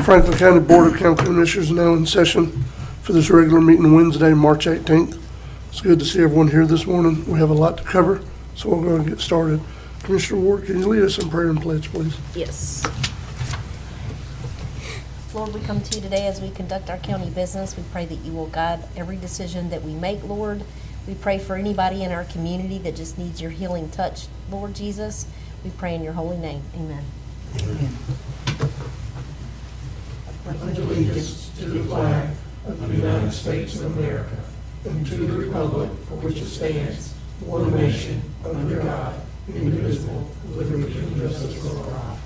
Franklin County Board of County Commissioners now in session for this regular meeting Wednesday, March 18th. It's good to see everyone here this morning. We have a lot to cover, so we'll go ahead and get started. Commissioner Ward, can you lead us in prayer and pledge, please? Yes. Lord, we come to you today as we conduct our county business. We pray that you will guide every decision that we make, Lord. We pray for anybody in our community that just needs your healing touch, Lord Jesus. We pray in your holy name. Amen. Amen. Pledge allegiance to the flag of the United States of America and to the republic for which it stands, one nation, under God, indivisible, with liberty and justice for all.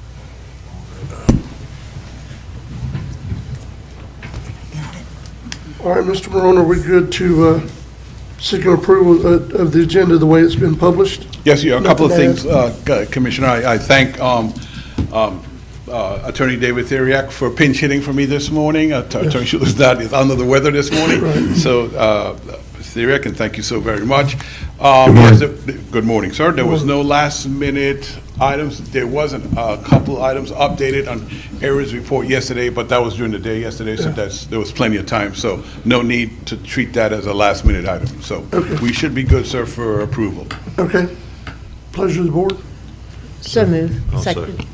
All right, Mr. Morone, are we good to seek an approval of the agenda the way it's been published? Yes, yeah, a couple of Nothing things, Commissioner. I thank Attorney David Theriak for pinch hitting for me this morning. Attorney Schuler is under the weather this morning. Right. So, Theriak, and thank you so very much. Good morning, sir. There was no last minute items. There wasn't a couple items updated on Eric's report yesterday, but that was during the day yesterday, so there was plenty of time. So no need to treat that as a last minute item. So we should be good, sir, for approval. Okay. Pleasure of the board. So move. I'll Second.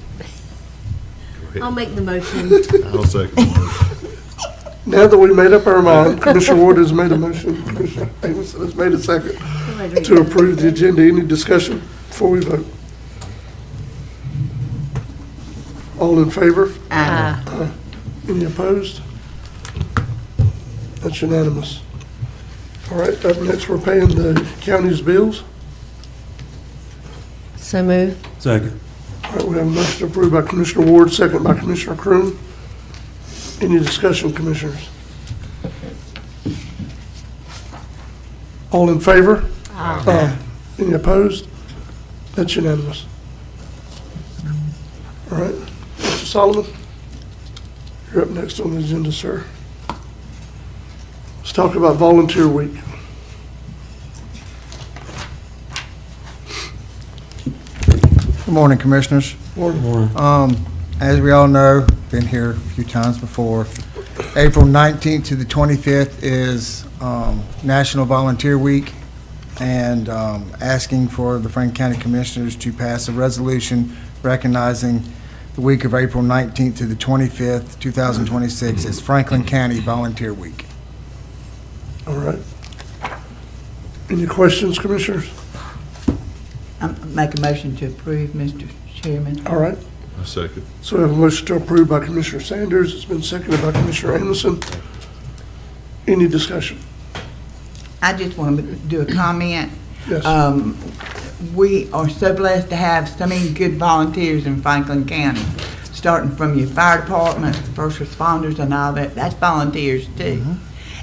I'll make the motion. I'll second the motion. Now that we made up our mind, Commissioner Ward has made a motion, Commissioner Amison has made a second to approve the agenda. Any discussion before we vote? All in favor? Aye. Any opposed? That's unanimous. All right, up next, we're paying the county's bills. So move. Second. All right, we have a motion to approve by Commissioner Ward, second by Commissioner Croom. Any discussion, commissioners? All in favor? Aye. Any opposed? That's unanimous. All right, Mr. Solomon, you're up next on the agenda, sir. Let's talk about Volunteer Week. Good morning, Commissioners. As we all know, been here a few times before, April 19th to the 25th is National Volunteer Week, and asking for the Franklin County Commissioners to pass a resolution recognizing the week of April 19th to the 25th, 2026 as Franklin County Volunteer Week. All right. Any questions, commissioners? Make a motion to approve, Mr. Chairman. All right. I second. So we have a motion to approve by Commissioner Sanders. It's been seconded by Commissioner Amison. Any discussion? I just want to do a comment. Yes. We are so blessed to have so many good volunteers in Franklin County, starting from your fire department, first responders and all that. That's volunteers too.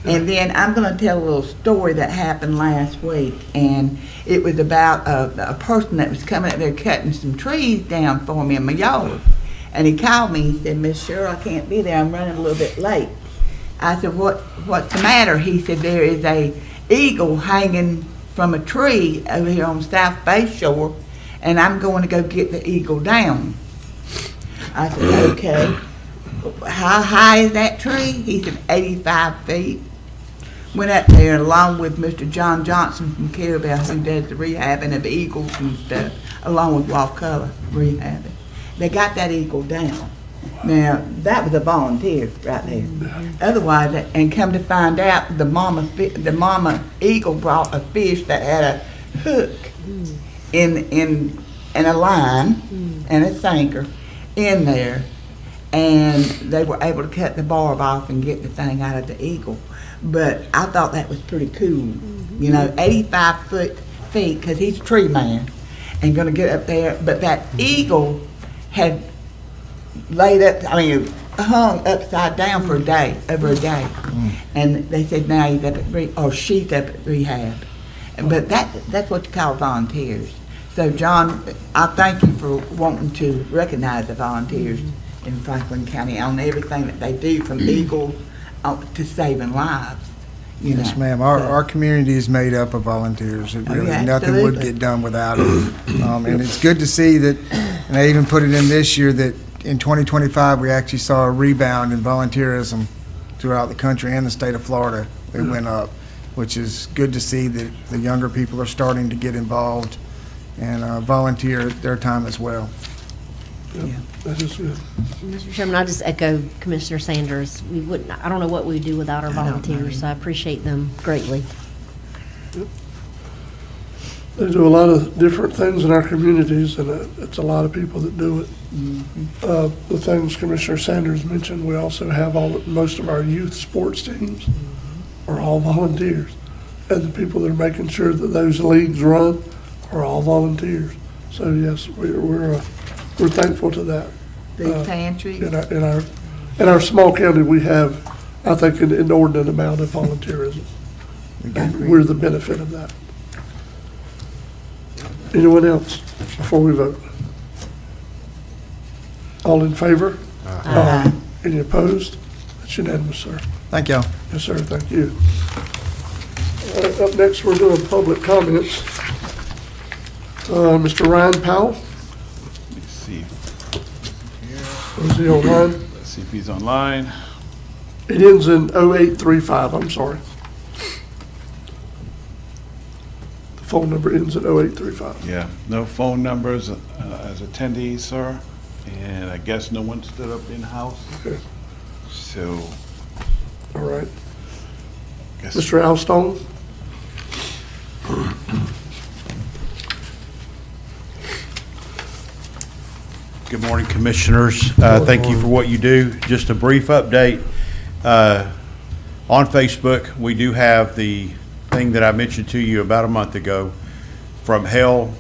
And then I'm going to tell a little story that happened last week, and it was about a person that was coming up there cutting some trees down for me in my yard. And he called me, he said, "Miss Cheryl, I can't be there, I'm running a little bit late." I said, what's the matter? He said, "There is a eagle hanging from a tree over here on South Bay Shore, and I'm going to go get the eagle down." I said, "Okay. How high is that tree?" He said, 85 feet. Went up there along with Mr. John Johnson from Carabel, who does the rehabbing of eagles and stuff, along with Wakulla rehabbing. They got that eagle down. Now, that was a volunteer right there. Otherwise, and come to find out, the mama eagle brought a fish that had a hook in a line and a sinker in there, and they were able to cut the barb off and get the thing out of the eagle. But I thought that was pretty cool. You know, 85 feet, because he's a tree man and going to get up there. But that eagle had hung upside down for a day, over a day. And they said now he's up at she's up at rehab. But that's what you call volunteers. So, John, I thank you for wanting to recognize the volunteers in Franklin County on everything that they do, from eagles to saving lives. Yes, ma'am. Our community is made up of volunteers. It really, nothing would get done without it. And it's good to see that, and I even put it in this year, that in 2025, we actually saw a rebound in volunteerism throughout the country and the state of Florida. It went up, which is good to see that the younger people are starting to get involved and volunteer their time as well. That is good. Mr. Chairman, I just echo Commissioner Sanders. We wouldn't, I don't know what we'd do without our volunteers, so I appreciate them greatly. They do a lot of different things in our communities, and it's a lot of people that do it. The things Commissioner Sanders mentioned, we also have most of our youth sports teams are all volunteers. And the people that are making sure that those leagues run are all volunteers. So yes, we're thankful to that. Food pantry. In our small county, we have, I think, an inordinate amount of volunteerism. And we're the benefit of that. Anyone else before we vote? All in favor? Aye. Any opposed? That's unanimous, sir. Thank y'all. Yes, sir, thank you. All right, up next, we're doing public comments. Mr. Ryan Powell, Let me see. is he online? Let's see if he's online. It ends in 0835, I'm sorry. The phone number ends in 0835. Yeah, no phone numbers as attendees, sir. And I guess no one stood up in-house. Okay, So, all right. guess. Mr. Al Stone? Good morning, Commissioners. Thank you for what you do. Just a brief update. On Facebook, we do have the thing that I mentioned to you about a month ago, From Hell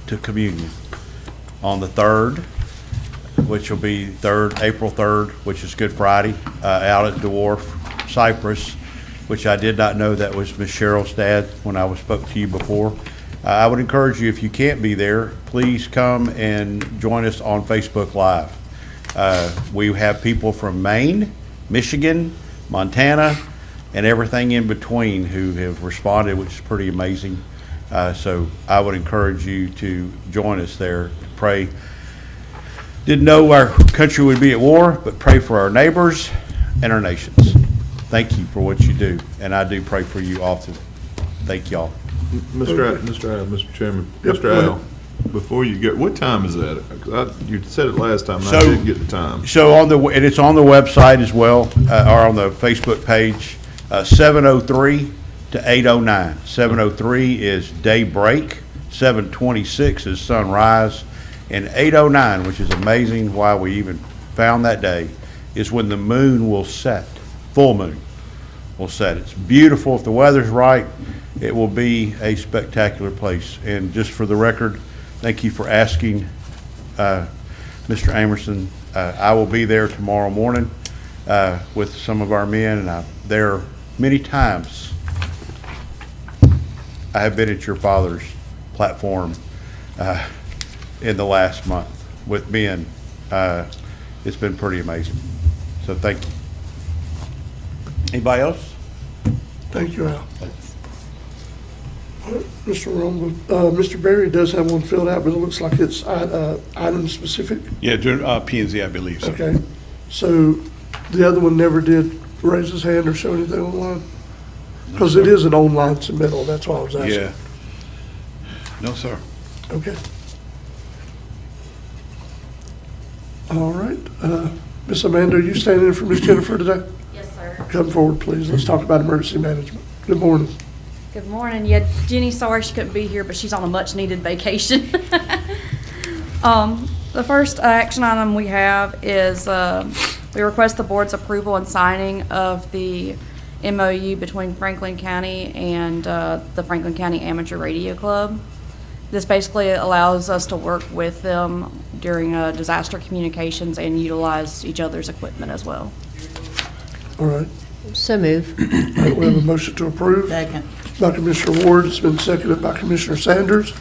to Communion, on the 3rd, which will be April 3rd, which is Good Friday, out at Dwarf Cypress, which I did not know that was Ms. Cheryl's dad when I spoke to you before. I would encourage you, if you can't be there, please come and join us on Facebook Live. We have people from Maine, Michigan, Montana, and everything in between who have responded, which is pretty amazing. So I would encourage you to join us there to pray. Didn't know our country would be at war, but pray for our neighbors and our nations. Thank you for what you do, and I do pray for you often. Thank y'all. Mr. Chairman, Yep, Mr. go ahead. Al, before you go, what time is that? 'Cause you said it last time, and I So- didn't get the time. So and it's on the website as well, or on the Facebook page, 7:03 to 8:09. 7:03 is daybreak, 7:26 is sunrise, and 8:09, which is amazing why we even found that day, is when the moon will set, full moon will set. It's beautiful. If the weather's right, it will be a spectacular place. And just for the record, thank you for asking, Mr. Amerson. I will be there tomorrow morning with some of our men, and I'm there many times. I have been at your father's platform in the last month with men. It's been pretty amazing. So thank you. Anybody else? Thank you, Al. Mr. Rumble, Mr. Berry does have one filled out, but it looks like it's item specific. Yeah, during P and Z, I believe, so. Okay, so the other one never did raise his hand or show anything online? Because it is an online submittal, that's why I was asking. Yeah. No, sir. Okay. All right, Miss Amanda, are you standing in for Miss Jennifer today? Yes, sir. Come forward, please, let's talk about emergency management. Good morning. Good morning. Yeah, Jenny, sorry she couldn't be here, but she's on a much-needed vacation. The first action item we have is we request the board's approval and signing of the MOU between Franklin County and the Franklin County Amateur Radio Club. This basically allows us to work with them during disaster communications and utilize each other's equipment as well. All right, So move. all right, we have a motion to approve Second. by Commissioner Ward, it's been seconded by Commissioner Sanders.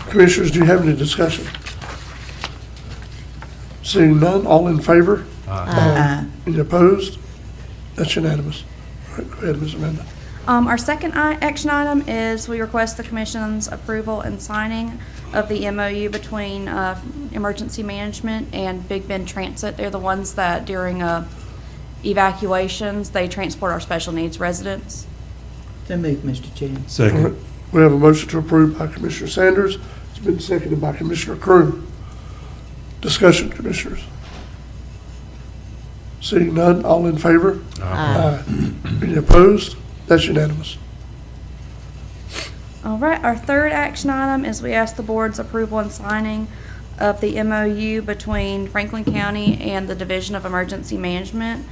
Commissioners, do you have any discussion? Seeing none, all in favor? Aye. Any opposed? That's unanimous. All right, go ahead, Ms. Amanda. Our second action item is we request the Commission's approval and signing of the MOU between Emergency Management and Big Bend Transit. They're the ones that during evacuations, they transport our special needs residents. So move, Mr. Chair. All right. Second. We have a motion to approve by Commissioner Sanders. It's been seconded by Commissioner Crew. Discussion, Commissioners. Seeing none, all in favor? Aye. Any opposed? That's unanimous. All right, our third action item is we ask the board's approval and signing of the MOU between Franklin County and the Division of Emergency Management.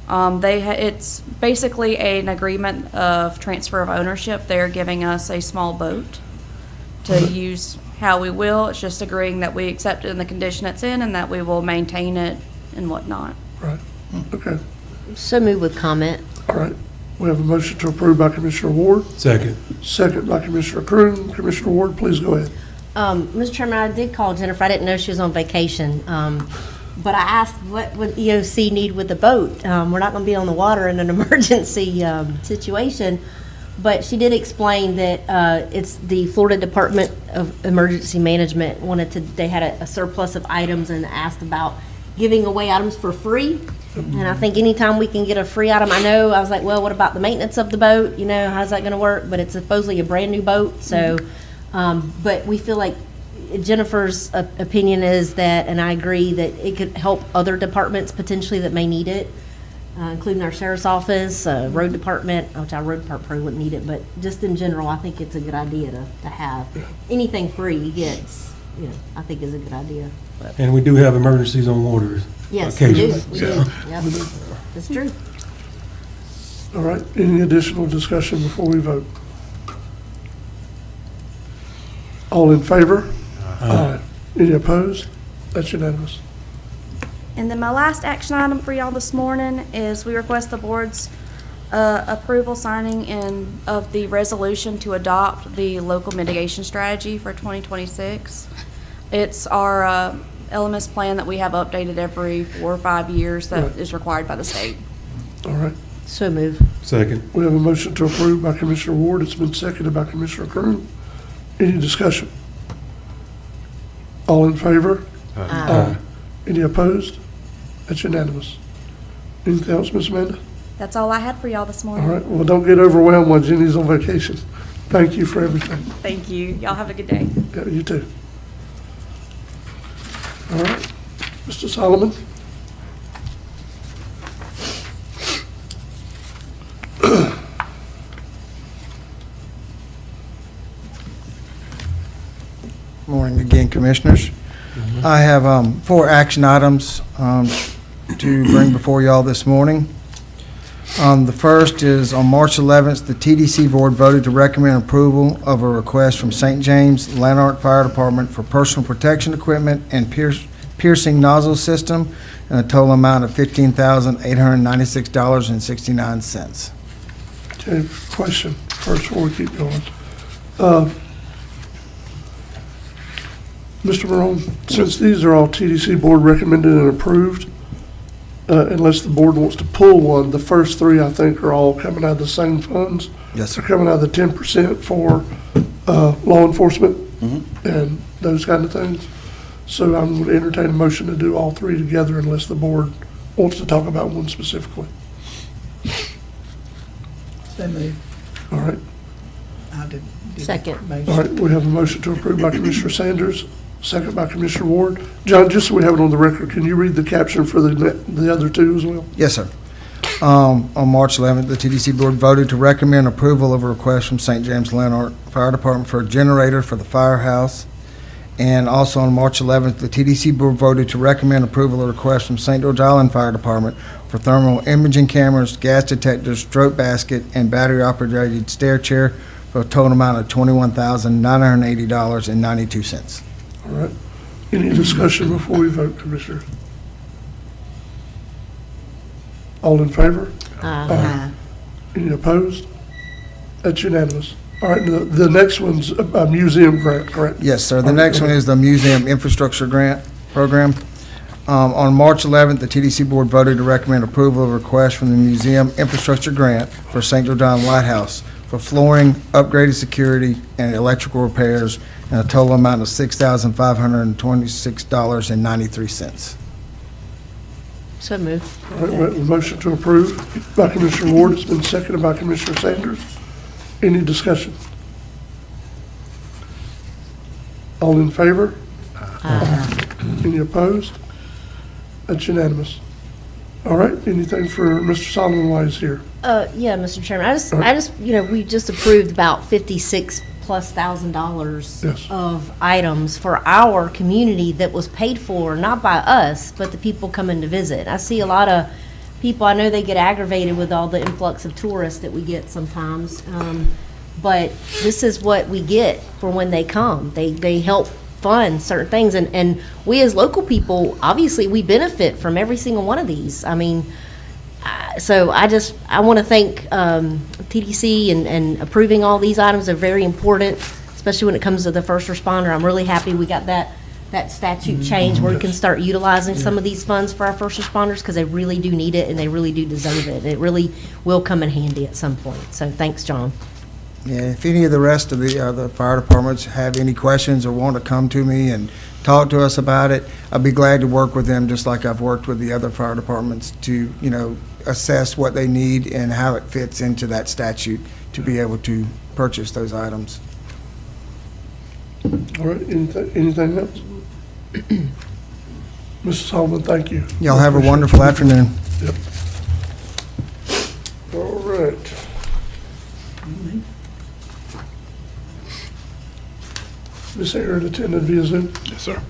It's basically an agreement of transfer of ownership. They're giving us a small boat to use how we will. It's just agreeing that we accept it in the condition it's in and that we will maintain it and whatnot. Right. Okay. So move with comment. All right. We have a motion to approve by Commissioner Ward, Second. second by Commissioner Crew. Commissioner Ward, please go ahead. Mr. Chairman, I did call Jennifer. I didn't know she was on vacation. But I asked, what would EOC need with the boat? We're not going to be on the water in an emergency situation. But she did explain that it's the Florida Department of Emergency Management they had a surplus of items and asked about giving away items for free. And I think anytime we can get a free item, I was like, well, what about the maintenance of the boat? How's that going to work? But it's supposedly a brand new boat. So, but we feel like Jennifer's opinion is that, and I agree, that it could help other departments potentially that may need it, including our sheriff's office, road department, which our road department probably wouldn't need it, but just in general, I think it's a good idea to have anything free you get. I think is a good idea. But And we do have emergencies on waters. yes, we do. occasionally. We do. Yep. That's true. All right. Any additional discussion before we vote? All in favor? Aye. Any opposed? That's unanimous. And then my last action item for y'all this morning is we request the board's approval signing of the resolution to adopt the local mitigation strategy for 2026. It's our LMS plan that we have updated every 4 or 5 years that Right. is required by the state. All right. So move. Second. We have a motion to approve by Commissioner Ward. It's been seconded by Commissioner Kern. Any discussion? All in favor? Aye. Any opposed? That's unanimous. Anything else, Ms. Amanda? That's all I had for y'all this All morning. right. Well, don't get overwhelmed while Jenny's on vacation. Thank you for everything. Thank you. Y'all have a good day. Yeah, you too. All right. Mr. Solomon? Morning again, Commissioners. I have 4 action items to bring before y'all this morning. The first is on March 11th, the TDC Board voted to recommend approval of a request from St. James Lanark Fire Department for personal protection equipment and piercing nozzle system in a total amount of $15,896.69. Okay, question first before we keep going. Mr. Morone, since these are all TDC board recommended and approved, unless the board wants to pull one, the first 3, I think, are all coming out of the same funds. Yes, sir. They're coming out of the 10% for law enforcement and those kind of things. So I'm going to entertain a motion to do all 3 together unless the board wants to talk about one specifically. So move. All right. I'll do the Second. motion. All right, we have a motion to approve by Commissioner Sanders, second by Commissioner Ward. John, just so we have it on the record, can you read the caption for the other 2 as well? Yes, sir. On March 11th, the TDC Board voted to recommend approval of a request from St. James Lanark Fire Department for a generator for the firehouse. And also on March 11th, the TDC Board voted to recommend approval of a request from St. George Island Fire Department for thermal imaging cameras, gas detectors, stroke basket, and battery-operated stair chair for a total amount of $21,980.92. All right. Any discussion before we vote, Commissioner? All in favor? Aye. Any opposed? That's unanimous. All right, the next one's a museum grant, correct? Yes, sir. The next one is the Museum Infrastructure Grant Program. On March 11th, the TDC Board voted to recommend approval of a request from the Museum Infrastructure Grant for St. Jordan Lighthouse for flooring, upgraded security, and electrical repairs, and a total amount of $6,526.93. So moved. All right, we have a motion to approve by Commissioner Ward. It's been seconded by Commissioner Sanders. Any discussion? All in favor? Any opposed? That's unanimous. All right, anything for Mr. Solomon while he's here? Yeah, Mr. Chairman, I just, we just approved about $56,000+ Yes. of items for our community that was paid for, not by us, but the people coming to visit. I see a lot of people, I know they get aggravated with all the influx of tourists that we get sometimes, but this is what we get for when they come. They help fund certain things, and we as local people, obviously, we benefit from every single one of these. I mean, so I want to thank TDC and approving all these items are very important, especially when it comes to the first responder. I'm really happy we got that statute change where we can start utilizing some of these funds for our first responders, because they really do need it and they really do deserve it. It really will come in handy at some point. So thanks, John. Yeah, if any of the rest of the other fire departments have any questions or want to come to me and talk to us about it, I'd be glad to work with them, just like I've worked with the other fire departments to, assess what they need and how it fits into that statute to be able to purchase those items. All right, anything else? Mr. Solomon, thank you. Y'all have a wonderful afternoon. Yep. All right. Miss Aaron attended via Zoom. Yes, sir.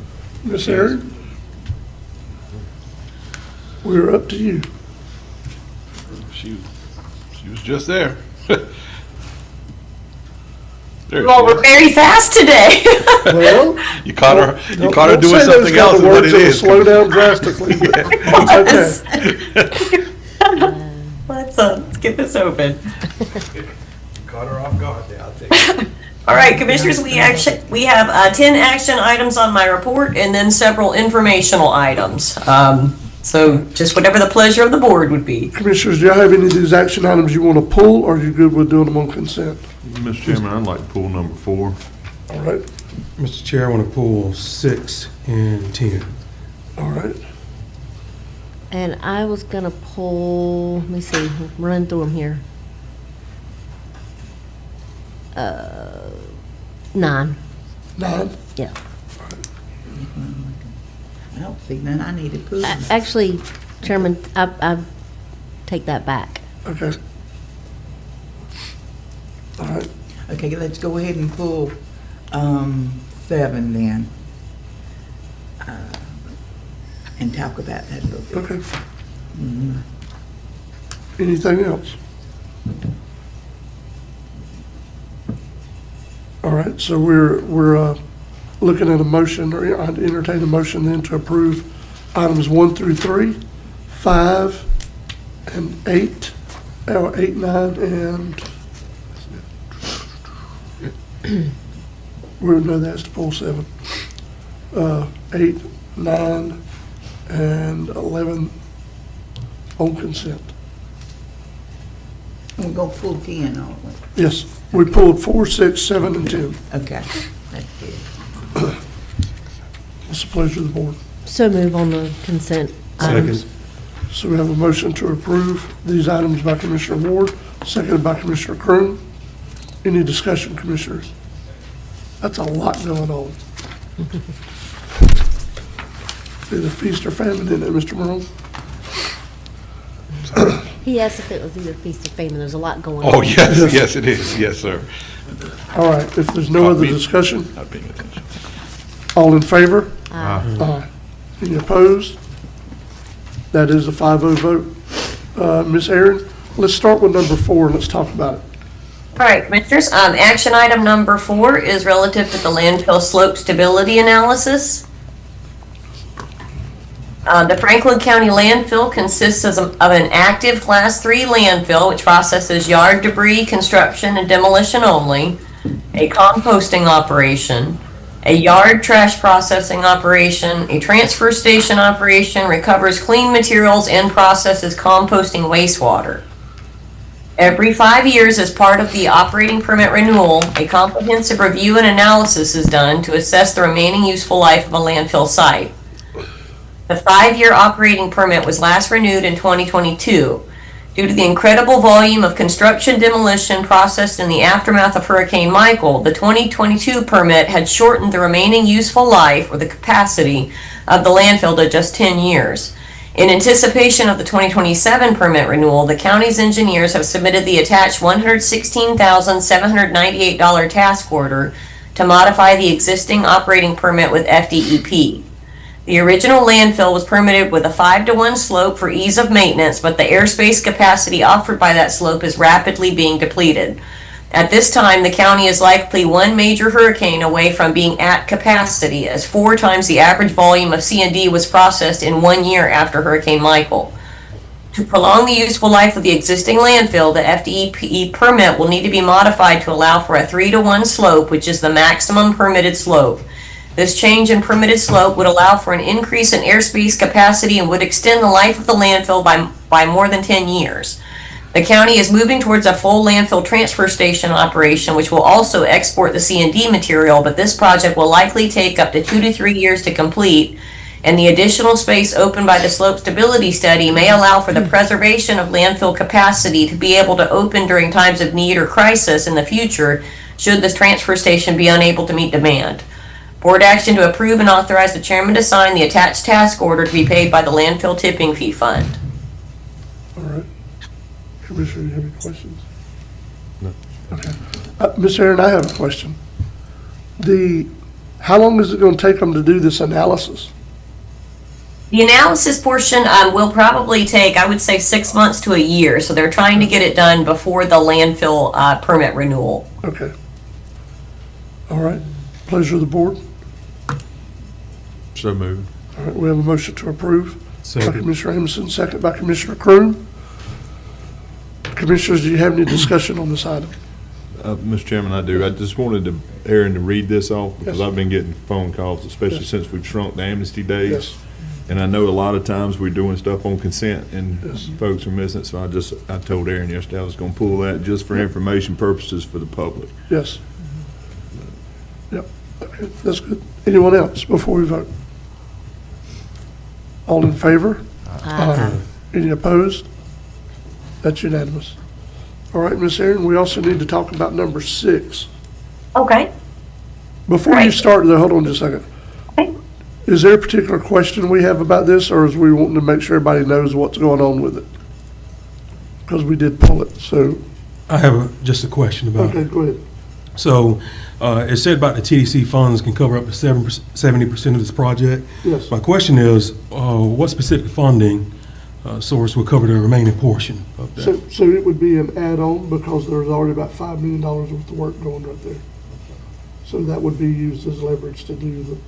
Miss Aaron? We're up to you. She was just there. There Well, she we're is. very fast today. Well, You caught her don't doing say those something kind else of than what words, it it'll is. slow down drastically. It's okay. Let's get this open. Caught her off guard there, I'll take it. All right, Commissioners, we have 10 action items on my report and then several informational items. So just whatever the pleasure of the board would be. Commissioners, do y'all have any of these action items you want to pull, or are you good with doing them on consent? Mr. Chairman, I'd like to pull number 4. All right, Mr. Chair, I want to pull 6 and 10. all right. And I was gonna pull, let me see, run through them here. 9, 9? yeah. I don't see none I need to put. Actually, Chairman, I take that back. Okay. All right, Okay, let's go ahead and pull 7 then. And talk about that a little bit. okay. Anything else? All right, so we're looking at a motion, or I'd entertain a motion then to approve items 1 through 3, 5, and 8, 8, 9, and we know that's to pull 7. 8, 9, and 11 on consent. We're gonna pull 10, aren't we? Yes, we pulled 4, 6, 7, and 10. Okay, that's good. What's the pleasure of the board? So move on the consent items. Second. So we have a motion to approve these items by Commissioner Ward, seconded by Commissioner Croom. Any discussion, Commissioners? That's a lot going on. Either feast or famine, isn't it, Mr. Morone? He asked if it was either feast or famine, there's a lot going on. Oh, yes, yes, it is. Yes, sir. All right, if there's no other discussion, Not paying attention. all in favor? Aye. Any opposed? That is a 5-0 vote. Ms. Aaron, let's start with number 4 and let's talk about it. All right, Commissioners, action item number 4 is relative to the landfill slope stability analysis. The Franklin County landfill consists of an active Class 3 landfill, which processes yard debris, construction, and demolition only, a composting operation, a yard trash processing operation, a transfer station operation, recovers clean materials, and processes composting wastewater. Every 5 years, as part of the operating permit renewal, a comprehensive review and analysis is done to assess the remaining useful life of a landfill site. The 5-year operating permit was last renewed in 2022. Due to the incredible volume of construction demolition processed in the aftermath of Hurricane Michael, the 2022 permit had shortened the remaining useful life, or the capacity, of the landfill to just 10 years. In anticipation of the 2027 permit renewal, the county's engineers have submitted the attached $116,798 task order to modify the existing operating permit with FDEP. The original landfill was permitted with a 5-to-1 slope for ease of maintenance, but the airspace capacity offered by that slope is rapidly being depleted. At this time, the county is likely one major hurricane away from being at capacity, as 4 times the average volume of C&D was processed in 1 year after Hurricane Michael. To prolong the useful life of the existing landfill, the FDEP permit will need to be modified to allow for a 3-to-1 slope, which is the maximum permitted slope. This change in permitted slope would allow for an increase in airspace capacity and would extend the life of the landfill by more than 10 years. The county is moving towards a full landfill transfer station operation, which will also export the C&D material, but this project will likely take up to 2 to 3 years to complete, and the additional space opened by the slope stability study may allow for the preservation of landfill capacity to be able to open during times of need or crisis in the future, should this transfer station be unable to meet demand. Board action to approve and authorize the chairman to sign the attached task order to be paid by the landfill tipping fee fund. All right. Commissioner, you have any questions? No. Okay. Ms. Aaron, I have a question. How long is it going to take them to do this analysis? The analysis portion will probably take, I would say, 6 months to a year. So they're trying to get it done before the landfill permit renewal. Okay. All right. Pleasure of the board. So moved. All right, we have a motion to approve by Second. Commissioner Amison, second by Commissioner Croom. Commissioners, do you have any discussion on this item? Mr. Chairman, I do. I just wanted Aaron to read this off because Yes. I've been getting phone calls, especially Yes. since we've shrunk the amnesty days. Yes. And I know a lot of times we're doing stuff on consent and Yes. folks are missing it. So I told Aaron yesterday I was going to pull that just for information purposes for the public. Yes. Yep, okay, that's good. Anyone else before we vote? All in favor? Aye. Any opposed? That's unanimous. All right, Ms. Aaron, we also need to talk about number 6. Okay. Before you Right. start, though, hold on just a second. Okay. Is there a particular question we have about this, or is we wanting to make sure everybody knows what's going on with it? Because we did pull it, so, I have just a question about okay, it. go ahead. So, it said about the TDC funds can cover up to 70% of this project. Yes. My question is, what specific funding source will cover the remaining portion of that? So it would be an add-on because there's already about $5 million worth of work going right there. So that would be used as leverage to do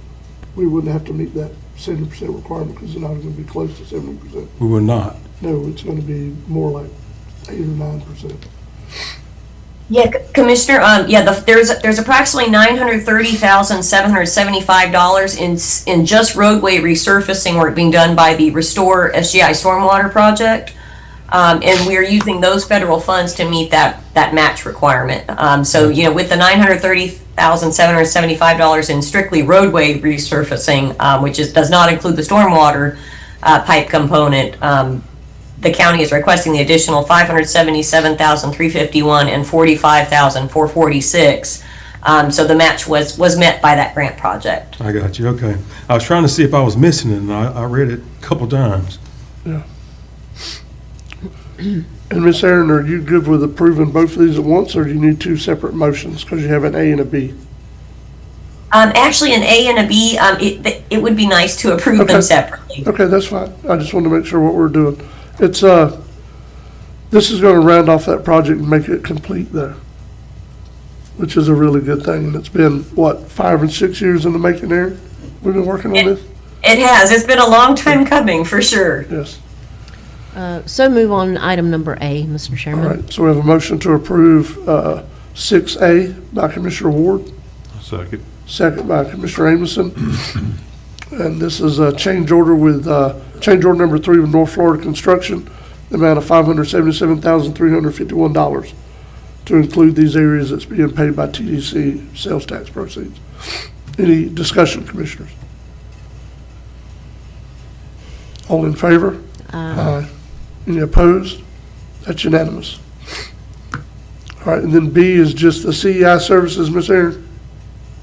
we wouldn't have to meet that 70% requirement because it's not going to be close to 70%. We will not. No, it's going to be more like 8 or 9%. Yeah, Commissioner, there's approximately $930,775 in just roadway resurfacing work being done by the Restore SGI Stormwater Project. And we're using those federal funds to meet that match requirement. So, with the $930,775 in strictly roadway resurfacing, which does not include the stormwater pipe component, the county is requesting the additional $577,351 and $45,446. So the match was met by that grant project. I got you, okay. I was trying to see if I was missing it, and I read it a couple times. Yeah. And Ms. Aaron, are you good with approving both of these at once, or do you need 2 separate motions? Because you have an A and a B. Actually, an A and a B, it would be nice to approve them Okay. separately. Okay, that's fine. I just wanted to make sure what we're doing. It's, this is gonna round off that project and make it complete there, which is a really good thing. And it's been, what, 5 or 6 years in the making there? We've been working on this? It has. It's been a long time coming, for sure. Yes. So move on item number A, Mr. All Chairman. right, so we have a motion to approve 6A by Commissioner Ward, Second. second by Commissioner Amison. And this is a change order with, change order number 3 with North Florida Construction, the amount of $577,351 to include these areas that's being paid by TDC sales tax proceeds. Any discussion, Commissioners? All in favor? Aye. Any opposed? That's unanimous. All right, and then B is just the CEI services, Ms. Aaron?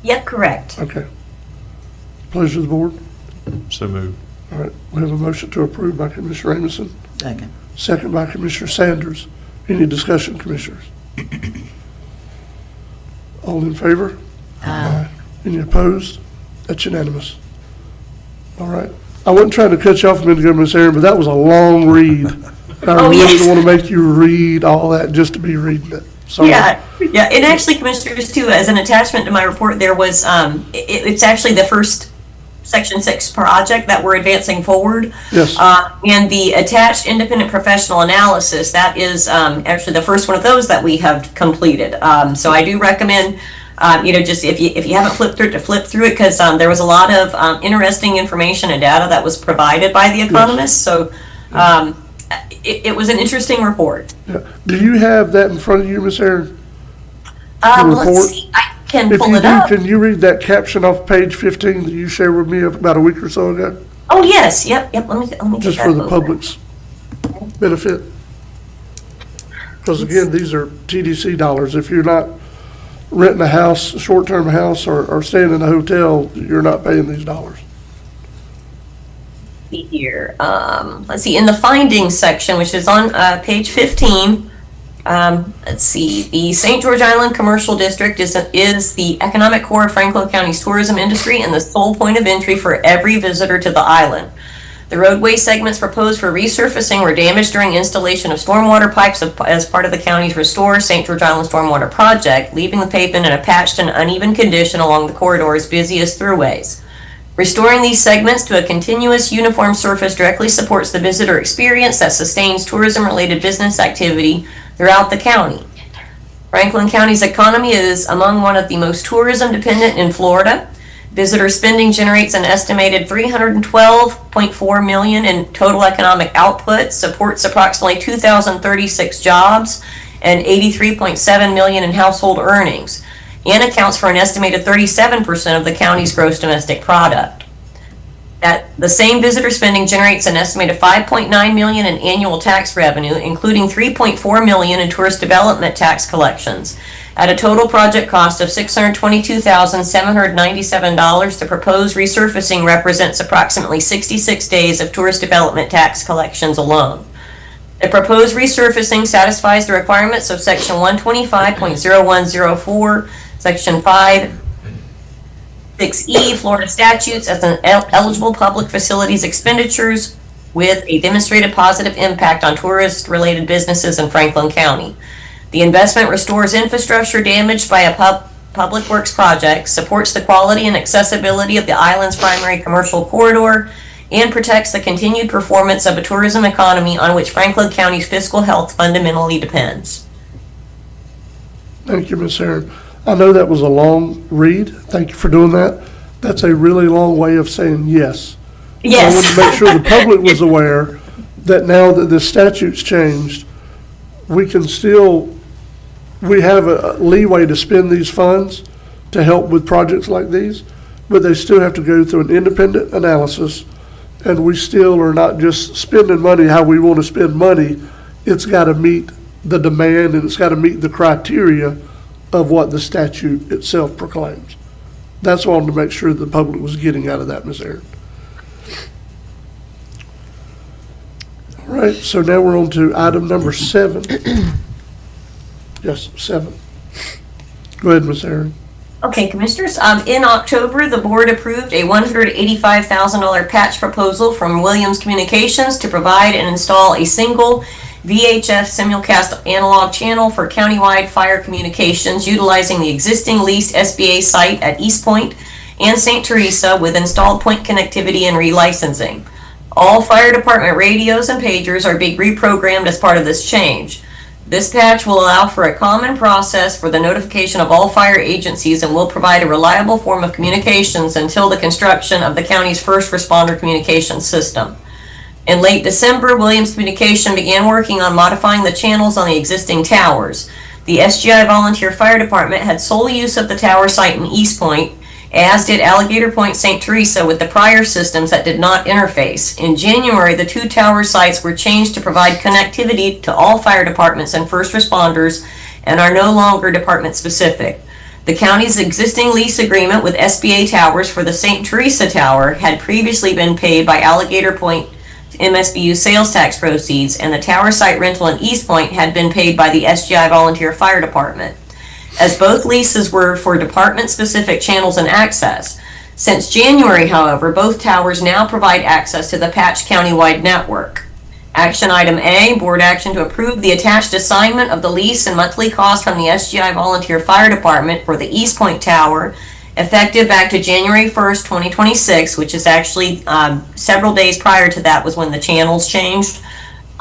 Yep, correct. Okay. Pleasure of the board. So moved. All right, we have a motion to approve by Commissioner Amison, Second. second by Commissioner Sanders. Any discussion, Commissioners? All in favor? Aye. Any opposed? That's unanimous. All right. I wasn't trying to cut you off a minute ago, Ms. Aaron, but that was a long read. And I Oh, really yes. don't want to make you read all that just to be reading it. Sorry. Yeah, and actually, Commissioners, too, as an attachment to my report, there was, it's actually the first Section 6 project that we're advancing forward. Yes. And the attached independent professional analysis, that is actually the first one of those that we have completed. So I do recommend, just if you haven't flipped through it, to flip through it, because there was a lot of interesting information and data that was provided by the economists. So it was an interesting report. Yeah. Do you have that in front of you, Ms. Aaron? report? Let's see, I can If pull you it do, up. can you read that caption off page 15 that you shared with me about a week or so ago? Oh, yes, yep, let me get Just that for the open. public's benefit. Because again, these are TDC dollars. If you're not renting a house, a short-term house, or staying in a hotel, you're not paying these dollars. See here, let's see, in the findings section, which is on page 15, let's see, the St. George Island Commercial District is the economic core of Franklin County's tourism industry and the sole point of entry for every visitor to the island. The roadway segments proposed for resurfacing were damaged during installation of stormwater pipes as part of the county's Restore St. George Island Stormwater Project, leaving the pavement in a patched and uneven condition along the corridor's busiest throughways. Restoring these segments to a continuous, uniform surface directly supports the visitor experience that sustains tourism-related business activity throughout the county. Franklin County's economy is among one of the most tourism-dependent in Florida. Visitor spending generates an estimated $312.4 million in total economic output, supports approximately 2,036 jobs, and $83.7 million in household earnings, and accounts for an estimated 37% of the county's gross domestic product. The same visitor spending generates an estimated $5.9 million in annual tax revenue, including $3.4 million in tourist development tax collections, at a total project cost of $622,797. The proposed resurfacing represents approximately 66 days of tourist development tax collections alone. The proposed resurfacing satisfies the requirements of Section 125.0104, Section 5(6)(e) Florida statutes as an eligible public facilities expenditures with a demonstrated positive impact on tourist-related businesses in Franklin County. The investment restores infrastructure damaged by a public works project, supports the quality and accessibility of the island's primary commercial corridor, and protects the continued performance of a tourism economy on which Franklin County's fiscal health fundamentally depends. Thank you, Ms. Aaron. I know that was a long read. Thank you for doing that. That's a really long way of saying yes. Yes. I wanted to make sure the public was aware that now that the statute's changed, we have a leeway to spend these funds to help with projects like these, but they still have to go through an independent analysis, and we still are not just spending money how we want to spend money. It's got to meet the demand, and it's got to meet the criteria of what the statute itself proclaims. That's what I wanted to make sure the public was getting out of that, Ms. Aaron. All right, so now we're on to item number 7. Yes, 7. Go ahead, Ms. Aaron. Okay, Commissioners, in October, the board approved a $185,000 patch proposal from Williams Communications to provide and install a single VHF simulcast analog channel for countywide fire communications utilizing the existing leased SBA site at East Point and St. Teresa with installed point connectivity and relicensing. All fire department radios and pagers are being reprogrammed as part of this change. This patch will allow for a common process for the notification of all fire agencies and will provide a reliable form of communications until the construction of the county's first responder communications system. In late December, Williams Communication began working on modifying the channels on the existing towers. The SGI Volunteer Fire Department had sole use of the tower site in East Point, as did Alligator Point St. Teresa with the prior systems that did not interface. In January, the 2 tower sites were changed to provide connectivity to all fire departments and first responders and are no longer department specific. The county's existing lease agreement with SBA Towers for the St. Teresa Tower had previously been paid by Alligator Point MSBU sales tax proceeds, and the tower site rental in East Point had been paid by the SGI Volunteer Fire Department, as both leases were for department-specific channels and access. Since January, however, both towers now provide access to the Patch County-wide network. Action item A, board action to approve the attached assignment of the lease and monthly cost from the SGI Volunteer Fire Department for the East Point Tower, effective back to January 1st, 2026, which is actually several days prior to that was when the channels changed.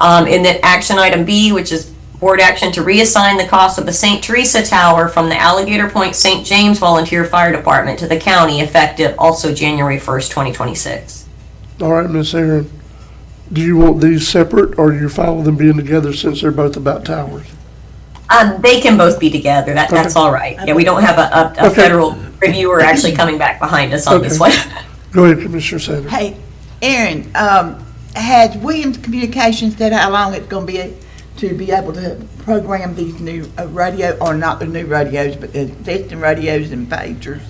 And then action item B, which is board action to reassign the cost of the St. Teresa Tower from the Alligator Point St. James Volunteer Fire Department to the county, effective also January 1st, 2026. All right, Miss Aaron, do you want these separate, or are you fine with them being together since they're both about towers? They can both be together. That's all right. Yeah, we don't have a federal reviewer actually coming back behind us on this one. Go ahead, Commissioner Sanders. Hey, Aaron, has Williams Communications said how long it's going to be able to program these new radio, or not the new radios, but the existing radios and pagers?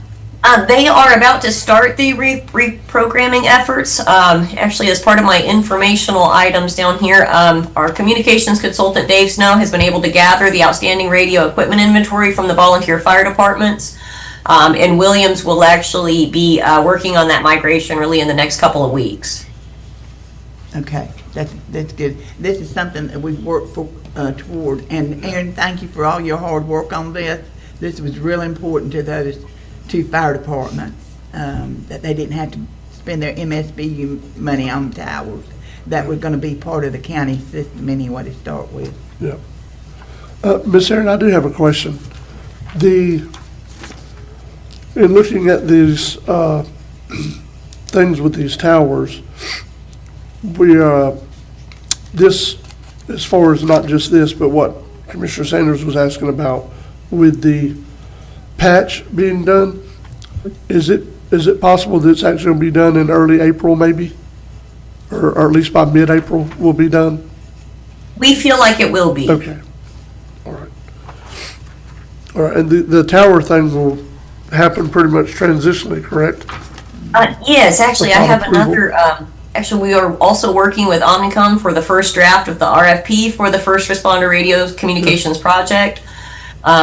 They are about to start the reprogramming efforts. Actually, as part of my informational items down here, our communications consultant, Dave Snow, has been able to gather the outstanding radio equipment inventory from the volunteer fire departments. And Williams will actually be working on that migration really in the next couple of weeks. Okay, that's good. This is something that we've worked for, toward. And Aaron, thank you for all your hard work on this. This was really important to those 2 fire departments, that they didn't have to spend their MSBU money on towers that were going to be part of the county system anyway to start with. Yeah. Miss Aaron, I do have a question. In looking at these things with these towers, this, as far as not just this, but what Commissioner Sanders was asking about with the patch being done, is it possible that it's actually going to be done in early April maybe? Or at least by mid-April will be done? We feel like it will be. Okay. All right. All right, and the tower thing will happen pretty much transitionally, correct? Yes, actually, I have Upon approval. another, actually, we are also working with Omnicom for the first draft of the RFP for the First Responder Radio Communications Project,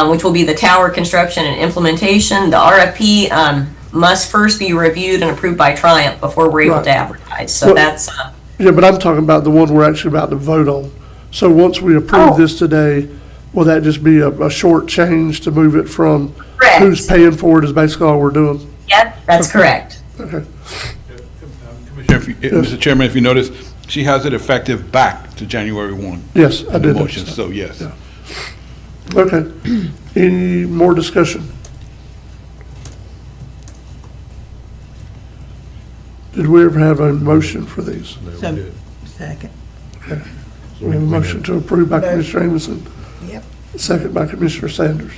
which will be the tower construction and implementation. The RFP must first be reviewed and approved by Triumph before we're able Right. to advertise. So Well, that's, Yeah, but I'm talking about the one we're actually about to vote on. So once we approve Oh. this today, will that just be a short change to move it from Correct. who's paying for it is basically all we're doing? yep, that's correct. Okay. Commissioner, Mr. Chairman, if you notice, she has it effective back to January 1. Yes, I in the did motion, notice that. so yes. Yeah. Okay. Any more discussion? Did we ever have a motion for these? So, second. We have a motion to approve by Commissioner Amison, Yep. second by Commissioner Sanders.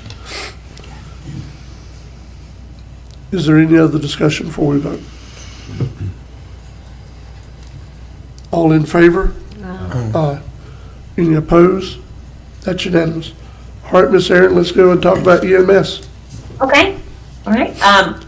Is there any other discussion before we vote? All in favor? Aye. Any opposed? That's unanimous. All right, Miss Aaron, let's go and talk about EMS. Okay, all right.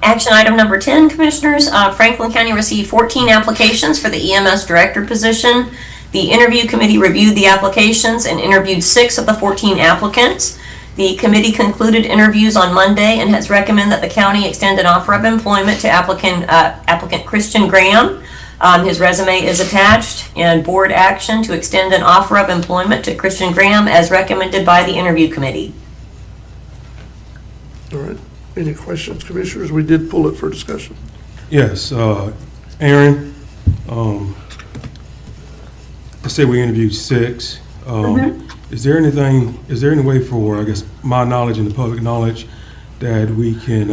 Action item number 10, Commissioners. Franklin County received 14 applications for the EMS Director position. The interview committee reviewed the applications and interviewed 6 of the 14 applicants. The committee concluded interviews on Monday and has recommended that the county extend an offer of employment to applicant Christian Graham. His resume is attached, and board action to extend an offer of employment to Christian Graham as recommended by the interview committee. All right. Any questions, Commissioners? We did pull it for discussion. Yes, Aaron, let's say we interviewed 6. is there any way for, I guess, my knowledge and the public knowledge that we can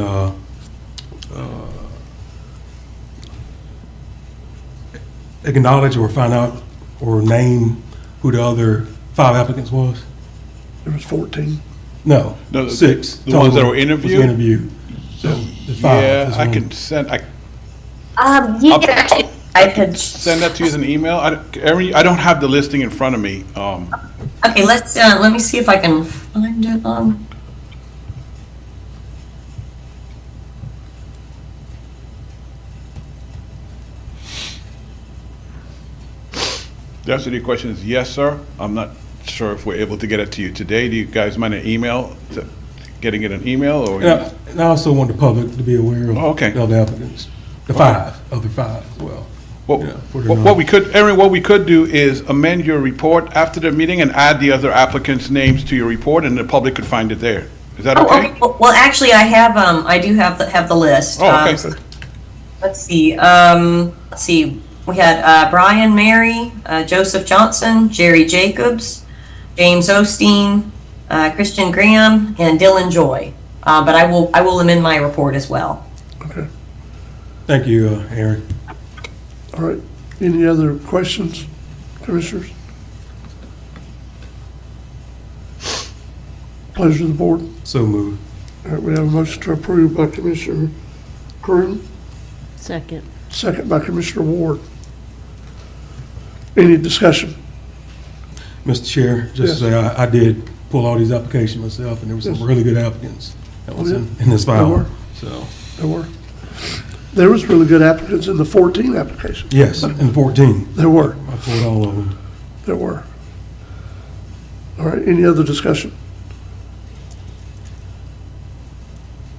acknowledge or find out or name who the other 5 applicants was? There was 14. No, No, 6. the ones that total were was interviewed? interviewed. So the 5 Yeah, is I one. can send, Yeah, I could. send that to you as an email. Erin, I don't have the listing in front of me. Okay, let me see if I can find it on. The answer to your question is yes, sir. I'm not sure if we're able to get it to you today. Do you guys mind an email, getting it an email, or? And I also want the public to be aware of Oh, okay. the other applicants, the 5, other 5 as well. Yeah, for the What we could, Erin, what we could do is amend your report after the meeting and add the other applicants' names to your report, and the public could find it there. Is that Oh, okay? okay. Well, actually, I do have the list. Oh, okay. Let's see, we had Brian Mary, Joseph Johnson, Jerry Jacobs, James Osteen, Christian Graham, and Dylan Joy. But I will amend my report as well. Okay. Thank you, Aaron. All right. Any other questions, commissioners? Pleasure of the board. So moved. All right, we have a motion to approve by Commissioner Crew, Second. second by Commissioner Ward. Any discussion? Mr. Chair, just to say, I did pull all these applications myself, and there were some Yes. really good applicants that was Oh, in this There were. file. So, There was really good applicants in the 14 applications. yes, and 14. There were. I pulled all of them. There were. All right, any other discussion?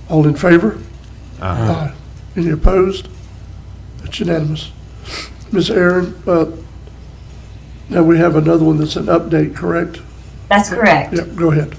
All in favor? Aye. Any opposed? It's unanimous. Ms. Aaron, now we have another one that's an update, correct? That's correct. Yep, go ahead.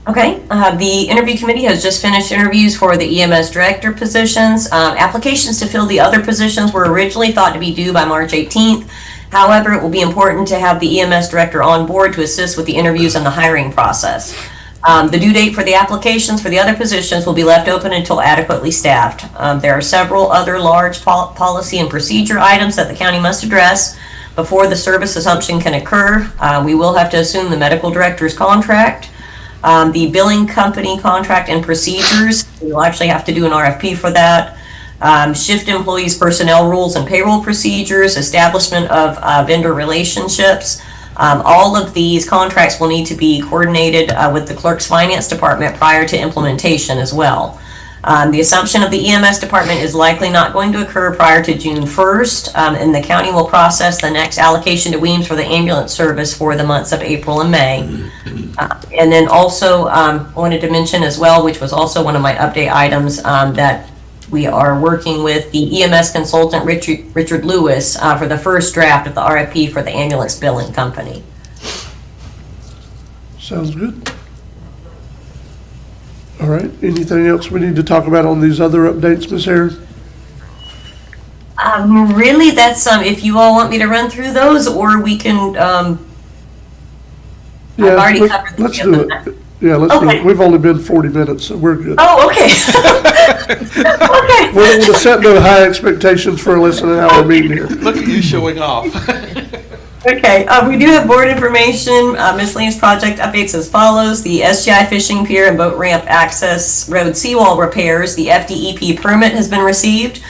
Okay, the interview committee has just finished interviews for the EMS director positions. Applications to fill the other positions were originally thought to be due by March 18th. However, it will be important to have the EMS director on board to assist with the interviews and the hiring process. The due date for the applications for the other positions will be left open until adequately staffed. There are several other large policy and procedure items that the county must address before the service assumption can occur. We will have to assume the medical director's contract, the billing company contract and procedures. We'll actually have to do an RFP for that. Shift employees' personnel rules and payroll procedures, establishment of vendor relationships. All of these contracts will need to be coordinated with the clerk's finance department prior to implementation as well. The assumption of the EMS department is likely not going to occur prior to June 1st, and the county will process the next allocation to Weems for the ambulance service for the months of April and May. And then also wanted to mention as well, which was also one of my update items, that we are working with the EMS consultant, Richard Lewis, for the first draft of the RFP for the ambulance billing company. Sounds good. All right, anything else we need to talk about on these other updates, Ms. Aaron? Really, that's, if you all want me to run through those, or we can, Yeah, already covered the let's do other it. Yeah, let's do Okay. it. We've only been 40 minutes, so we're good. oh, okay. Okay. We don't want to set no high expectations for a less than an hour meeting here. Look at you showing off. Okay, we do have board information, miscellaneous project updates as follows. The SGI Fishing Pier and Boat Ramp Access Road seawall repairs, the FDEP permit has been received.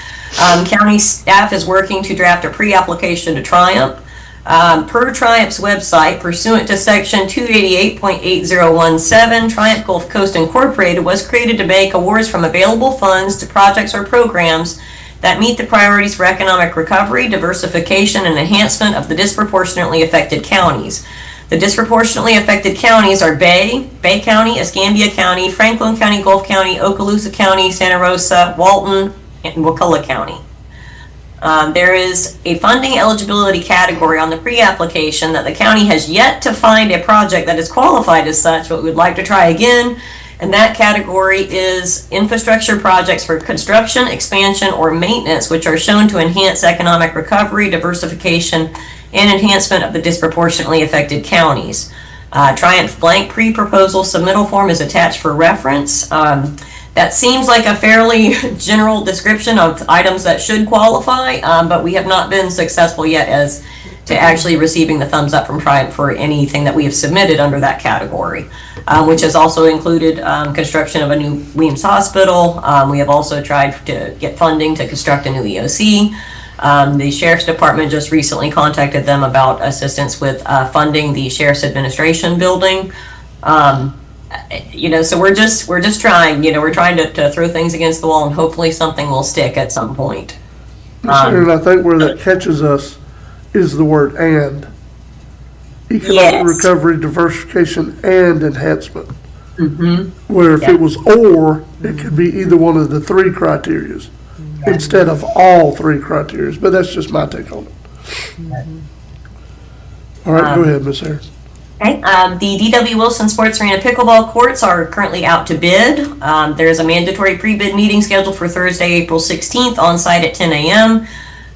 County staff is working to draft a pre-application to Triumph. Per Triumph's website, pursuant to section 288.8017, Triumph Gulf Coast Incorporated was created to make awards from available funds to projects or programs that meet the priorities for economic recovery, diversification, and enhancement of the disproportionately affected counties. The disproportionately affected counties are Bay County, Escambia County, Franklin County, Gulf County, Okaloosa County, Santa Rosa, Walton, and Wakulla County. There is a funding eligibility category on the pre-application that the county has yet to find a project that is qualified as such, but we would like to try again. And that category is infrastructure projects for construction, expansion, or maintenance, which are shown to enhance economic recovery, diversification, and enhancement of the disproportionately affected counties. Triumph blank pre-proposal submittal form is attached for reference. That seems like a fairly general description of items that should qualify, but we have not been successful yet as to actually receiving the thumbs up from Triumph for anything that we have submitted under that category, which has also included construction of a new Weems Hospital. We have also tried to get funding to construct a new EOC. The Sheriff's Department just recently contacted them about assistance with funding the Sheriff's Administration building. So we're just trying, we're trying to throw things against the wall and hopefully something will stick at some point. And I think where that catches us is the word "and." Economic Yes. recovery, diversification, and enhancement. Mm-hmm. Where if Yeah. it was "or," it could be either one of the three criterias instead of all three criterias, but that's just my take on it. All right, go ahead, Ms. Harris. Okay, the D.W. Wilson Sports Arena pickleball courts are currently out to bid. There's a mandatory pre-bid meeting scheduled for Thursday, April 16th, on site at 10 a.m.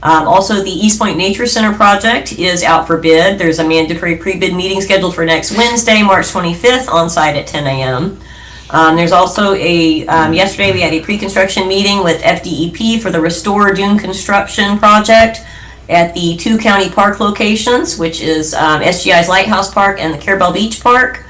Also, the East Point Nature Center project is out for bid. There's a mandatory pre-bid meeting scheduled for next Wednesday, March 25th, on site at 10 a.m. There's also yesterday we had a pre-construction meeting with FDEP for the Restore Dune construction project at the two county park locations, which is SGI's Lighthouse Park and the Carabel Beach Park.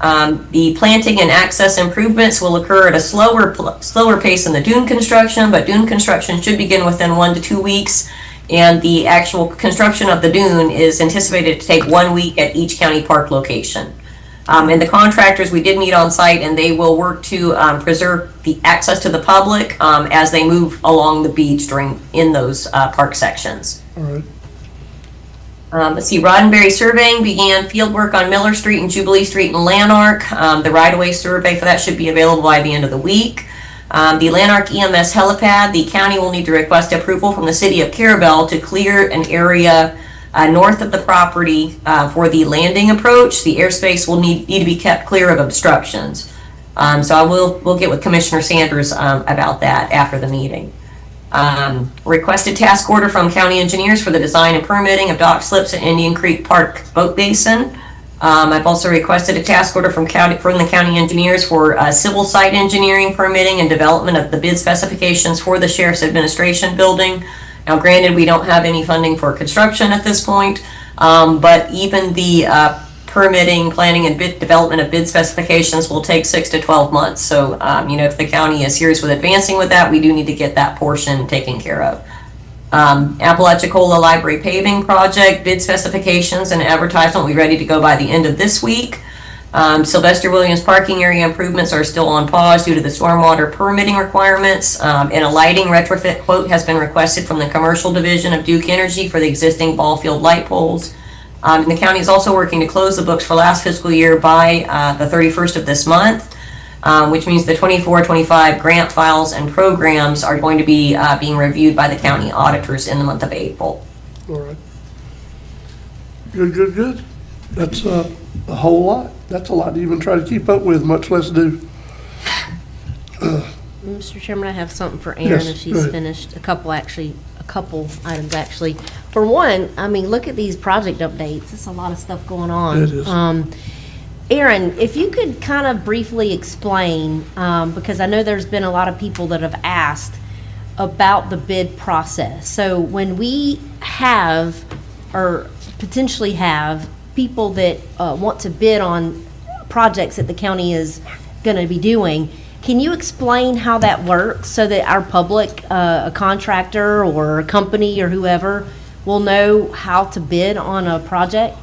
The planting and access improvements will occur at a slower pace than the dune construction, but dune construction should begin within 1 to 2 weeks, and the actual construction of the dune is anticipated to take 1 week at each county park location. And the contractors, we did meet on site, and they will work to preserve the access to the public as they move along the beach in those park sections. All right. Let's see, Roddenberry Surveying began field work on Miller Street and Jubilee Street in Lanark. The right-of-way survey for that should be available by the end of the week. The Lanark EMS helipad, the county will need to request approval from the city of Carabel to clear an area north of the property for the landing approach. The airspace will need to be kept clear of obstructions. So we'll get with Commissioner Sanders about that after the meeting. Requested task order from county engineers for the design and permitting of dock slips at Indian Creek Park Boat Basin. I've also requested a task order from the county engineers for civil site engineering, permitting, and development of the bid specifications for the Sheriff's Administration building. Now, granted, we don't have any funding for construction at this point, but even the permitting, planning, and development of bid specifications will take 6 to 12 months. So, if the county is serious with advancing with that, we do need to get that portion taken care of. Apalachicola Library Paving Project, bid specifications and advertisement will be ready to go by the end of this week. Sylvester Williams parking area improvements are still on pause due to the stormwater permitting requirements, and a lighting retrofit quote has been requested from the commercial division of Duke Energy for the existing ball field light poles. And the county is also working to close the books for last fiscal year by the 31st of this month, which means the 24-25 grant files and programs are going to be being reviewed by the county auditors in the month of April. All right. Good. That's a whole lot. That's a lot to even try to keep up with, much less do. Mr. Chairman, I have something for Erin Yes, if go she's ahead. finished. A couple items actually. For one, look at these project updates. It's a lot of stuff going on. It is. Erin, if you could kind of briefly explain, because I know there's been a lot of people that have asked about the bid process. So when we have, or potentially have, people that want to bid on projects that the county is going to be doing, can you explain how that works so that our public, a contractor or a company or whoever, will know how to bid on a project?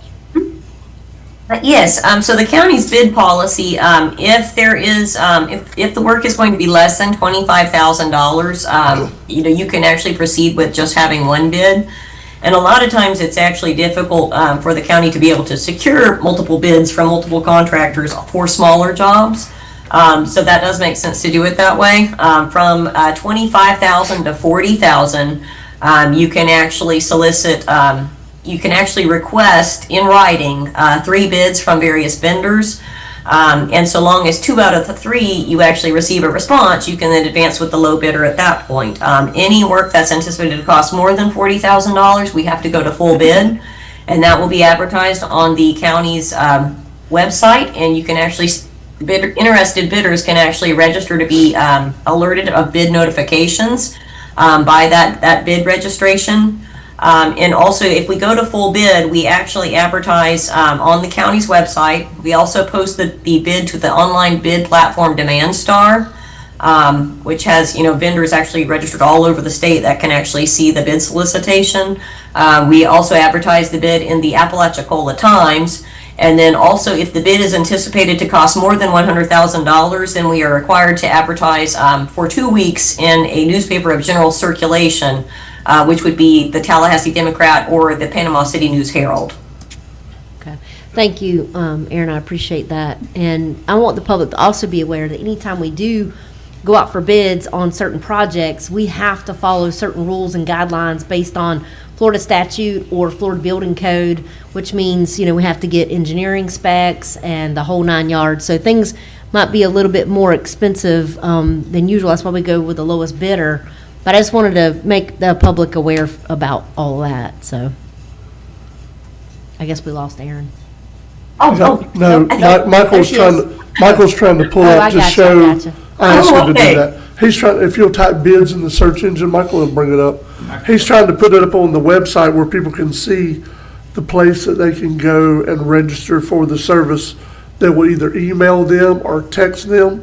Yes, so the county's bid policy, if there is, if the work is going to be less than $25,000, you can actually proceed with just having one bid. And a lot of times it's actually difficult for the county to be able to secure multiple bids from multiple contractors for smaller jobs. So that does make sense to do it that way. From $25,000 to $40,000, you can actually solicit, you can actually request in writing 3 bids from various vendors. And so long as 2 out of the 3 you actually receive a response, you can then advance with the low bidder at that point. Any work that's anticipated to cost more than $40,000, we have to go to full bid, and that will be advertised on the county's website, and you can actually, interested bidders can actually register to be alerted of bid notifications by that bid registration. And also, if we go to full bid, we actually advertise on the county's website. We also post the bid to the online bid platform Demand Star, which has, vendors actually registered all over the state that can actually see the bid solicitation. We also advertise the bid in the Apalachicola Times. And then also, if the bid is anticipated to cost more than $100,000, then we are required to advertise for 2 weeks in a newspaper of general circulation, which would be the Tallahassee Democrat or the Panama City News Herald. Okay. Thank you, Aaron, I appreciate that. And I want the public to also be aware that anytime we do go out for bids on certain projects, we have to follow certain rules and guidelines based on Florida statute or Florida building code, which means, we have to get engineering specs and the whole 9 yards. So things might be a little bit more expensive than usual. That's why we go with the lowest bidder. But I just wanted to make the public aware about all that, so. I guess we lost Aaron. No, Michael's trying to pull Oh, up I to gotcha, I show. gotcha. I asked him to okay. do that. He's trying, if you'll type bids in the search engine, Michael will bring it up. He's trying to put it up on the website where people can see the place that they can go and register for the service that will either email them or text them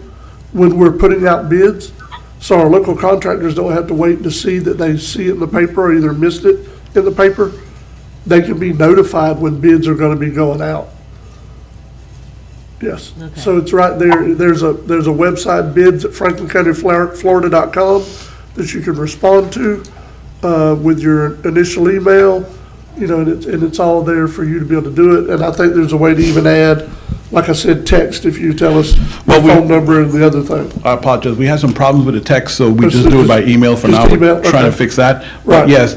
when we're putting out bids. So our local contractors don't have to wait to see that they see it in the paper or either missed it in the paper. They can be notified when bids are gonna be going out. Yes, Okay. so it's right there, there's a website, bids at franklincountyflorida.com, that you can respond to, with your initial email, and it's all there for you to be able to do it, and I think there's a way to even add, like I said, text, if you tell us the phone number and the other thing. I apologize, we had some problems with the text, so we Just- just do it by email for just now. email, We're trying to okay. fix that. Right. But yes,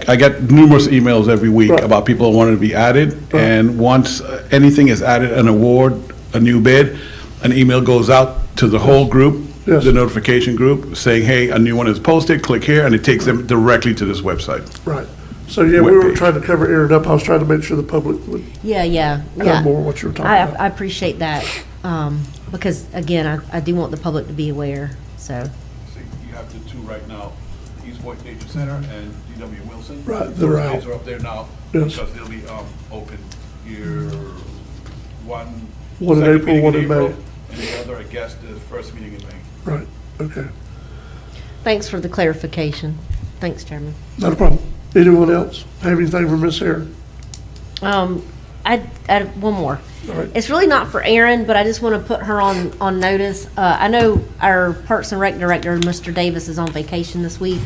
I get numerous emails every week Right. about people wanting to be added. Right. And once anything is added, an award, a new bid, an email goes out to the whole group, Yes. the notification group, saying, hey, a new one is posted, click here, and it takes them directly to this website. Right, so yeah, we were Webpage. trying to cover Aaron up, I was trying to make sure the public would Yeah. have more of what you were talking I about. appreciate that, because again, I do want the public to be aware, so. You have the two right now, East Point Nature Center and D.W. Wilson. Right, they're out. Those are up there now, Yes. because they'll be open year one. One in second April, meeting one in May. April, And the other, I guess, the first meeting in May. Right, okay, Thanks for the clarification. Thanks, Chairman. not a problem. Anyone else have anything for Miss Aaron? I have one more. All right. It's really not for Aaron, but I just want to put her on notice. I know our Parks and Rec Director, Mr. Davis, is on vacation this week,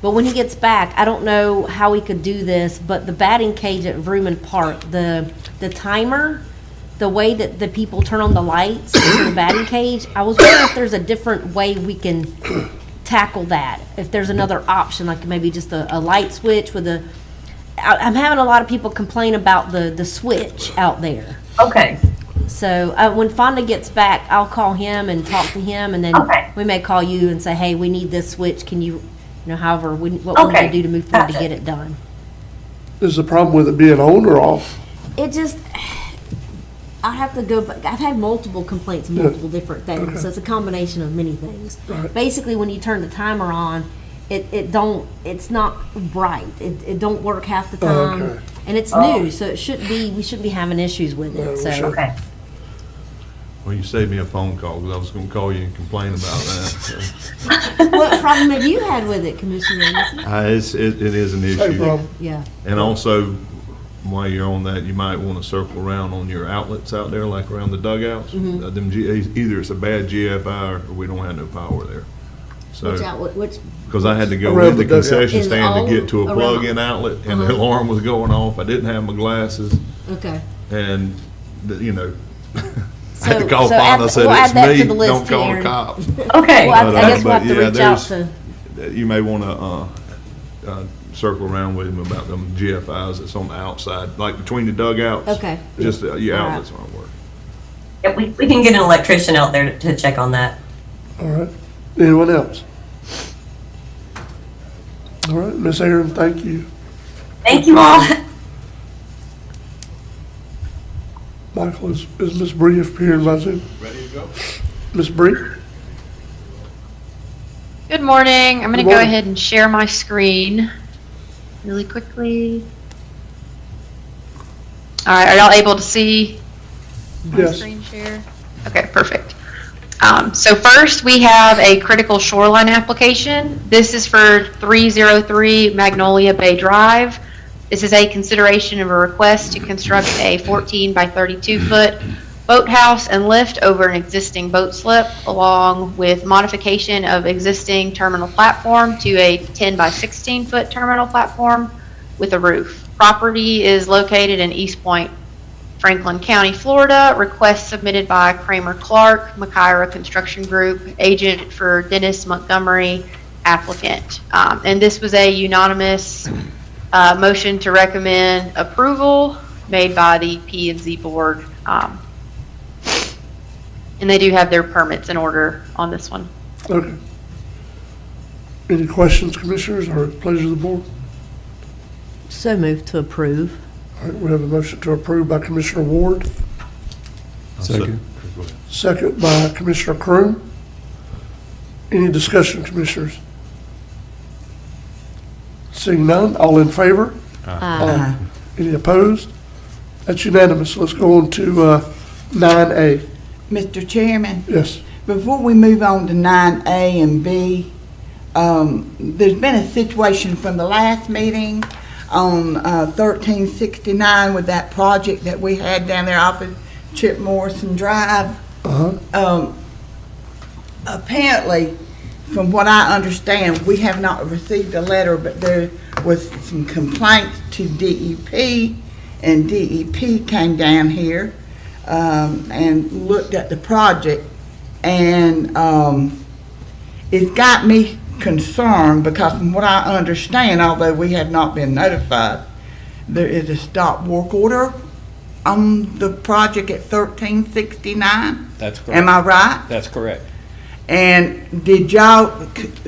but when he gets back, I don't know how we could do this, but the batting cage at Vrooman Park, the timer, the way that the people turn on the lights for the batting cage, I was wondering if there's a different way we can tackle that. If there's another option, like maybe just a light switch with a, I'm having a lot of people complain about the switch out there. Okay. So when Fonda gets back, I'll call him and talk to him, and then Okay. we may call you and say, hey, we need this switch. Can you, however, what we need Okay. to do to move forward to Gotcha. get it done. Is the problem with it being on or off? It just, I have to go back. I've had multiple complaints, multiple different things. Okay. So it's a combination of many things. Right. Basically, when you turn the timer on, it's not bright. It don't work half the Oh, time. okay. And it's new, so we shouldn't be having issues with No, it. we So shouldn't. Okay. Well, you saved me a phone call, because I was gonna call you and complain about that. what problem have you had with it, Commissioner Anderson? It is an Same issue. problem. Yeah. And also, while you're on that, you might want to circle around on your outlets out there, like around the dugouts. Either it's a bad GFI or we don't have no power there. Which So, outlet, which, because I had to go Around in the the dugout. concession In stand all to get to a around- plug-in outlet, and the alarm was going off. I didn't have my glasses, okay. and, I So, had to call so add Fonda, th- said, we'll add it's that me, to the list don't too, call the Aaron. cops. Okay. Well, I But, guess we'll have to but, yeah, reach out there's- to, You may want to circle around with him about them GFIs that's on the outside, like between the dugouts. Okay. Just your All right. outlets aren't working. Yeah, we can get an electrician out there to check on that. All right, anyone else? All right, Miss Aaron, thank you. Thank you all. Michael, is Ms. Bree appearing by Zoom? Ready to go? Ms. Bree? Good morning. I'm going Good to go morning. ahead and share my screen really quickly. All right, are y'all able to see my Yes. screen share? Okay, perfect. So first, we have a critical shoreline application. This is for 303 Magnolia Bay Drive. This is a consideration of a request to construct a 14 by 32 foot boathouse and lift over an existing boat slip, along with modification of existing terminal platform to a 10 by 16 foot terminal platform with a roof. Property is located in East Point, Franklin County, Florida. Request submitted by Kramer Clark, Makaira Construction Group, agent for Dennis Montgomery, applicant. And this was a unanimous motion to recommend approval made by the P&Z board. And they do have their permits in order on this one. Okay. Any questions, commissioners, or pleasure of the board? So moved to approve. All right, we have a motion to approve by Commissioner Ward, Second. second by Commissioner Croom. Any discussion, commissioners? Seeing none, all in favor? Uh, Any opposed? That's unanimous. Let's go on to 9A. Mr. Chairman, Yes. before we move on to 9A and B, there's been a situation from the last meeting on 1369 with that project that we had down there off of Chip Morrison Drive. Apparently, from what I understand, we have not received a letter, but there was some complaints to DEP, and DEP came down here and looked at the project, and it's got me concerned because from what I understand, although we have not been notified, there is a stop work order on the project at 1369. That's correct. Am I right? That's correct. And did y'all,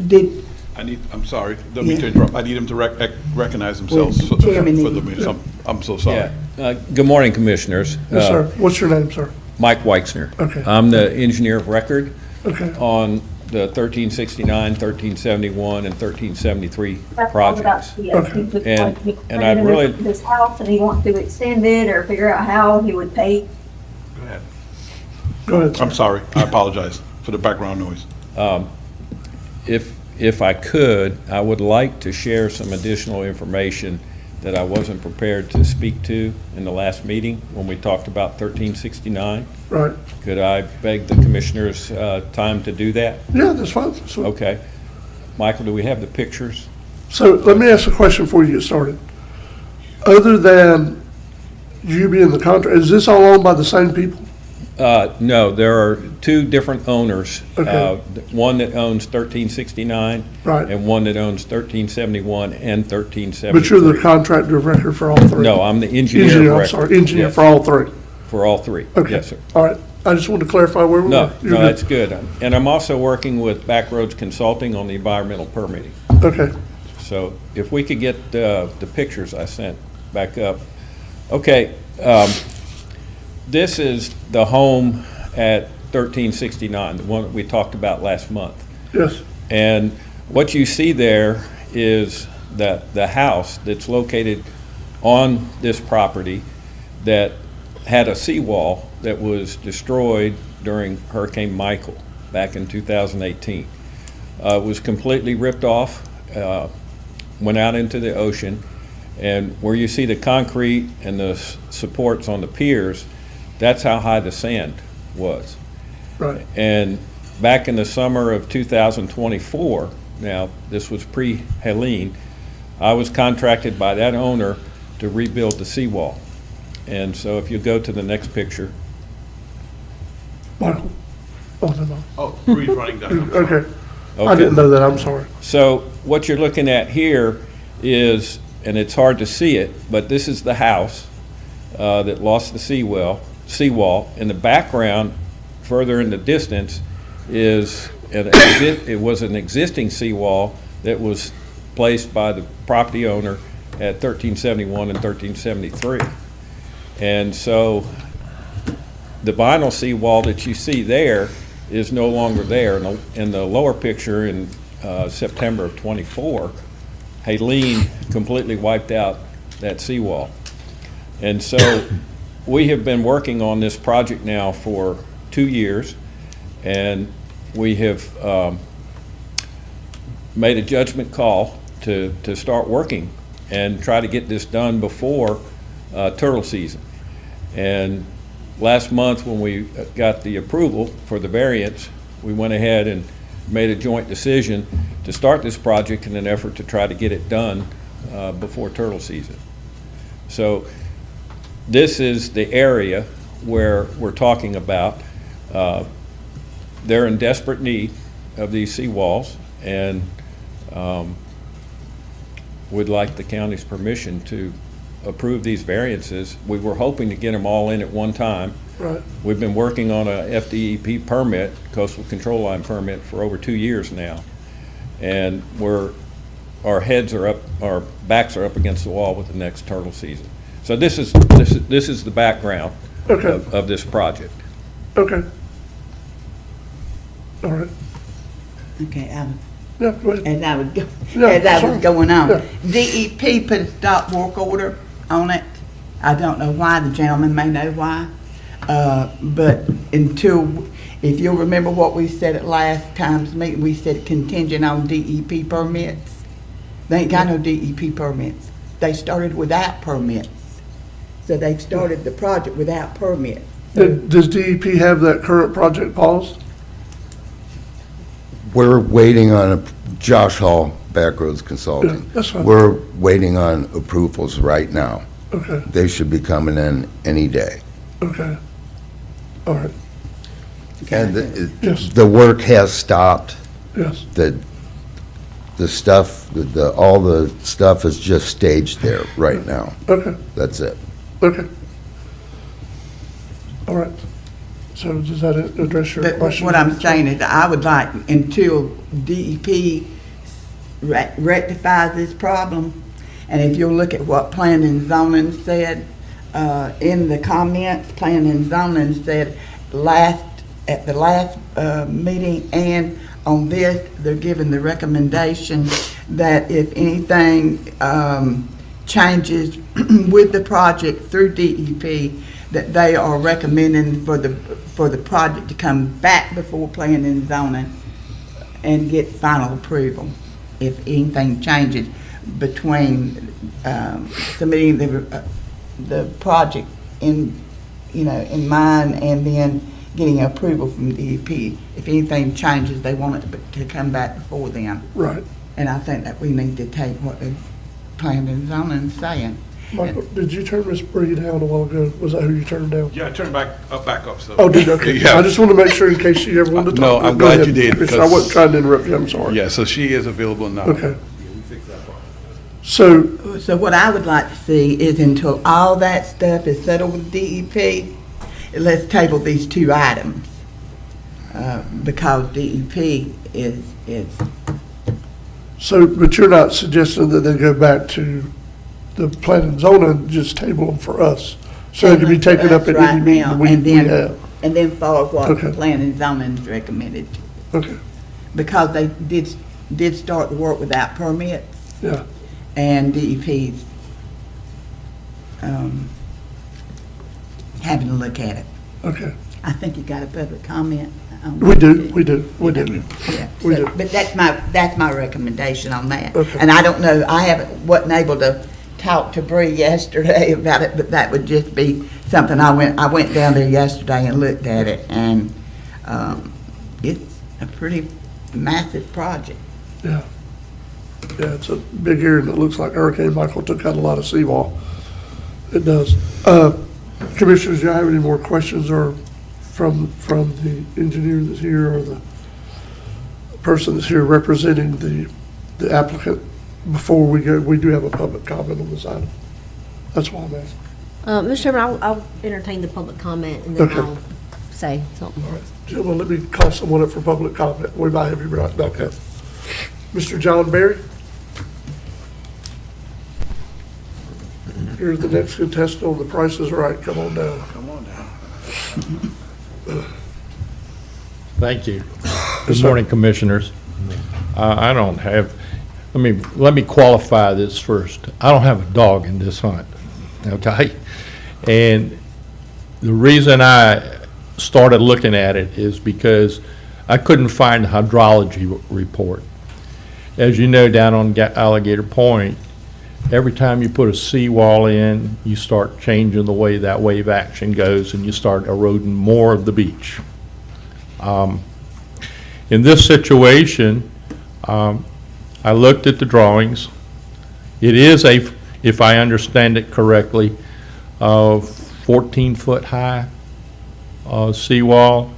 did, I'm sorry, don't mean to Yeah. interrupt. I need him to recognize themselves Well, for the chairman the needs- minutes. I'm so sorry. Yeah. Good morning, Commissioners. Yes, sir. What's your name, sir? Mike Weixner. Okay. I'm the engineer of record Okay. on the 1369, 1371, and 1373 projects. Okay. And I'd really- His house, and he wants to extend it or figure out how he would pay. Go ahead. Go ahead, sir. I'm sorry. I apologize for the background noise. If I could, I would like to share some additional information that I wasn't prepared to speak to in the last meeting when we talked about 1369. Right. Could I beg the Commissioners' time to do that? Yeah, that's fine. So, Okay. Michael, do we have the pictures? so let me ask a question before you get started. Other than you being the contractor, is this all owned by the same people? No, there are two different owners. Okay. One that owns 1369. Right. And one that owns 1371 and 1373. But you're the contractor of record for all three? No, I'm the engineer of Engineer, I'm record. sorry, engineer Yes, for all three? For all three. Okay. Yes, sir. All right. I just wanted to clarify where we No, were. You're no, good. that's good. And I'm also working with Backroads Consulting on the environmental permitting. Okay. So if we could get the pictures I sent back up. Okay, this is the home at 1369, the one that we talked about last month. Yes. And what you see there is that the house that's located on this property that had a seawall that was destroyed during Hurricane Michael back in 2018. Was completely ripped off, went out into the ocean, and where you see the concrete and the supports on the piers, that's how high the sand was. Right. And back in the summer of 2024, now this was pre-Helene, I was contracted by that owner to rebuild the seawall. And so if you go to the next picture. Michael? Oh, no. Oh, Bree's running down. Okay. I Okay. didn't know that. I'm sorry. So what you're looking at here is, and it's hard to see it, but this is the house that lost the seawall. In the background, further in the distance, is it was an existing seawall that was placed by the property owner at 1371 and 1373. And so the vinyl seawall that you see there is no longer there. In the lower picture in September of '24, Helene completely wiped out that seawall. And so we have been working on this project now for 2 years, and we have made a judgment call to start working and try to get this done before turtle season. And last month, when we got the approval for the variance, we went ahead and made a joint decision to start this project in an effort to try to get it done before turtle season. So this is the area where we're talking about. They're in desperate need of these seawalls, and would like the county's permission to approve these variances. We were hoping to get them all in at one time. Right. We've been working on a FDEP permit, coastal control line permit, for over 2 years now. And our heads are up, our backs are up against the wall with the next turtle season. So this is the background of this project. Okay. All right. Okay, Yeah, go ahead. as I was, Yeah, as I sorry. was going on. Yeah. DEP put a stop work order on it. I don't know why, the gentleman may know why. But until, if you'll remember what we said at last time's meeting, we said contingent on DEP permits. They ain't got no DEP permits. They started without permits. So they've started the project without permits. Does DEP have that current project paused? We're waiting on Josh Hall, Backroads Consulting. Yeah, that's fine. We're waiting on approvals right now. Okay, They should be coming in any day. okay. All right, And Yes. the work has stopped. yes, The stuff, all the stuff is just staged there right now. okay, That's it. okay. All right. So does that address your But question? what I'm saying is, I would like, until DEP rectifies this problem, and if you'll look at what Planning and Zoning said, in the comments, Planning and Zoning said at the last meeting and on this, they're giving the recommendation that if anything changes with the project through DEP, that they are recommending for the project to come back before Planning and Zoning and get final approval if anything changes between submitting the project in mind and then getting approval from DEP. If anything changes, they want it to come back before them. Right. And I think that we need to take what the Planning and Zoning is saying. Michael, did you turn Miss Bree down a while ago? Was that who you turned down? Yeah, I turned back up, so. Oh, did you? Okay. Yeah. I just want to make sure in case you ever wanted to No, talk. I'm Go glad ahead, you did, Commissioner. I because- wasn't trying to interrupt you, I'm sorry. Yeah, so she is available now. Okay. So, So what I would like to see is until all that stuff is settled with DEP, let's table these two items. Because DEP is, but you're not suggesting that they go back to the planning and zoning and just table them for us? So they can be taken up at right any meeting now, we and then- have? and then follow what Okay. Planning and Zoning's recommended. Okay, Because they did start the work without permits, yeah, and DEP's having a look at it. okay. I think you got a public comment on We that, do, too. we do, we do. Yeah, We so- do. But that's my recommendation on that. Okay. And I don't know, wasn't able to talk to Bree yesterday about it, but that would just be something, I went down there yesterday and looked at it, and, it's a pretty massive project. Yeah. Yeah, it's a big area that looks like Hurricane Michael took out a lot of seawall. It does. Commissioners, do you have any more questions or from the engineer that's here or the person that's here representing the applicant? Before we go, we do have a public comment on this item. That's why I'm asking. Mr. Chairman, I'll entertain the public comment and then Okay. I'll say something. All right, gentlemen, let me call someone up for public comment. We might have you right back up. Mr. John Berry? Here's the next contestant on The Price is Right. Come on down. Come on down. Thank you. Good morning, Commissioners. I don't have, let me qualify this first. I don't have a dog in this hunt, okay? And the reason I started looking at it is because I couldn't find the hydrology report. As you know, down on Alligator Point, every time you put a seawall in, you start changing the way that wave action goes, and you start eroding more of the beach. In this situation, I looked at the drawings. It is a, if I understand it correctly, 14-foot high seawall.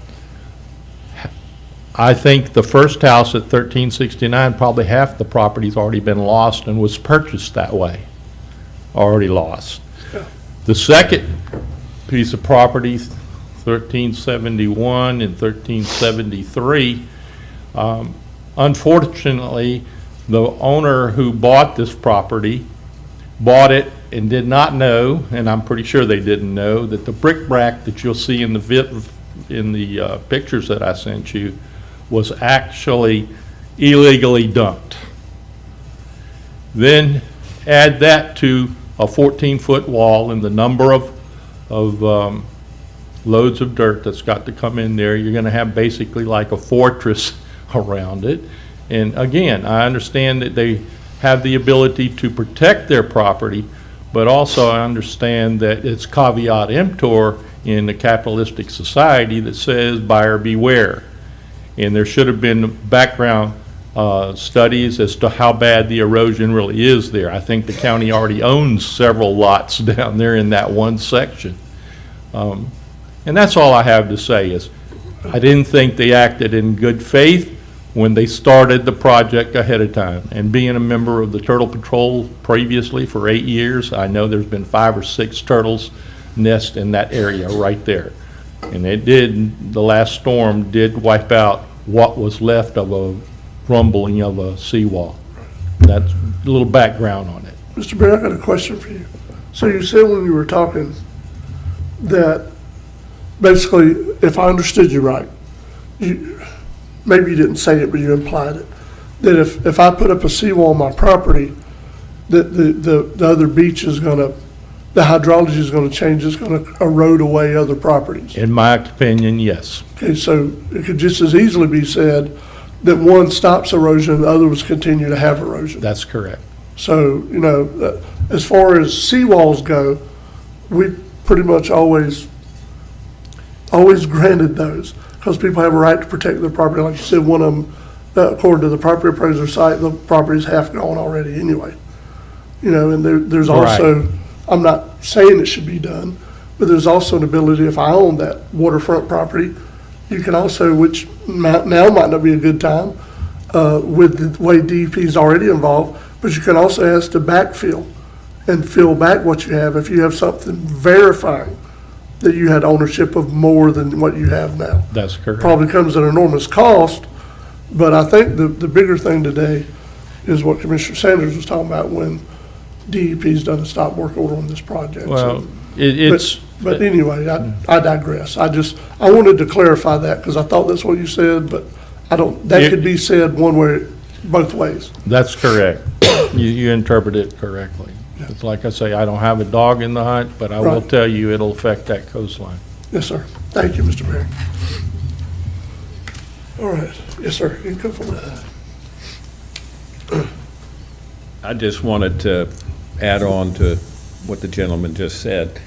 I think the first house at 1369, probably half the property's already been lost and was purchased that way, already lost. The second piece of property, 1371 and 1373, unfortunately, the owner who bought this property bought it and did not know, and I'm pretty sure they didn't know, that the bric-a-brac that you'll see in the pictures that I sent you was actually illegally dumped. Then add that to a 14-foot wall and the number of loads of dirt that's got to come in there. You're going to have basically like a fortress around it. And again, I understand that they have the ability to protect their property, but also I understand that it's caveat emptor in the capitalistic society that says buyer beware. And there should have been background studies as to how bad the erosion really is there. I think the county already owns several lots down there in that one section. And that's all I have to say is I didn't think they acted in good faith when they started the project ahead of time. And being a member of the Turtle Patrol previously for 8 years, I know there's been 5 or 6 turtles nest in that area right there. And it did, the last storm did wipe out what was left of a crumbling of a seawall. That's a little background on it. Mr. Bear, I got a question for you. So you said when you were talking that basically, if I understood you right, maybe you didn't say it, but you implied it, that if I put up a seawall on my property, that the other beach is gonna, the hydrology is gonna change, it's gonna erode away other properties. In my opinion, yes. Okay, so it could just as easily be said that one stops erosion and the other ones continue to have erosion. That's correct. So, you know, as far as seawalls go, we pretty much always granted those because people have a right to protect their property. Like you said, one of them, according to the property appraiser site, the property's half gone already anyway. You know, and there's also, right. I'm not saying it should be done, but there's also an ability, if I own that waterfront property, you can also, which now might not be a good time with the way DEP is already involved, but you can also ask to backfill and fill back what you have if you have something verifying that you had ownership of more than what you have now. That's correct. Probably comes at an enormous cost, but I think the bigger thing today is what Commissioner Sanders was talking about when DEP's done a stop work order on this project. Well, so, but anyway, I digress. I wanted to clarify that because I thought that's what you said, but that could be said one way, both ways. That's correct. You interpret it correctly. Yeah. It's like I say, I don't have a dog in the hunt, but I will tell you it'll affect that coastline. Yes, sir. Thank you, Mr. Berry. All right. Yes, sir. You can go for that. I just wanted to add on to what the gentleman just said.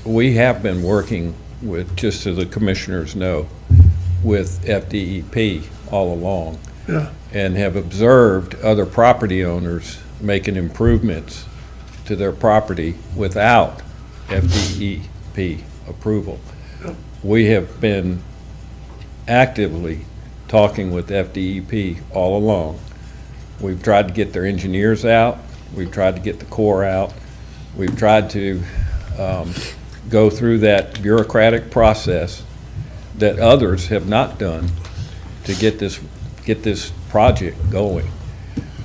We have been working with, just so the commissioners know, with FDEP all along. Yeah. And have observed other property owners making improvements to their property without FDEP approval. Yeah. We have been actively talking with FDEP all along. We've tried to get their engineers out. We've tried to get the Corps out. We've tried to go through that bureaucratic process that others have not done to get this project going.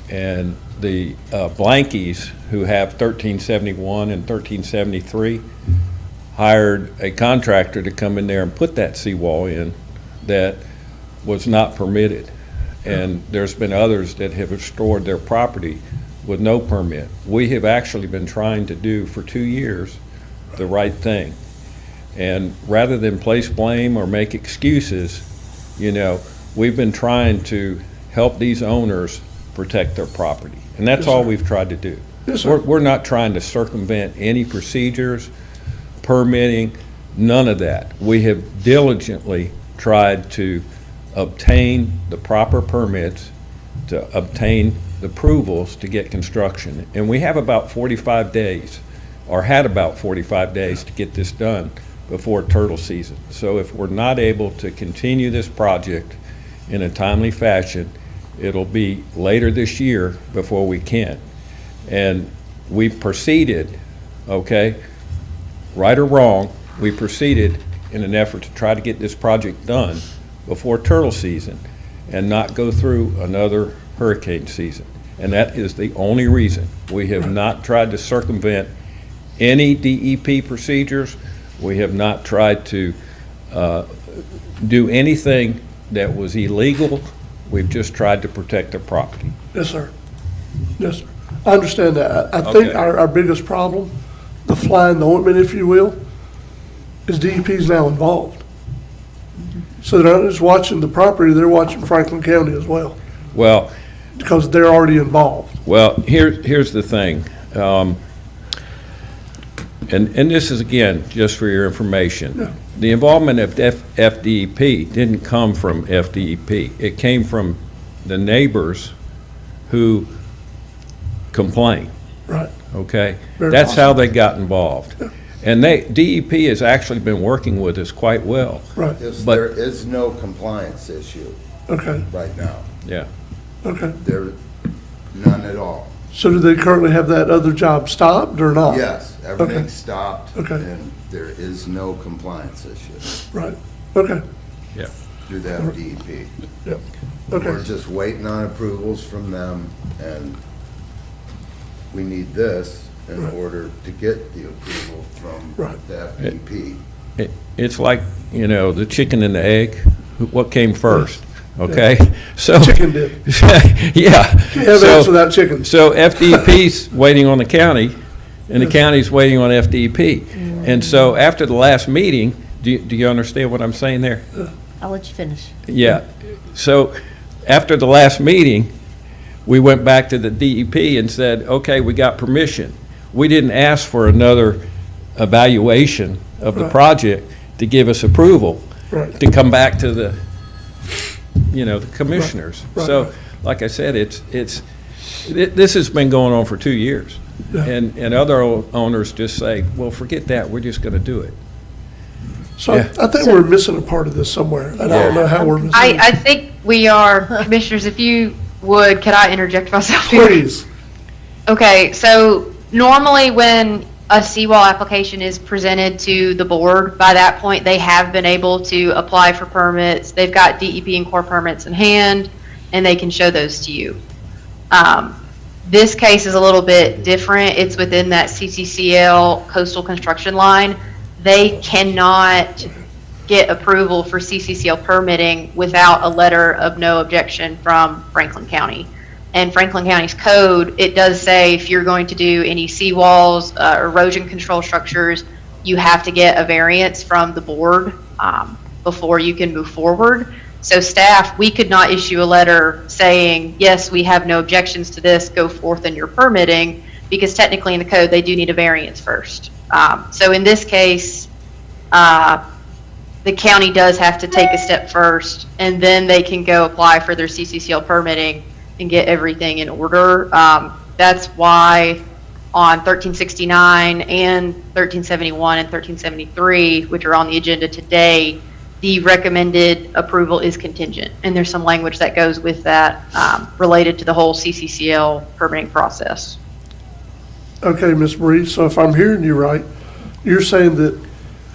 And the Blankies, who have 1371 and 1373, hired a contractor to come in there and put that seawall in that was not permitted. And there's been others that have restored their property with no permit. We have actually been trying to do for 2 years the right thing. And rather than place blame or make excuses, we've been trying to help these owners protect their property. And that's all we've tried to do. Yes, sir. We're not trying to circumvent any procedures, permitting, none of that. We have diligently tried to obtain the proper permits, to obtain the approvals to get construction. And we have about 45 days, or had about 45 days to get this done before turtle season. So if we're not able to continue this project in a timely fashion, it'll be later this year before we can. And we proceeded, okay, right or wrong, we proceeded in an effort to try to get this project done before turtle season and not go through another hurricane season. And that is the only reason. We have not tried to circumvent any DEP procedures. We have not tried to do anything that was illegal. We've just tried to protect their property. Yes, sir. Yes, sir. I understand that. I think Okay. our biggest problem, the fly in the ointment, if you will, is DEP's now involved. So they're not just watching the property, they're watching Franklin County as well, Well, because they're already involved. here's the thing. And this is, again, just for your information. Yeah. The involvement of FDEP didn't come from FDEP. It came from the neighbors who complained, Right. okay? Very That's how awesome. they got involved. Yeah. And DEP has actually been working with us quite well. Right. But- There is no compliance issue Okay. right now. Yeah. Okay. There, none at all. So do they currently have that other job stopped or not? Yes, everything's stopped. Okay. And there is no compliance issue Right. Okay. Yeah. through the FDEP. Yep. We're Okay. just waiting on approvals from them, and we need this in Right. order to get the approval from Right. the FDEP. It's like, the chicken and the egg. What came first? Okay? So. Chicken did. Yeah. Can't have eggs without chicken. So FDEP's waiting on the county, and the county's waiting on FDEP. And so after the last meeting, do you understand what I'm saying there? I'll let you finish. Yeah. So after the last meeting, we went back to the DEP and said, okay, we got permission. We didn't ask for another evaluation of the Right. project to give us approval Right. to come back to the commissioners. Right. So, like I said, this has been going on for 2 years. Yeah. And other owners just say, well, forget that, we're just gonna do it. So Yeah. I think we're missing a part of this somewhere, and I don't know how we're missing it. I think we are, commissioners, if you would, could I interject myself here? Please. Okay, so normally when a seawall application is presented to the board, by that point, they have been able to apply for permits. They've got DEP and core permits in hand, and they can show those to you. This case is a little bit different. It's within that CCCL coastal construction line. They cannot get approval for CCCL permitting without a letter of no objection from Franklin County. And Franklin County's code, it does say if you're going to do any seawalls, erosion control structures, you have to get a variance from the board before you can move forward. So staff, we could not issue a letter saying, yes, we have no objections to this, go forth in your permitting, because technically in the code, they do need a variance first. So in this case, the county does have to take a step first, and then they can go apply for their CCCL permitting and get everything in order. That's why on 1369 and 1371 and 1373, which are on the agenda today, the recommended approval is contingent. And there's some language that goes with that related to the whole CCCL permitting process. Okay, Ms. Bree, so if I'm hearing you right, you're saying that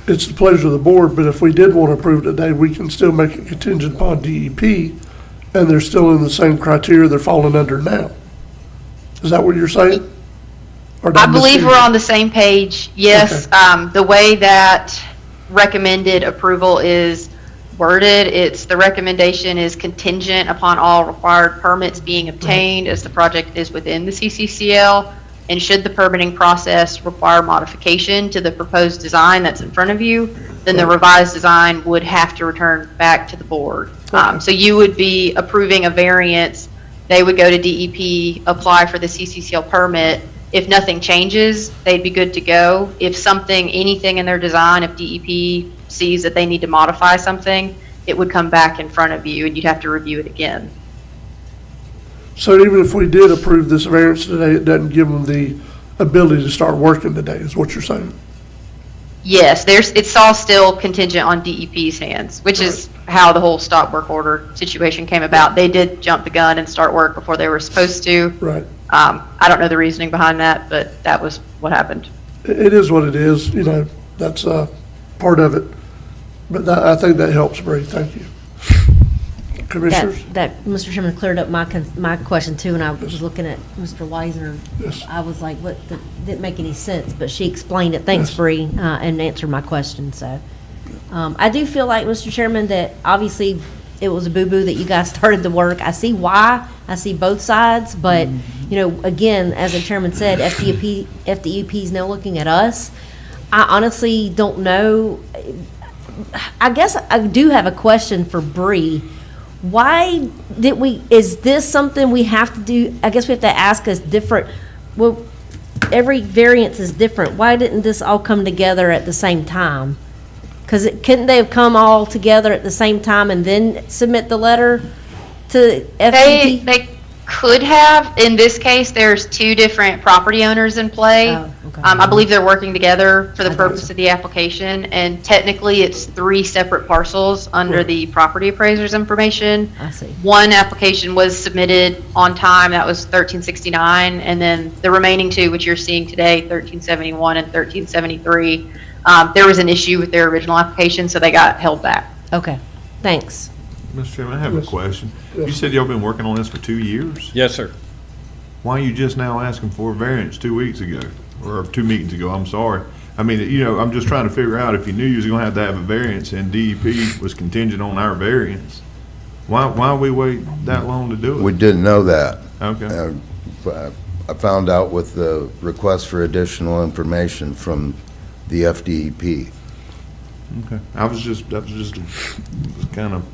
it's the pleasure of the board, but if we did want to approve it today, we can still make it contingent upon DEP, and they're still in the same criteria they're falling under now. Is that what you're saying? Or did I miss believe we're anything? on the same page, yes. The way that recommended approval is worded, the recommendation is contingent upon all required permits being obtained as the project is within the CCCL. And should the permitting process require modification to the proposed design that's in front of you, then the revised design would have to return back to the board. So you would be approving a variance, they would go to DEP, apply for the CCCL permit. If nothing changes, they'd be good to go. If anything in their design, if DEP sees that they need to modify something, it would come back in front of you and you'd have to review it again. So even if we did approve this variance today, it doesn't give them the ability to start working today, is what you're saying? Yes, it's all still contingent on DEP's hands, which is how the whole stop work order situation came about. They did jump the gun and start work before they were supposed to. Right. I don't know the reasoning behind that, but that was what happened. It is what it is, that's part of it. But I think that helps, Bree, thank you. Commissioners? That, Mr. Chairman, cleared up my question too, and I was looking at Mr. Weisner. Yes. I was like, didn't make any sense, but she explained it. Thanks, Bree, and answered my question, so. I do feel like, Mr. Chairman, that obviously it was a boo-boo that you guys started the work. I see why, I see both sides, but, again, as the chairman said, FDEP is now looking at us. I honestly don't know. I guess I do have a question for Bree. Why is this something we have to do? I guess we have to ask us different, well, every variance is different. Why didn't this all come together at the same time? Because couldn't they have come all together at the same time and then submit the letter to FDEP? They could have. In this case, there's two different property owners in play. Oh, okay. I believe they're working together for the purpose of the application, and technically it's 3 separate parcels under the property appraiser's information. I see. One application was submitted on time, that was 1369, and then the remaining 2, which you're seeing today, 1371 and 1373, there was an issue with their original application, so they got held back. Okay, thanks. Mr. Chairman, I have a question. You said y'all been working on this for 2 years? Yes, sir. Why are you just now asking for a variance 2 weeks ago, or 2 meetings ago, I'm sorry? I mean, I'm just trying to figure out if you knew you was gonna have to have a variance and DEP was contingent on our variance. Why we wait that long to do it? We didn't know that. Okay. I found out with the request for additional information from the FDEP. Okay. That was just kind of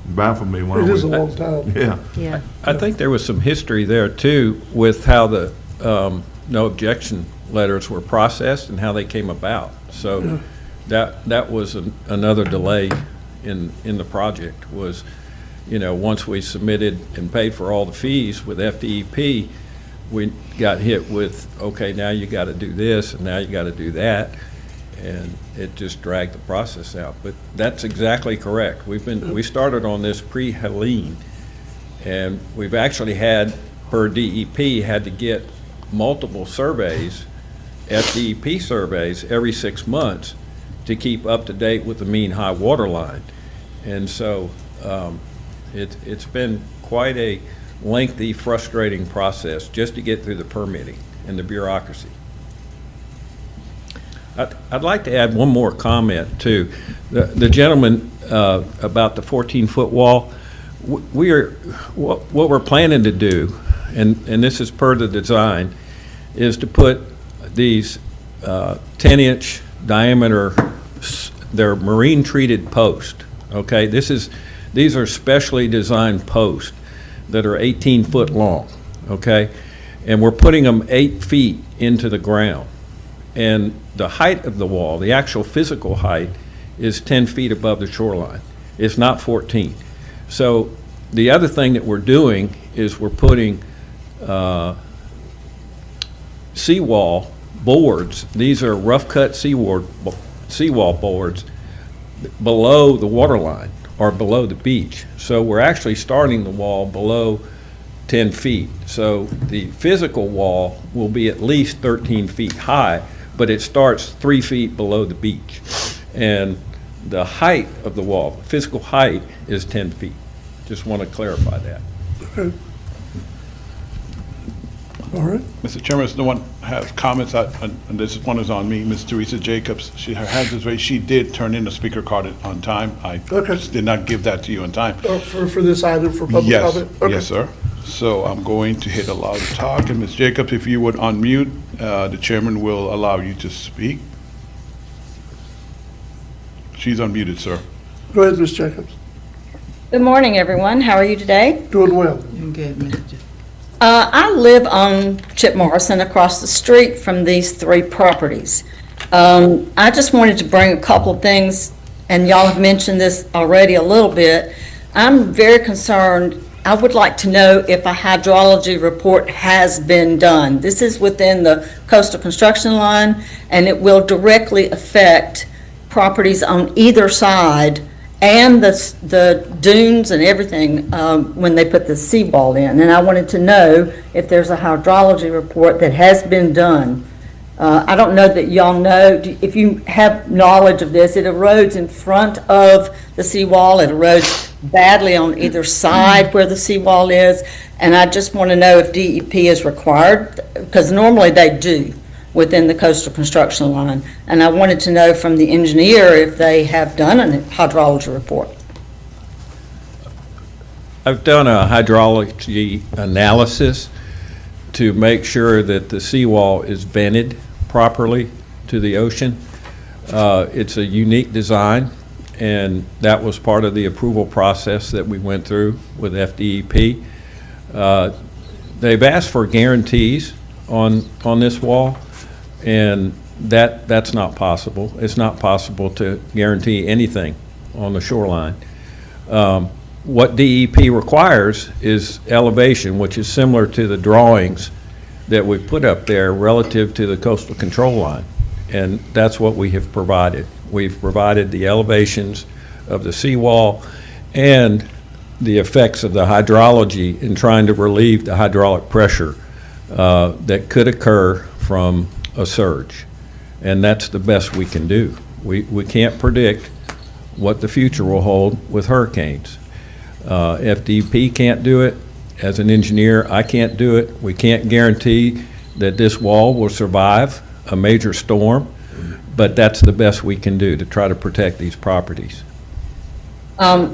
baffled me. It is a long time. Yeah. Yeah. I think there was some history there too with how the no objection letters were processed and how they came about. So that was another delay in the project was, once we submitted and paid for all the fees with FDEP, we got hit with, okay, now you got to do this and now you got to do that. And it just dragged the process out. But that's exactly correct. We started on this pre-Helene, and we've actually had, per DEP, had to get multiple surveys, FDEP surveys, every 6 months to keep up to date with the mean high water line. And so it's been quite a lengthy, frustrating process just to get through the permitting and the bureaucracy. I'd like to add one more comment too. The gentleman about the 14-foot wall, what we're planning to do, and this is per the design, is to put these 10-inch diameter, they're marine treated posts. Okay, these are specially designed posts that are 18-foot long. Okay, and we're putting them 8 feet into the ground. And the height of the wall, the actual physical height, is 10 feet above the shoreline. It's not 14. So the other thing that we're doing is we're putting seawall boards. These are rough-cut seawall boards below the water line or below the beach. So we're actually starting the wall below 10 feet. So the physical wall will be at least 13 feet high, but it starts 3 feet below the beach. And the height of the wall, physical height, is 10 feet. Just want to clarify that. Okay. All right. Mr. Chairman, if no one has comments, and this one is on me, Ms. Teresa Jacobs, her hand is raised, she did turn in a speaker card on time. I Okay. just did not give that to you in time. For this item, for public Yes, comment? Okay. yes, sir. So I'm going to hit allow to talk, and Ms. Jacobs, if you would unmute, the chairman will allow you to speak. She's unmuted, sir. Go ahead, Ms. Jacobs. Good morning, everyone. How are you today? Doing well. Doing good, Mr. I live on Chip Morrison across the street from these three properties. I just wanted to bring a couple of things, and y'all have mentioned this already a little bit. I'm very concerned. I would like to know if a hydrology report has been done. This is within the coastal construction line, and it will directly affect properties on either side and the dunes and everything when they put the seawall in. And I wanted to know if there's a hydrology report that has been done. I don't know that y'all know, if you have knowledge of this, it erodes in front of the seawall, it erodes badly on either side where the seawall is, and I just want to know if DEP is required, because normally they do within the coastal construction line. And I wanted to know from the engineer if they have done a hydrology report. I've done a hydrology analysis to make sure that the seawall is vented properly to the ocean. It's a unique design, and that was part of the approval process that we went through with FDEP. They've asked for guarantees on this wall, and that's not possible. It's not possible to guarantee anything on the shoreline. What DEP requires is elevation, which is similar to the drawings that we put up there relative to the coastal control line, and that's what we have provided. We've provided the elevations of the seawall and the effects of the hydrology in trying to relieve the hydraulic pressure that could occur from a surge, and that's the best we can do. We can't predict what the future will hold with hurricanes. FDP can't do it. As an engineer, I can't do it. We can't guarantee that this wall will survive a major storm, but that's the best we can do to try to protect these properties. I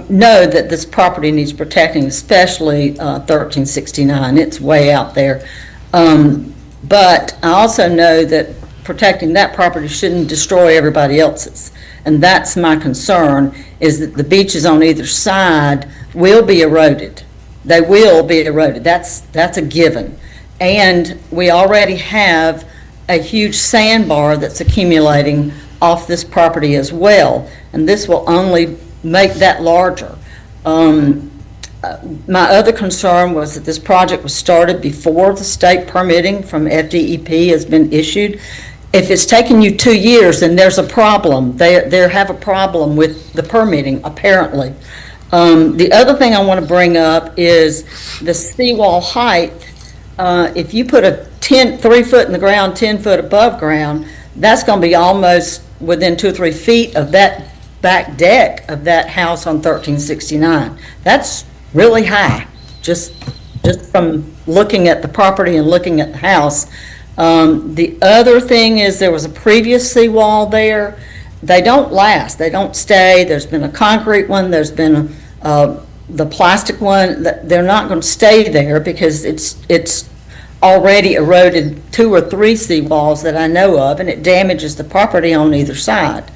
know that this property needs protecting, especially 1369. It's way out there. But I also know that protecting that property shouldn't destroy everybody else's. And that's my concern, is that the beaches on either side will be eroded. They will be eroded. That's a given. And we already have a huge sandbar that's accumulating off this property as well. And this will only make that larger. My other concern was that this project was started before the state permitting from FDEP has been issued. If it's taken you 2 years, then there's a problem. They have a problem with the permitting, apparently. The other thing I want to bring up is the seawall height. If you put a 3 foot in the ground, 10 foot above ground, that's going to be almost within 2 or 3 feet of that back deck of that house on 1369. That's really high, just from looking at the property and looking at the house. The other thing is there was a previous seawall there. They don't last. They don't stay. There's been a concrete one. There's been the plastic one. They're not going to stay there because it's already eroded 2 or 3 seawalls that I know of, and it damages the property on either side.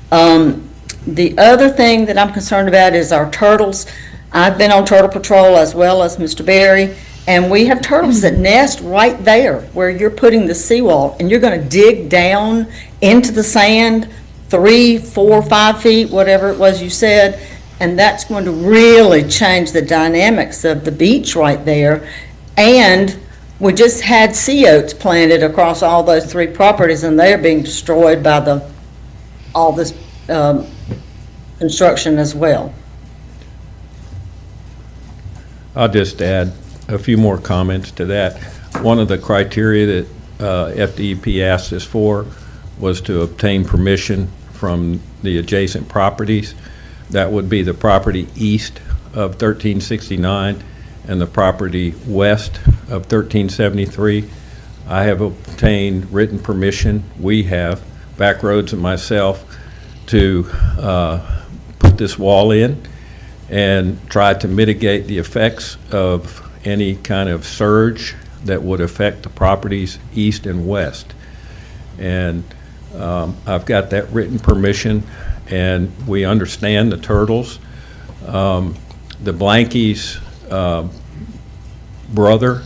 The other thing that I'm concerned about is our turtles. I've been on turtle patrol as well as Mr. Berry, and we have turtles that nest right there where you're putting the seawall, and you're going to dig down into the sand 3, 4, 5 feet, whatever it was you said, and that's going to really change the dynamics of the beach right there. And we just had sea oats planted across all those 3 properties, and they're being destroyed by all this construction as well. I'll just add a few more comments to that. One of the criteria that FDEP asked us for was to obtain permission from the adjacent properties. That would be the property east of 1369 and the property west of 1373. I have obtained written permission, we have, Backroads and myself, to put this wall in and try to mitigate the effects of any kind of surge that would affect the properties east and west. And I've got that written permission, and we understand the turtles. The Blankies' brother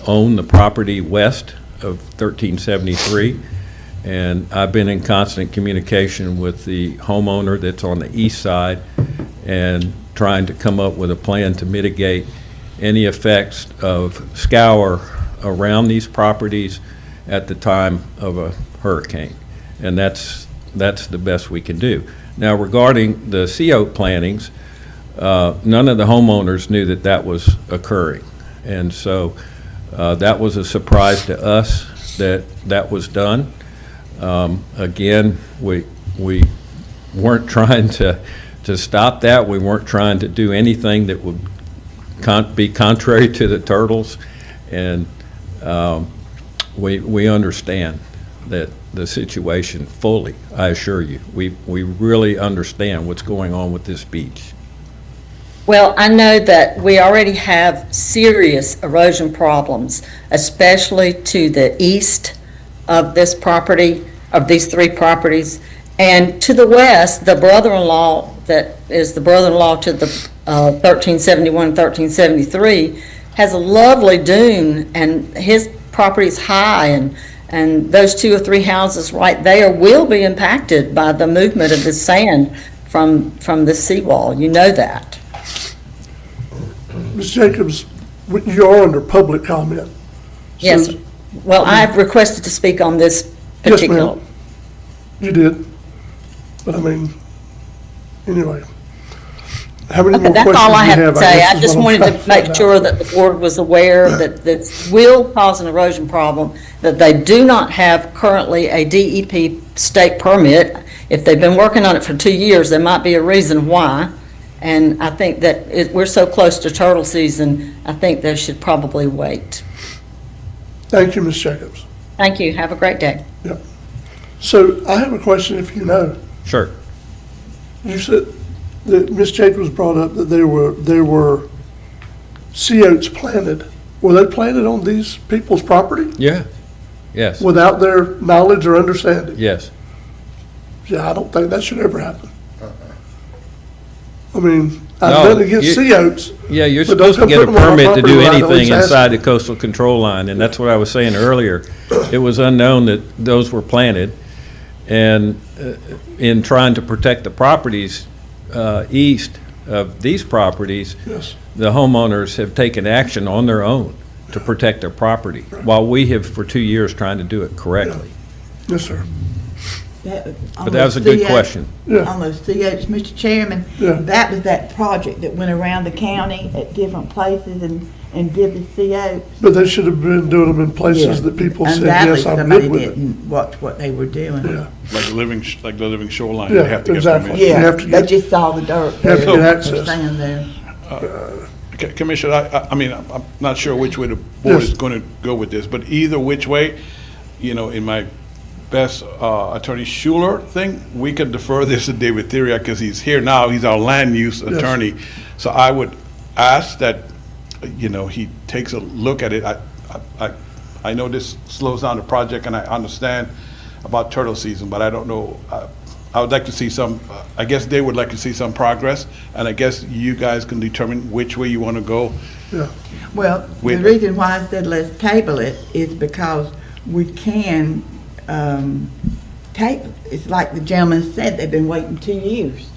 owned the property west of 1373, and I've been in constant communication with the homeowner that's on the east side and trying to come up with a plan to mitigate any effects of scour around these properties at the time of a hurricane. And that's the best we can do. Now, regarding the CO plantings, none of the homeowners knew that that was occurring. And so that was a surprise to us that that was done. Again, we weren't trying to stop that. We weren't trying to do anything that would be contrary to the turtles. And we understand that the situation fully, I assure you. We really understand what's going on with this beach. Well, I know that we already have serious erosion problems, especially to the east of this property, of these three properties. And to the west, the brother-in-law that is the brother-in-law to the 1371, 1373, has a lovely dune, and his property's high, and those 2 or 3 houses right there will be impacted by the movement of the sand from the seawall. You know that. Ms. Jacobs, you are under public comment. Yes. Well, I've requested to speak on this Yes, particular. ma'am. You did. But I mean, anyway. How many more Okay, questions that's all I do you have to say. guess I is just what I'm wanted trying to find make out. sure that the board was aware that this will cause an erosion problem, that they do not have currently a DEP state permit. If they've been working on it for 2 years, there might be a reason why. And I think that we're so close to turtle season, I think they should probably wait. Thank you, Ms. Jacobs. Thank you. Have a great day. Yep. So I have a question, if you know. Sure. You said that Ms. Jacobs brought up that there were sea oats planted. Were they planted on these people's property Yeah. Yes. without their knowledge or understanding? Yes. Yeah, I don't think that should ever happen. I mean, No, I've nothing against you- sea oats. Yeah, you're but don't supposed to come get a put them on our permit to property do line, anything always ask- inside the coastal control line, and that's what I was saying earlier. It was unknown that those were planted, and in trying to protect the properties east of these properties, Yes. the homeowners have taken action on their own to protect their property, while we have for 2 years trying to do it correctly. Yes, sir. But that was a good question. Yeah. On those CH, Mr. Chairman, Yeah. that was that project that went around the county at different places and did the CH. But they should have been doing them in places that people said, yes, I'm Somebody good with it. didn't watch what they were doing. Yeah. Like the living shoreline, Yeah, they have to get exactly. permission. You Yeah, have to they get- just saw the dirt. You have to there, get the access. sand there. Commissioner, I mean, I'm not sure which way the board Yes. is going to go with this, but either which way, in my best Attorney Schuler thing, we could defer this to David Theria because he's here now. He's our land use attorney. So I would ask that, he takes a look at it. I know this slows down the project, and I understand about turtle season, but I don't know. I would like to see some, I guess they would like to see some progress, and I guess you guys can determine which way you want to go. Yeah. Well, the Wait. reason why I said let's table it is because we can table. It's like the gentleman said, they've been waiting 2 years.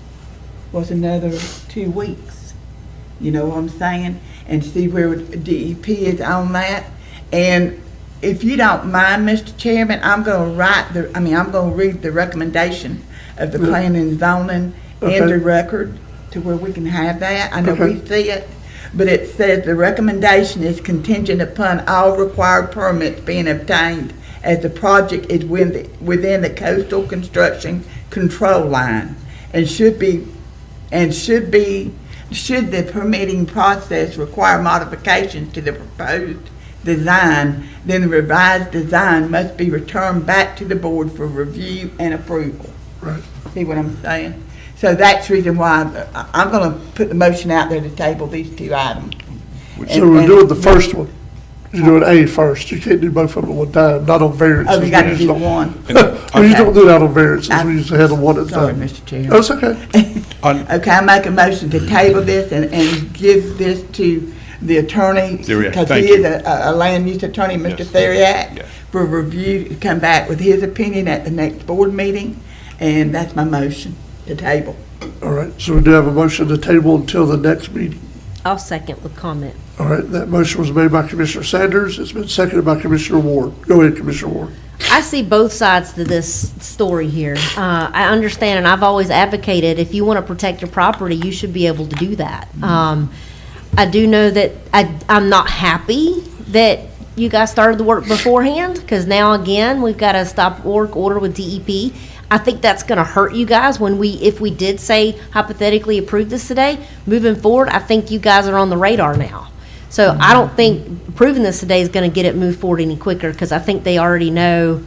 Was another 2 weeks. You know what I'm saying? And see where DEP is on that. And if you don't mind, Mr. Chairman, I'm going to read the recommendation of the planning and zoning in the record to where we can have that. I know we see it, but it says the recommendation is contingent upon all required permits being obtained as the project is within the coastal construction control line and should be should the permitting process require modifications to the proposed design, then the revised design must be returned back to the board for review and approval. Right. See what I'm saying? So that's the reason why I'm gonna put the motion out there to table these two items. So we're doing the first one. You're doing A first. You can't do both of them at one time, not on variances. Oh, we gotta do usually- one. Well, you don't do that on variances. We usually handle one at a Sorry, time. Mr. Chair. Oh, it's okay. Okay, I make a motion to table this and give this to the attorney. Theriak, Because thank he you. is a land use attorney, Mr. Yes. Theriak, Yes. for review, to come back with his opinion at the next board meeting. And that's my motion, to table. All right, so we do have a motion to table until the next meeting. I'll second with comment. All right, that motion was made by Commissioner Sanders. It's been seconded by Commissioner Ward. Go ahead, Commissioner Ward. I see both sides to this story here. I understand, and I've always advocated, if you want to protect your property, you should be able to do that. I do know that I'm not happy that you guys started the work beforehand, because now again, we've got a stop work order with DEP. I think that's going to hurt you guys if we did say hypothetically approve this today. Moving forward, I think you guys are on the radar now. So I don't think approving this today is going to get it moved forward any quicker, because I think they already know,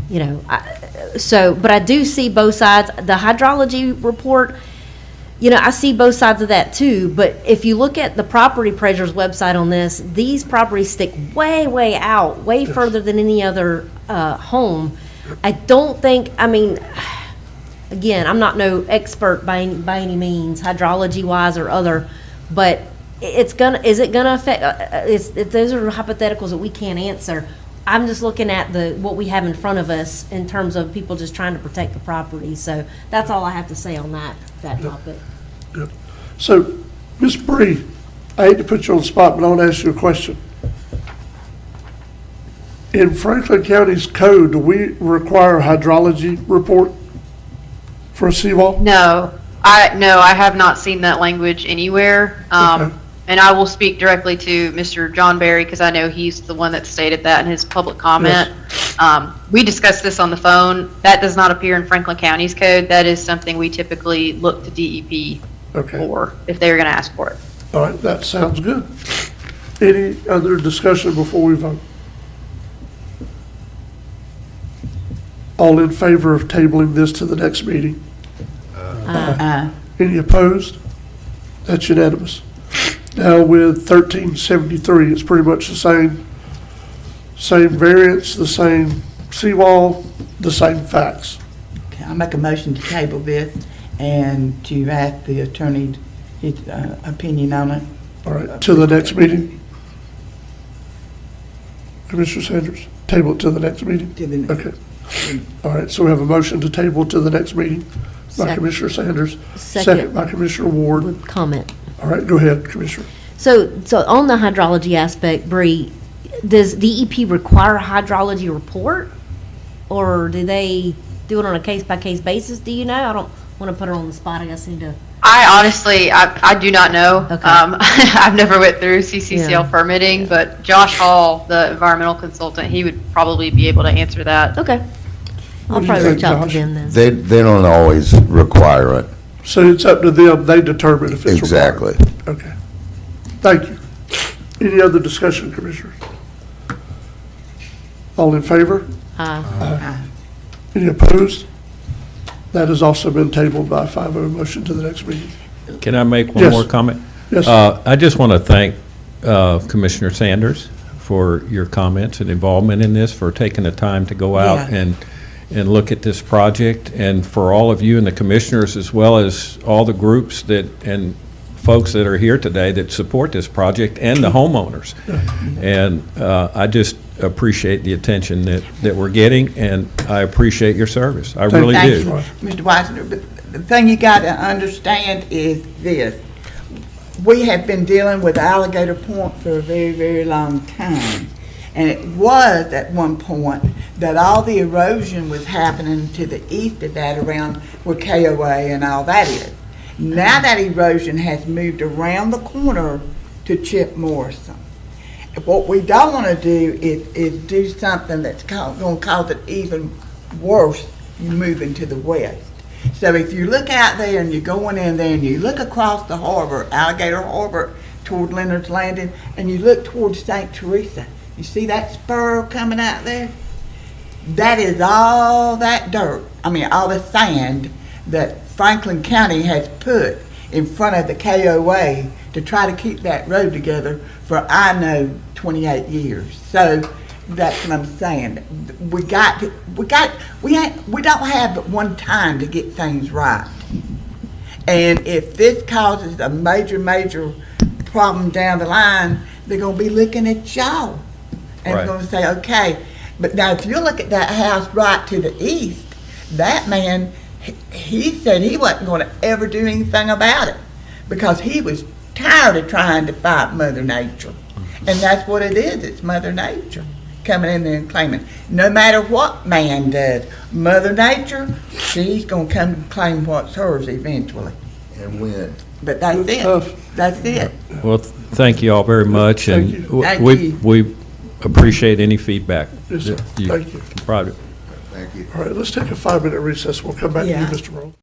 but I do see both sides. The hydrology report, I see both sides of that too, but if you look at the property appraiser's website on this, these properties stick way, way out, way further than any other home. I don't think, again, I'm not no expert by any means, hydrology wise or other, but is it gonna affect, those are hypotheticals that we can't answer. I'm just looking at what we have in front of us in terms of people just trying to protect the property. So that's all I have to say on that topic. Good. So, Ms. Bree, I hate to put you on the spot, but I want to ask you a question. In Franklin County's code, do we require a hydrology report for a seawall? No, I have not seen that language anywhere. Okay. And I will speak directly to Mr. John Barry, because I know he's the one that stated that in his public comment. We discussed this on the phone. That does not appear in Franklin County's code. That is something we typically look to DEP for, if they were going to ask for it. All right, that sounds good. Any other discussion before we vote? All in favor of tabling this to the next meeting? Any opposed? That's unanimous. Now with 1373, it's pretty much the same variance, the same seawall, the same facts. Okay, I make a motion to table this and to ask the attorney his opinion on it. All right, to the next meeting? Commissioner Sanders, table it to the next meeting? Okay. All right, so we have a motion to table to the next meeting by Second. Commissioner Sanders. Second. By Commissioner Ward. With comment. All right, go ahead, Commissioner. So on the hydrology aspect, Bree, does DEP require a hydrology report? Or do they do it on a case-by-case basis? Do you know? I don't want to put her on the spot. I guess I need to. I honestly, I do not know. Okay. I've never went through CCCL Yeah. permitting, but Josh Hall, the environmental consultant, he would probably be able to answer that. Okay. I'll What do you probably think, reach out to Josh? them then. They don't always require it. So it's up to them, they determine if it's required. Exactly. Okay. Thank you. Any other discussion, Commissioners? All in favor? Any opposed? That has also been tabled by 5-0 motion to the next meeting. Can I make one Yes. more comment? Yes. I just want to thank Commissioner Sanders for your comments and involvement in this, for taking the time to go out Yeah. and look at this project, and for all of you and the commissioners, as well as all the groups and folks that are here today that support this project, and the homeowners. And I just appreciate the attention that we're getting, and I appreciate your service. I really Thank do. you, Mr. Weisner. But the thing you got to understand is this. We have been dealing with Alligator Point for a very, very long time. And it was at one point that all the erosion was happening to the east of that, around where KOA and all that is. Now that erosion has moved around the corner to Chip Morrison. What we don't want to do is do something that's going to cause it even worse moving to the west. So if you look out there and you're going in there and you look across the harbor, Alligator Harbor, toward Leonard's Landing, and you look toward St. Teresa, you see that spur coming out there? That is all that dirt, all the sand that Franklin County has put in front of the KOA to try to keep that road together for, 28 years. So that's what I'm saying. We don't have but one time to get things right. And if this causes a major problem down the line, they're gonna be looking at y'all. And Right. they're gonna say, okay, but now if you look at that house right to the east, that man, he said he wasn't gonna ever do anything about it because he was tired of trying to fight Mother Nature. And that's what it is, it's Mother Nature coming in there and claiming. No matter what man does, Mother Nature, she's gonna come and claim what's hers eventually. And win. But that's Good it. stuff. That's it. Well, thank you all very much, Thank and you. Thank we you. we appreciate any feedback. Yes, sir. that Thank you. can provide. Thank you. All right, let's take a 5-minute recess. We'll come back to you, Yeah. Mr. Rowe.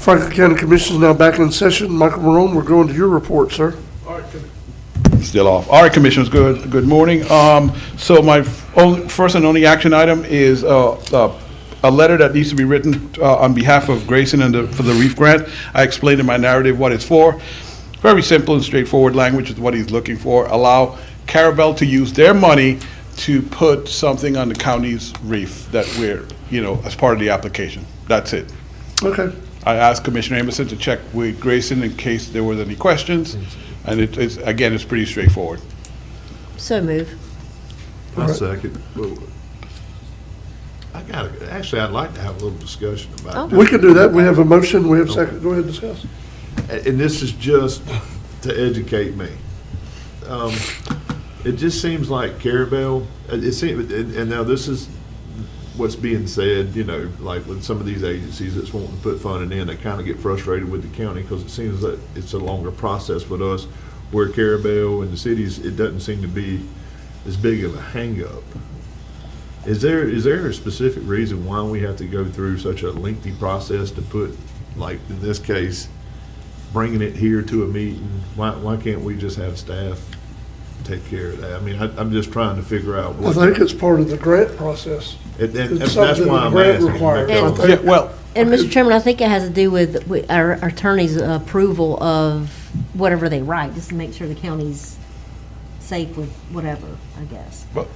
Franklin County Commission is now back in session. Michael Marone, we're going to your report, sir. Still off. All right, Commissioners, good morning. So my first and only action item is a letter that needs to be written on behalf of Grayson for the REEF grant. I explained in my narrative what it's for. Very simple and straightforward language is what he's looking for. Allow Carabel to use their money to put something on the county's reef that we're, as part of the application. That's it. Okay. I asked Commissioner Emerson to check with Grayson in case there was any questions, and it's pretty straightforward. So move. I second. I'd like to have a little discussion about We can do that. We have a motion, we have a second. Go ahead and discuss. And this is just to educate me. It just seems like Carabel, and now this is what's being said, like with some of these agencies that's wanting to put funding in, they kind of get frustrated with the county because it seems that it's a longer process with us, where Carabel and the cities, it doesn't seem to be as big of a hang-up. Is there a specific reason why we have to go through such a lengthy process to put, like in this case, bringing it here to a meeting? Why can't we just have staff take care of that? I mean, I'm just trying to figure out I think it's part of the grant process. And It's that's something why the I'm grant asking. requires. And- I think- And Mr. Chairman, I think it has to do with our attorney's approval of whatever they write, just to make sure the county's safe with whatever, I guess. Well,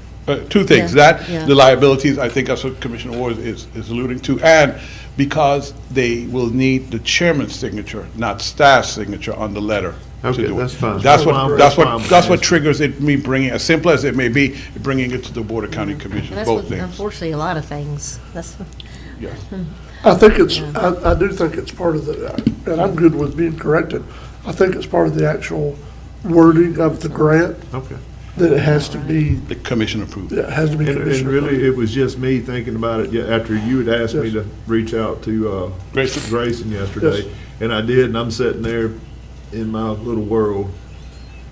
two things. Yeah, yeah. The liabilities, I think that's what Commissioner Ward is alluding to, and because they will need the chairman's signature, not staff's signature on the letter. to Okay, do it. that's fine. That's That's why I'm what asking. triggers it, me bringing, as simple as it may be, bringing it to the Board of County Commissioners, And that's both what, things. unfortunately, a lot of things, that's, Yes. I think it's, I do think it's part of the, and I'm good with being corrected. I think it's part of the actual wording of the grant, Okay. that it has to be, The commission approved. it has to be And commissioner. really, it was just me thinking about it after you had asked me to reach out to Grayson yesterday. Yes. And I did, and I'm sitting there in my little world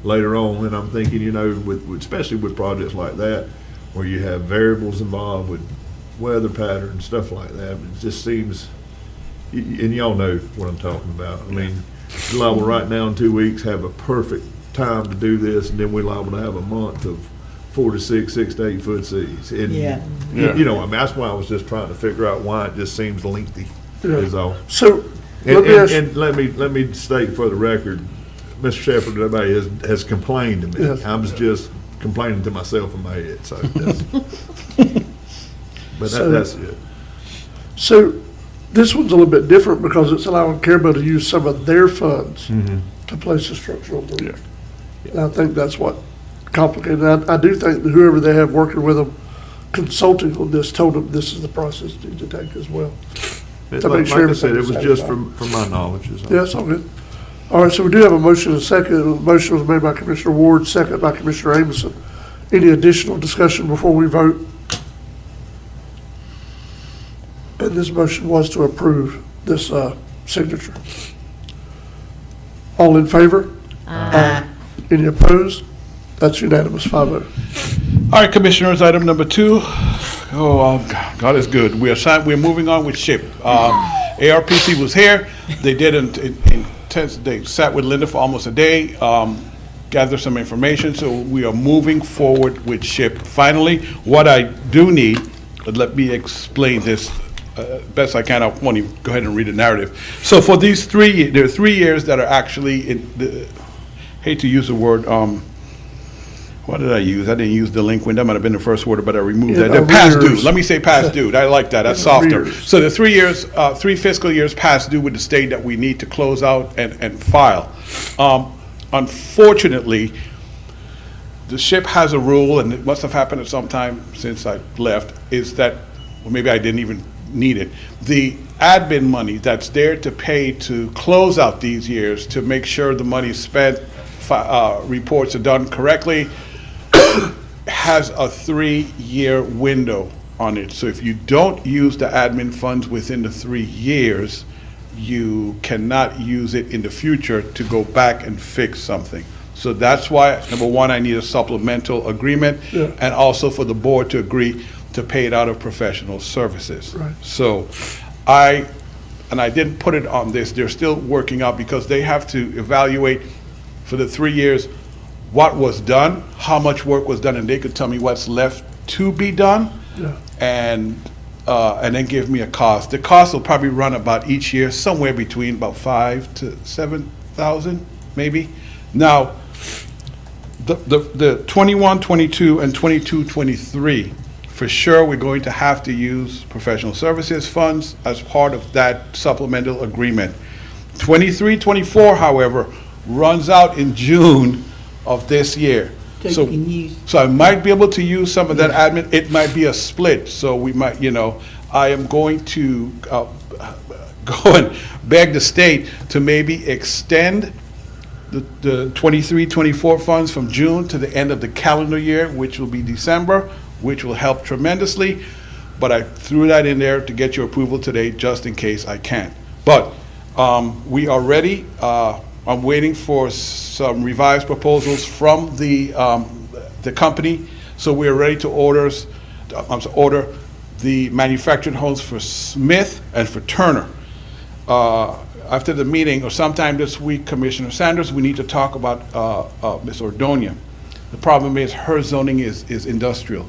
later on, and I'm thinking, especially with projects like that, where you have variables involved with weather patterns, stuff like that, it just seems, and y'all know what I'm talking about. I mean, we're liable right now in 2 weeks have a perfect time to do this, and then we're liable to have a month of 4 to 6, 6 to 8 foot seas. And, Yeah. I mean, that's why I was just trying to figure out why it just seems lengthy, Yeah. is all. So, And, let me ask, and let me state for the record, Mr. Shepherd, everybody has complained to me. Yes. I was just complaining to myself in my head, so that's, but So- that's it. so this one's a little bit different because it's allowing Carabel to use some of their funds to place the structure on the roof. And I think that's what complicated. I do think that whoever they have working with them, consulting on this, told them this is the process they need to take as well. To make Like sure I said, it was everything's just satisfied. from my knowledge, is all. Yeah, that's all good. All right, so we do have a motion and a second. The motion was made by Commissioner Ward, second by Commissioner Amison. Any additional discussion before we vote? And this motion was to approve this signature. All in favor? Aye. Any opposed? That's unanimous, 5-0. All right, Commissioners, item number 2. God is good. We're moving on with SHIP. ARPC was here. They did they sat with Linda for almost a day, gathered some information, so we are moving forward with SHIP. Finally, what I do need, let me explain this best I can. I want to go ahead and read the narrative. So for these there are 3 years that are actually, hate to use the word, what did I use? I didn't use delinquent. That might have been the first word, but I removed that. They're past due. Let me say past due. I like that. That's softer. Arrears. So the 3 years, 3 fiscal years past due with the state that we need to close out and file. Unfortunately, the SHIP has a rule, and it must have happened at some time since I left, is that, well, maybe I didn't even need it. The admin money that's there to pay to close out these years, to make sure the money spent, reports are done correctly, has a 3-year window on it. So if you don't use the admin funds within the 3 years, you cannot use it in the future to go back and fix something. So that's why, number one, I need a supplemental agreement, and also for the board to agree to pay it out of professional services. Right. So I and I didn't put it on this, they're still working out because they have to evaluate for the 3 years what was done, how much work was done, and they could tell me what's left to be done, Yeah. and then give me a cost. The cost will probably run about each year somewhere between about 5 to 7,000, maybe. Now, the 21, 22, and 22, 23, for sure, we're going to have to use professional services funds as part of that supplemental agreement. 23, 24, however, runs out in June of this year. So you can use- So I might be able to use some of that admin. It might be a split, so we might, I am going to go and beg the state to maybe extend the 23, 24 funds from June to the end of the calendar year, which will be December, which will help tremendously. But I threw that in there to get your approval today, just in case I can't. But we are ready. I'm waiting for some revised proposals from the company, so we are ready to order the manufactured homes for Smith and for Turner. After the meeting, or sometime this week, Commissioner Sanders, we need to talk about Ms. Ordonia. The problem is her zoning is industrial,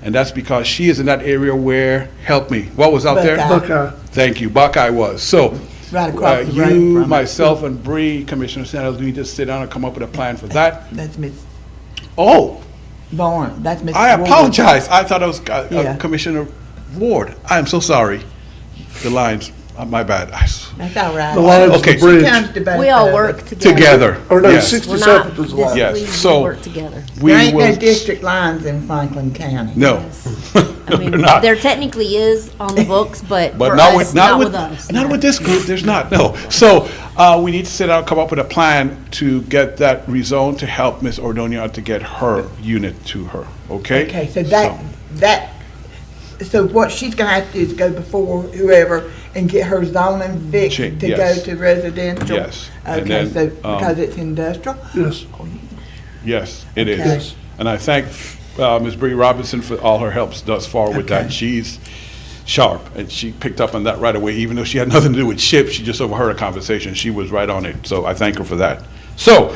and that's because she is in that area where, help me, what was out there? Buckeye. Thank you, Buckeye was. So, Right across the road you, from it. myself, and Bree, Commissioner Sanders, we need to sit down and come up with a plan for that. That's Miss Oh, Vaughn, that's Miss. I Ward. apologize. I thought it was Yeah. Commissioner Ward. I am so sorry. The lines, my bad. That's all right. The line's Okay. the bridge. Sometimes debate We all of work it. together. Together. Or no, Yes. 67th is the line. Yes, We so work together. We There ain't no will. district lines in Franklin County. No. I mean, They're not. there technically is on the books, but But for not us, with, not with us. not with this group, there's not, no. So, we need to sit down, come up with a plan to get that rezoned to help Ms. Ordonia out to get her unit to her, okay? Okay, so what she's gonna have to do is go before whoever and get her zoning fixed to go Yes. to residential? Yes, and Okay, then, so, because it's industrial? Yes. Yes, it is. Okay. And I thank Ms. Bree Robinson for all her helps thus far with that. Okay. She's sharp, and she picked up on that right away. Even though she had nothing to do with SHIP, she just overheard a conversation. She was right on it, so I thank her for that. So,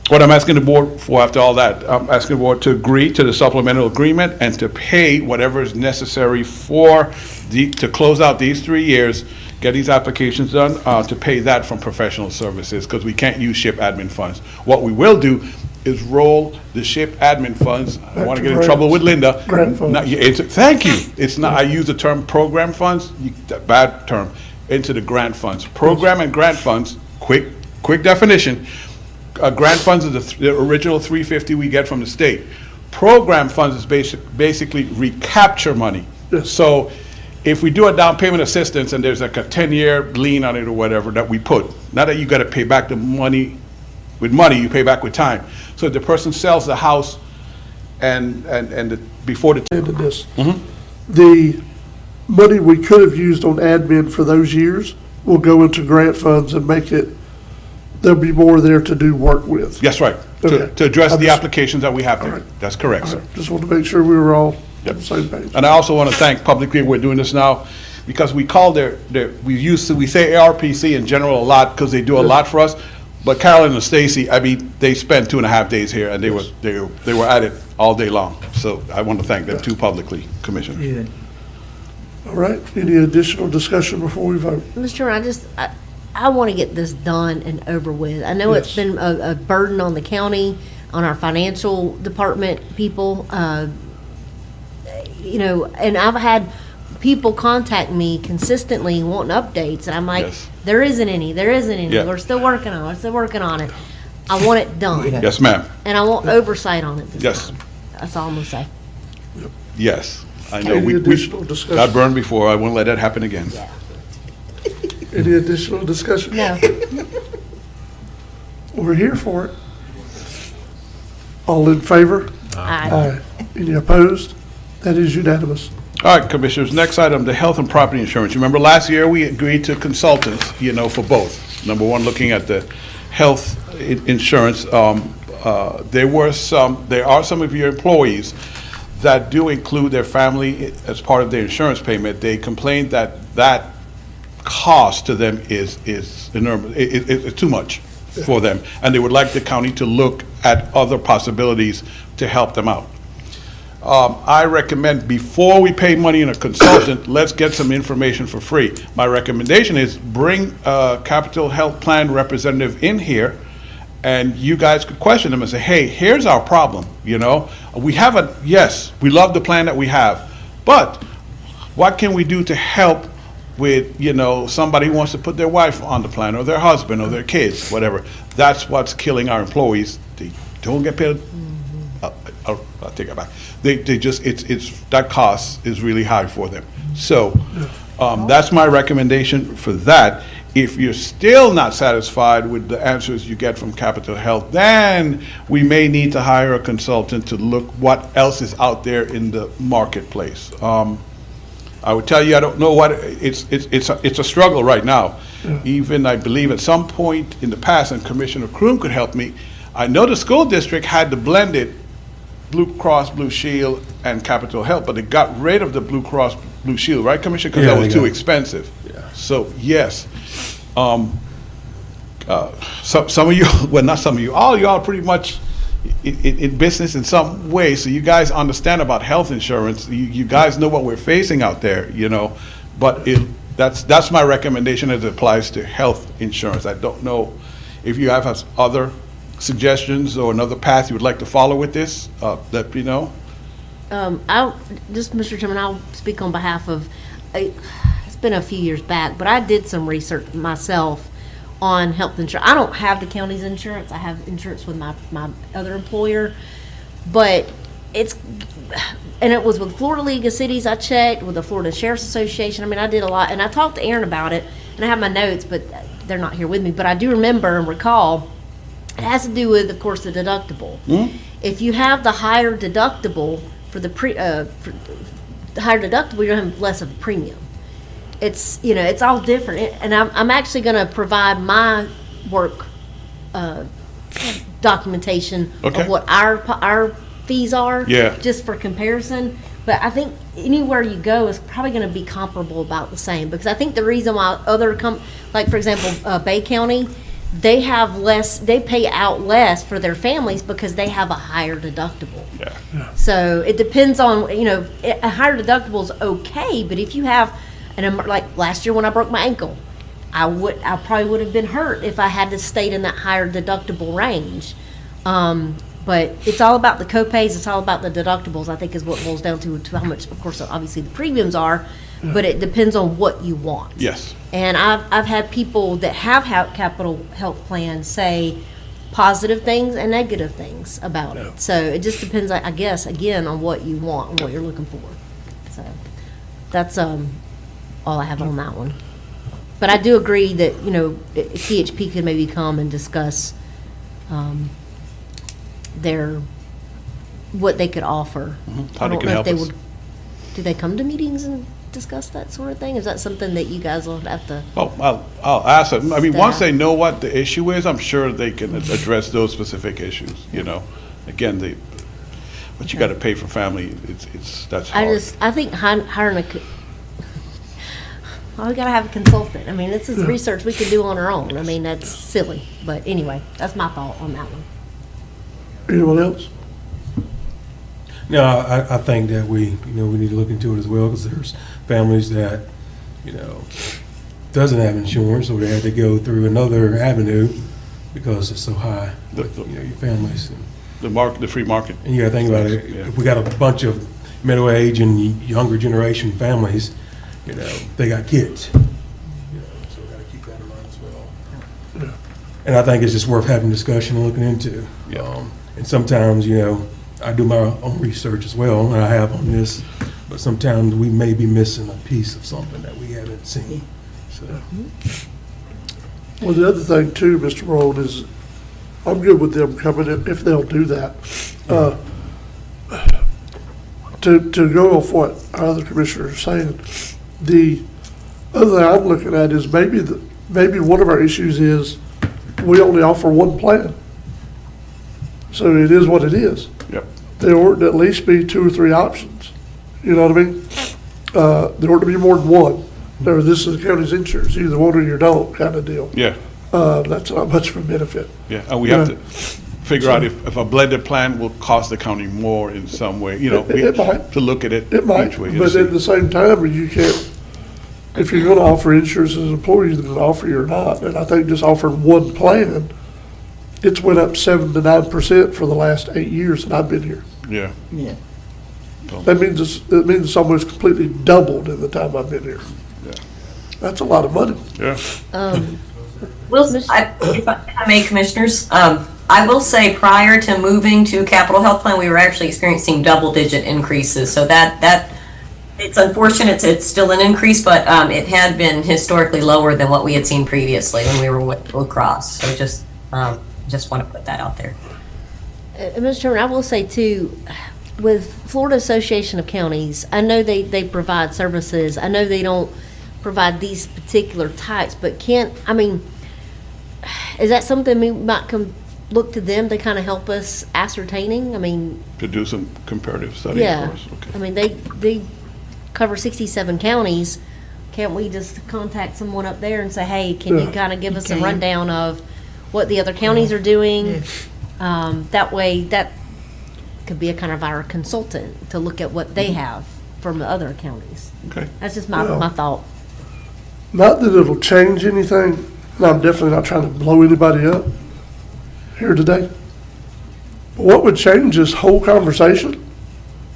what I'm asking the board for after all that, I'm asking the board to agree to the supplemental agreement and to pay whatever is necessary to close out these 3 years, get these applications done, to pay that from professional services, because we can't use SHIP admin funds. What we will do is roll the SHIP admin funds. I don't want to get in trouble with Linda. Grant funds. Thank you. It's not, I use the term program funds, bad term, into the grant funds. Program and grant funds, quick definition. Grant funds is the original $350 we get from the state. Program funds is basically recapture money. Yes. So if we do a down payment assistance and there's like a 10-year lien on it or whatever that we put, not that you got to pay back the money with money, you pay back with time. So if the person sells the house before the Into this. Mhm. The money we could have used on admin for those years will go into grant funds and make it, there'll be more there to do work with. Yes, right. Okay. To address I'm the just- applications that we have All there. right. That's correct, sir. Just wanted to make sure we were all Yep. on the same page. And I also want to thank publicly, we're doing this now, because we call we say ARPC in general a lot, because they do a lot for us, but Carolyn and Stacy, I mean, they spent 2.5 days here, and they were at it all day long. So I want to thank them too publicly, Commissioner. Good. All right, any additional discussion before we vote? Mr. Chairman, I want to get this done and over with. I know it's Yes. been a burden on the county, on our financial department people, and I've had people contact me consistently wanting updates, and I'm like, Yes. there isn't any. Yeah. We're still working on it. I want it done. Yes, ma'am. And I want oversight on it this Yes. time. That's all I'm gonna say. Yes. I know. Any We additional discussion? got burned before. I won't let that happen again. Any additional discussion? No. We're here for it. All in favor? Aye. Any opposed? That is unanimous. All right, Commissioners, next item, the health and property insurance. Remember, last year, we agreed to consultants, for both. Number one, looking at the health insurance. There are some of your employees that do include their family as part of their insurance payment. They complained that cost to them is enormous. It's too much for them, and they would like the county to look at other possibilities to help them out. I recommend before we pay money in a consultant, let's get some information for free. My recommendation is bring a Capital Health Plan representative in here, and you guys could question them and say, hey, here's our problem, you know? Yes, we love the plan that we have, but what can we do to help with, you know, somebody who wants to put their wife on the plan, or their husband, or their kids, whatever. That's what's killing our employees. They don't get paid. I'll take it back. They just, that cost is really high for them. So, that's my recommendation for that. If you're still not satisfied with the answers you get from Capital Health, then we may need to hire a consultant to look what else is out there in the marketplace. I would tell you, I don't know what, it's a struggle right now. Even, I believe, at some point in the past, and Commissioner Kroom could help me, I know the school district had the blended Blue Cross Blue Shield and Capital Health, but they got rid of the Blue Cross Blue Shield, right, Commissioner? Because that was too expensive. So, yes. Some of you, well, not some of you, all y'all pretty much in business in some way, so you guys understand about health insurance. You guys know what we're facing out there, you know. But that's my recommendation as it applies to health insurance. I don't know if you have other suggestions or another path you would like to follow with this, let me know. Mr. Chairman, I'll speak on behalf of, it's been a few years back, but I did some research myself on health insurance. I don't have the county's insurance. I have insurance with my other employer, but it was with Florida League of Cities. I checked with the Florida Sheriff's Association. I mean, I did a lot, and I talked to Aaron about it, and I have my notes, but they're not here with me. But I do remember and recall it has to do with, of course, the deductible. If you have the higher deductible for the higher deductible, you're going to have less of a premium. It's, you know, it's all different. And I'm actually going to provide my work documentation of what our fees are, just for comparison. But I think anywhere you go is probably going to be comparable, about the same. Because I think the reason why other like for example, Bay County, they have less, they pay out less for their families because they have a higher deductible. So it depends on, you know, a higher deductible is okay, but if you have like last year when I broke my ankle, I probably would have been hurt if I had to stay in that higher deductible range. But it's all about the copays. It's all about the deductibles, I think, is what boils down to how much, of course, obviously the premiums are, but it depends on what you want. Yes. And I've had people that have Capital Health plans say positive things and negative things about it. So it just depends, I guess, again, on what you want and what you're looking for. So that's all I have on that one. But I do agree that, you know, CHP could maybe come and discuss what they could offer. How they can help us. Do they come to meetings and discuss that sort of thing? Is that something that you guys will have to? Oh, I'll ask them. I mean, once they know what the issue is, I'm sure they can address those specific issues, you know. Again, but you got to pay for family, that's hard. I think hiring we got to have a consultant. I mean, this is research we can do on our own. I mean, that's silly. But anyway, that's my thought on that one. Anyone else? No, I think that we need to look into it as well, because there's families that, you know, doesn't have insurance, or they had to go through another avenue because it's so high. You know, your families. The free market. And you got to think about it. If we got a bunch of middle age and younger generation families, you know, they got kids. You know, so we got to keep that in mind as well. And I think it's just worth having discussion and looking into. And sometimes, you know, I do my own research as well, and I have on this, but sometimes we may be missing a piece of something that we haven't seen. So. Well, the other thing too, Mr. Rold, is I'm good with them coming in if they'll do that. To go off what our other commissioners are saying, the other thing I'm looking at is maybe one of our issues is we only offer one plan. So it is what it is. Yep. There ought to at least be 2 or 3 options. You know what I mean? There ought to be more than one. or this is the county's insurance, you either want it or you don't kind of deal. Yeah, That's not much of a benefit. yeah, and we have to figure out if a blended plan will cost the county more in some way, you know, It might. to look at it It might, each way. and but see. at the same time, you can't, if you're gonna offer insurance as an employer, you're gonna offer it or not. And I think just offering one plan, it's went up 7 to 9% for the last 8 years that I've been here. Yeah. Yeah. That means it's almost completely doubled in the time I've been here. Yeah. That's a lot of money. Yeah. If I may, Commissioners, I will say prior to moving to capital health plan, we were actually experiencing double-digit increases. So that it's unfortunate it's still an increase, but it had been historically lower than what we had seen previously when we were with Blue Cross. So just want to put that out there. Mr. Chairman, I will say too, with Florida Association of Counties, I know they provide services. I know they don't provide these particular types, but is that something we might look to them to kind of help us ascertaining? To do some comparative study yeah. for us, okay. They cover 67 counties. Can't we just contact someone up there and say, hey, can you kind of give us a rundown of what the other counties are doing? That way, that could be a kind of our consultant to look at what they have from the other counties. Okay. That's just my thought. Not that it'll change anything, and I'm definitely not trying to blow anybody up here today. But what would change this whole conversation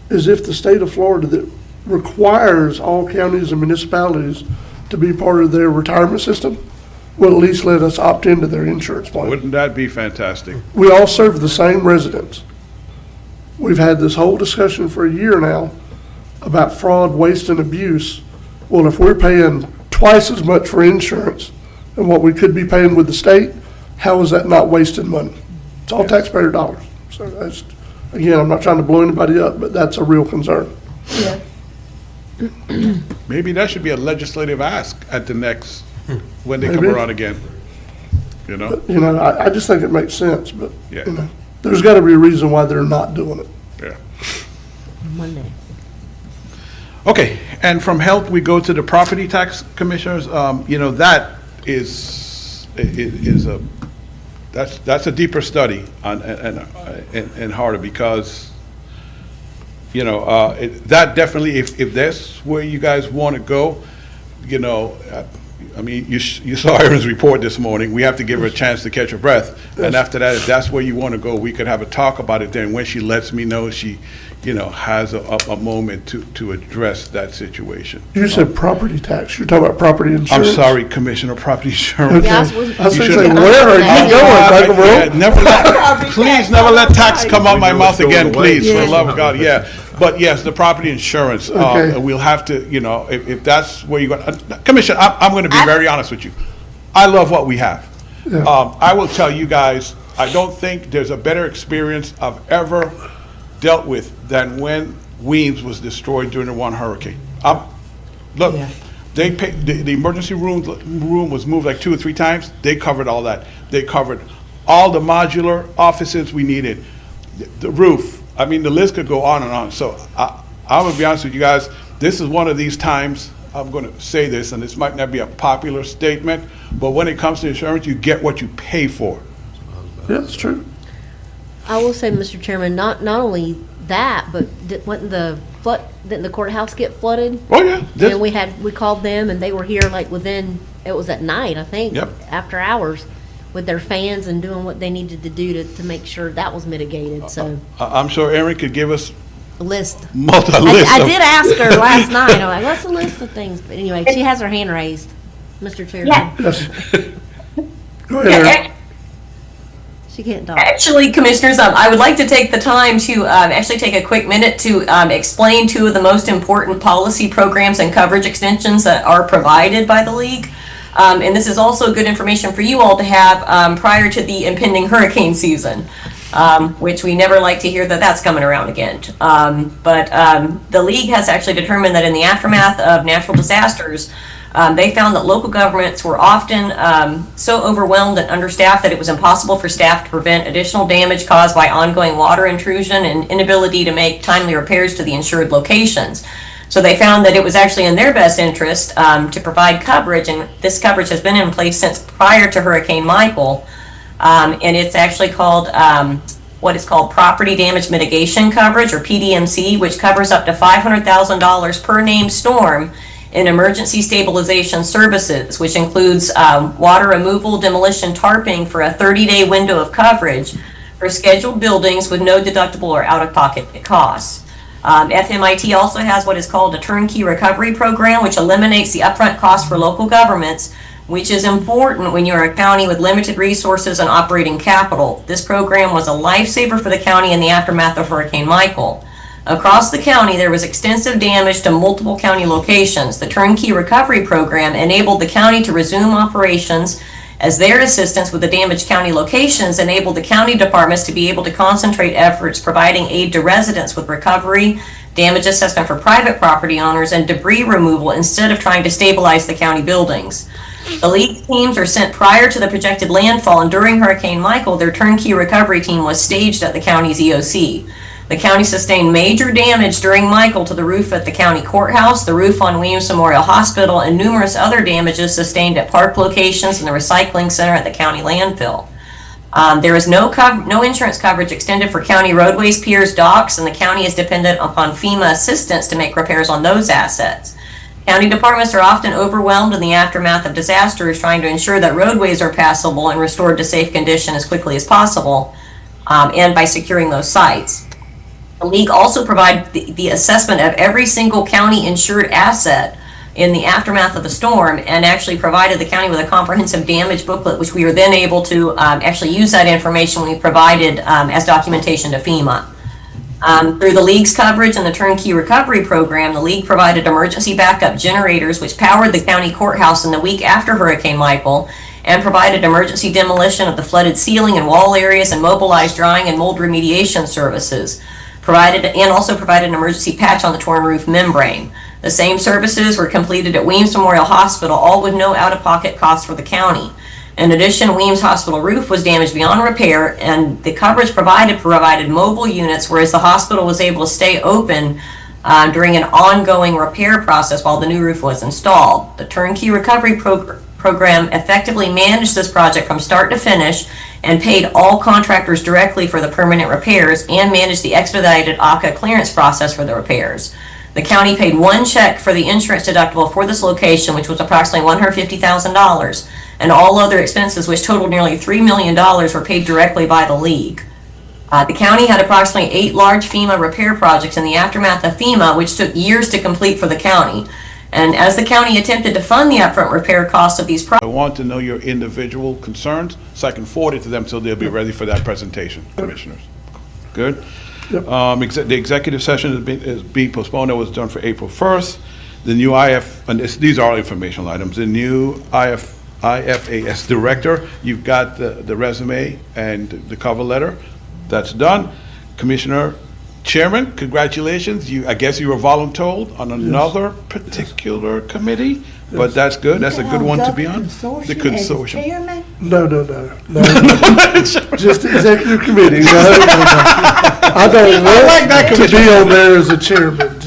is if the state of Florida that requires all counties and municipalities to be part of their retirement system will at least let us opt into their insurance plan. Wouldn't that be fantastic? We all serve the same residents. We've had this whole discussion for a year now about fraud, waste, and abuse. Well, if we're paying twice as much for insurance than what we could be paying with the state, how is that not wasted money? It's all taxpayer dollars. So that's, again, I'm not trying to blow anybody up, but that's a real concern. Yeah. Maybe that should be a legislative ask at the next, when they come Maybe. around again. You know? But, I just think it makes sense, but, Yeah. there's gotta be a reason why they're not doing it. Yeah. Monday. Okay, and from health, we go to the property tax commissioners. That is that's a deeper study and harder because, that definitely, if that's where you guys want to go, you saw Erin's report this morning. We have to give her a chance to catch her breath. And after that, if that's where you want to go, we could have a talk about it then. When she lets me know she, has a moment to address that situation. You said property tax, you're talking about property I'm insurance? sorry, Commissioner, property insurance. Okay. Yeah, I was You gonna say, should- where are you going, Michael Rowe? Please never let tax come out my know mouth it's going again, away. please, for the love of God, yeah. But yes, the property insurance, Okay. we'll have to, if that's where you're going, Commissioner, I'm going to be very honest with you. I love what we have. Yeah. I will tell you guys, I don't think there's a better experience I've ever dealt with than when Weems was destroyed during the one hurricane. Look, Yeah. they paid, the emergency room was moved like 2 or 3 times. They covered all that. They covered all the modular offices we needed, the roof. The list could go on and on. So I'm gonna be honest with you guys. This is one of these times, I'm gonna say this, and this might not be a popular statement, but when it comes to insurance, you get what you pay for. Yeah, it's true. I will say, Mr. Chairman, not only that, but didn't the courthouse get flooded? Oh, yeah. And we called them and they were here it was at night, I think. Yep. After hours with their fans and doing what they needed to do to make sure that was mitigated, so. I'm sure Erin could give us A list. a list. I did ask her last night, I'm like, what's the list of things? But anyway, she has her hand raised, Mr. Chairman. Yeah. Yes. Go ahead, Aaron. She can't talk. Actually, Commissioners, I would like to take the time to actually take a quick minute to explain 2 of the most important policy programs and coverage extensions that are provided by the League. And this is also good information for you all to have prior to the impending hurricane season, which we never like to hear that that's coming around again. But the League has actually determined that in the aftermath of natural disasters, they found that local governments were often so overwhelmed and understaffed that it was impossible for staff to prevent additional damage caused by ongoing water intrusion and inability to make timely repairs to the insured locations. So they found that it was actually in their best interest to provide coverage, and this coverage has been in place since prior to Hurricane Michael. And it's actually called what is called Property Damage Mitigation Coverage, or PDMC, which covers up to $500,000 per named storm in emergency stabilization services, which includes water removal, demolition, tarping for a 30-day window of coverage for scheduled buildings with no deductible or out-of-pocket costs. FMIT also has what is called a turnkey recovery program, which eliminates the upfront cost for local governments, which is important when you're a county with limited resources and operating capital. This program was a lifesaver for the county in the aftermath of Hurricane Michael. Across the county, there was extensive damage to multiple county locations. The turnkey recovery program enabled the county to resume operations, as their assistance with the damaged county locations enabled the county departments to be able to concentrate efforts providing aid to residents with recovery, damage assessment for private property owners, and debris removal instead of trying to stabilize the county buildings. The league teams are sent prior to the projected landfall, and during Hurricane Michael, their turnkey recovery team was staged at the county's EOC. The county sustained major damage during Michael to the roof at the county courthouse, the roof on Williams Memorial Hospital, and numerous other damages sustained at park locations and the recycling center at the county landfill. There is no insurance coverage extended for county roadways, piers, docks, and the county is dependent upon FEMA assistance to make repairs on those assets. County departments are often overwhelmed in the aftermath of disasters, trying to ensure that roadways are passable and restored to safe condition as quickly as possible, and by securing those sites. The league also provides the assessment of every single county insured asset in the aftermath of the storm, and actually provided the county with a comprehensive damage booklet, which we were then able to actually use that information we provided as documentation to FEMA. Through the league's coverage and the turnkey recovery program, the league provided emergency backup generators which powered the county courthouse in the week after Hurricane Michael, and provided emergency demolition of the flooded ceiling and wall areas and mobilized drying and mold remediation services. Also provided an emergency patch on the torn roof membrane. The same services were completed at Weems Memorial Hospital, all with no out-of-pocket costs for the county. In addition, Weems Hospital roof was damaged beyond repair, and the coverage provided mobile units, whereas the hospital was able to stay open during an ongoing repair process while the new roof was installed. The turnkey recovery program effectively managed this project from start to finish and paid all contractors directly for the permanent repairs, and managed the expedited ACA clearance process for the repairs. The county paid one check for the insurance deductible for this location, which was approximately $150,000, and all other expenses, which totaled nearly $3 million, were paid directly by the league. The county had approximately 8 large FEMA repair projects in the aftermath of FEMA, which took years to complete for the county. And as the county attempted to fund the upfront repair costs of these projects, I want to know your individual concerns, so I can forward it to them so they'll be ready for that presentation, commissioners. Good? The executive session is being postponed. It was done for April 1st. The new these are all informational items. The new IFAS director, you've got the resume and the cover letter. That's done. Commissioner Chairman, congratulations. I guess you were voluntold on another particular committee, but that's good. That's a good one to be on. The consortium. No. Just executive committee. No. I don't want to be on there as a chairman.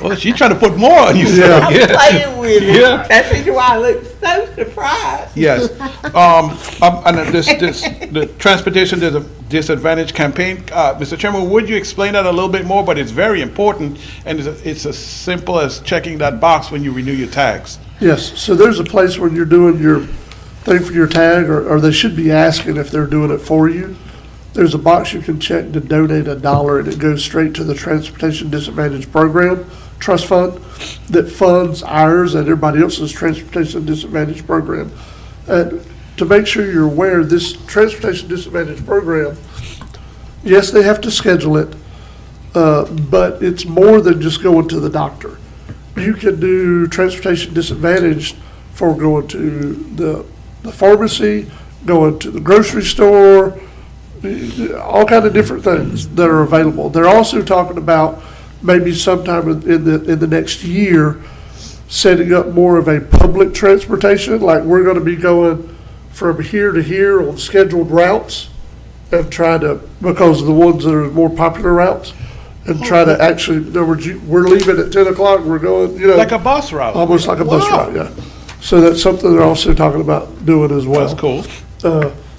Well, she's trying to put more on you. Yeah. I'm playing with it. That's why I look so surprised. Yes. And the transportation disadvantage campaign, Mr. Chairman, would you explain that a little bit more? But it's very important, and it's as simple as checking that box when you renew your tags. Yes, so there's a place when you're doing your thing for your tag, or they should be asking if they're doing it for you. There's a box you can check to donate $1, and it goes straight to the Transportation Disadvantage Program Trust Fund that funds ours and everybody else's Transportation Disadvantage Program. And to make sure you're aware, this Transportation Disadvantage Program, yes, they have to schedule it, but it's more than just going to the doctor. You can do Transportation Disadvantage for going to the pharmacy, going to the grocery store, all kind of different things that are available. They're also talking about maybe sometime in the next year setting up more of a public transportation, like we're going to be going from here to here on scheduled routes and try to, because of the ones that are more popular routes, and try to actually, in other words, we're leaving at 10 o'clock, we're going, you know. Like a bus route. Almost like a bus Wow. route, yeah. So that's something they're also talking about doing as well. That's cool.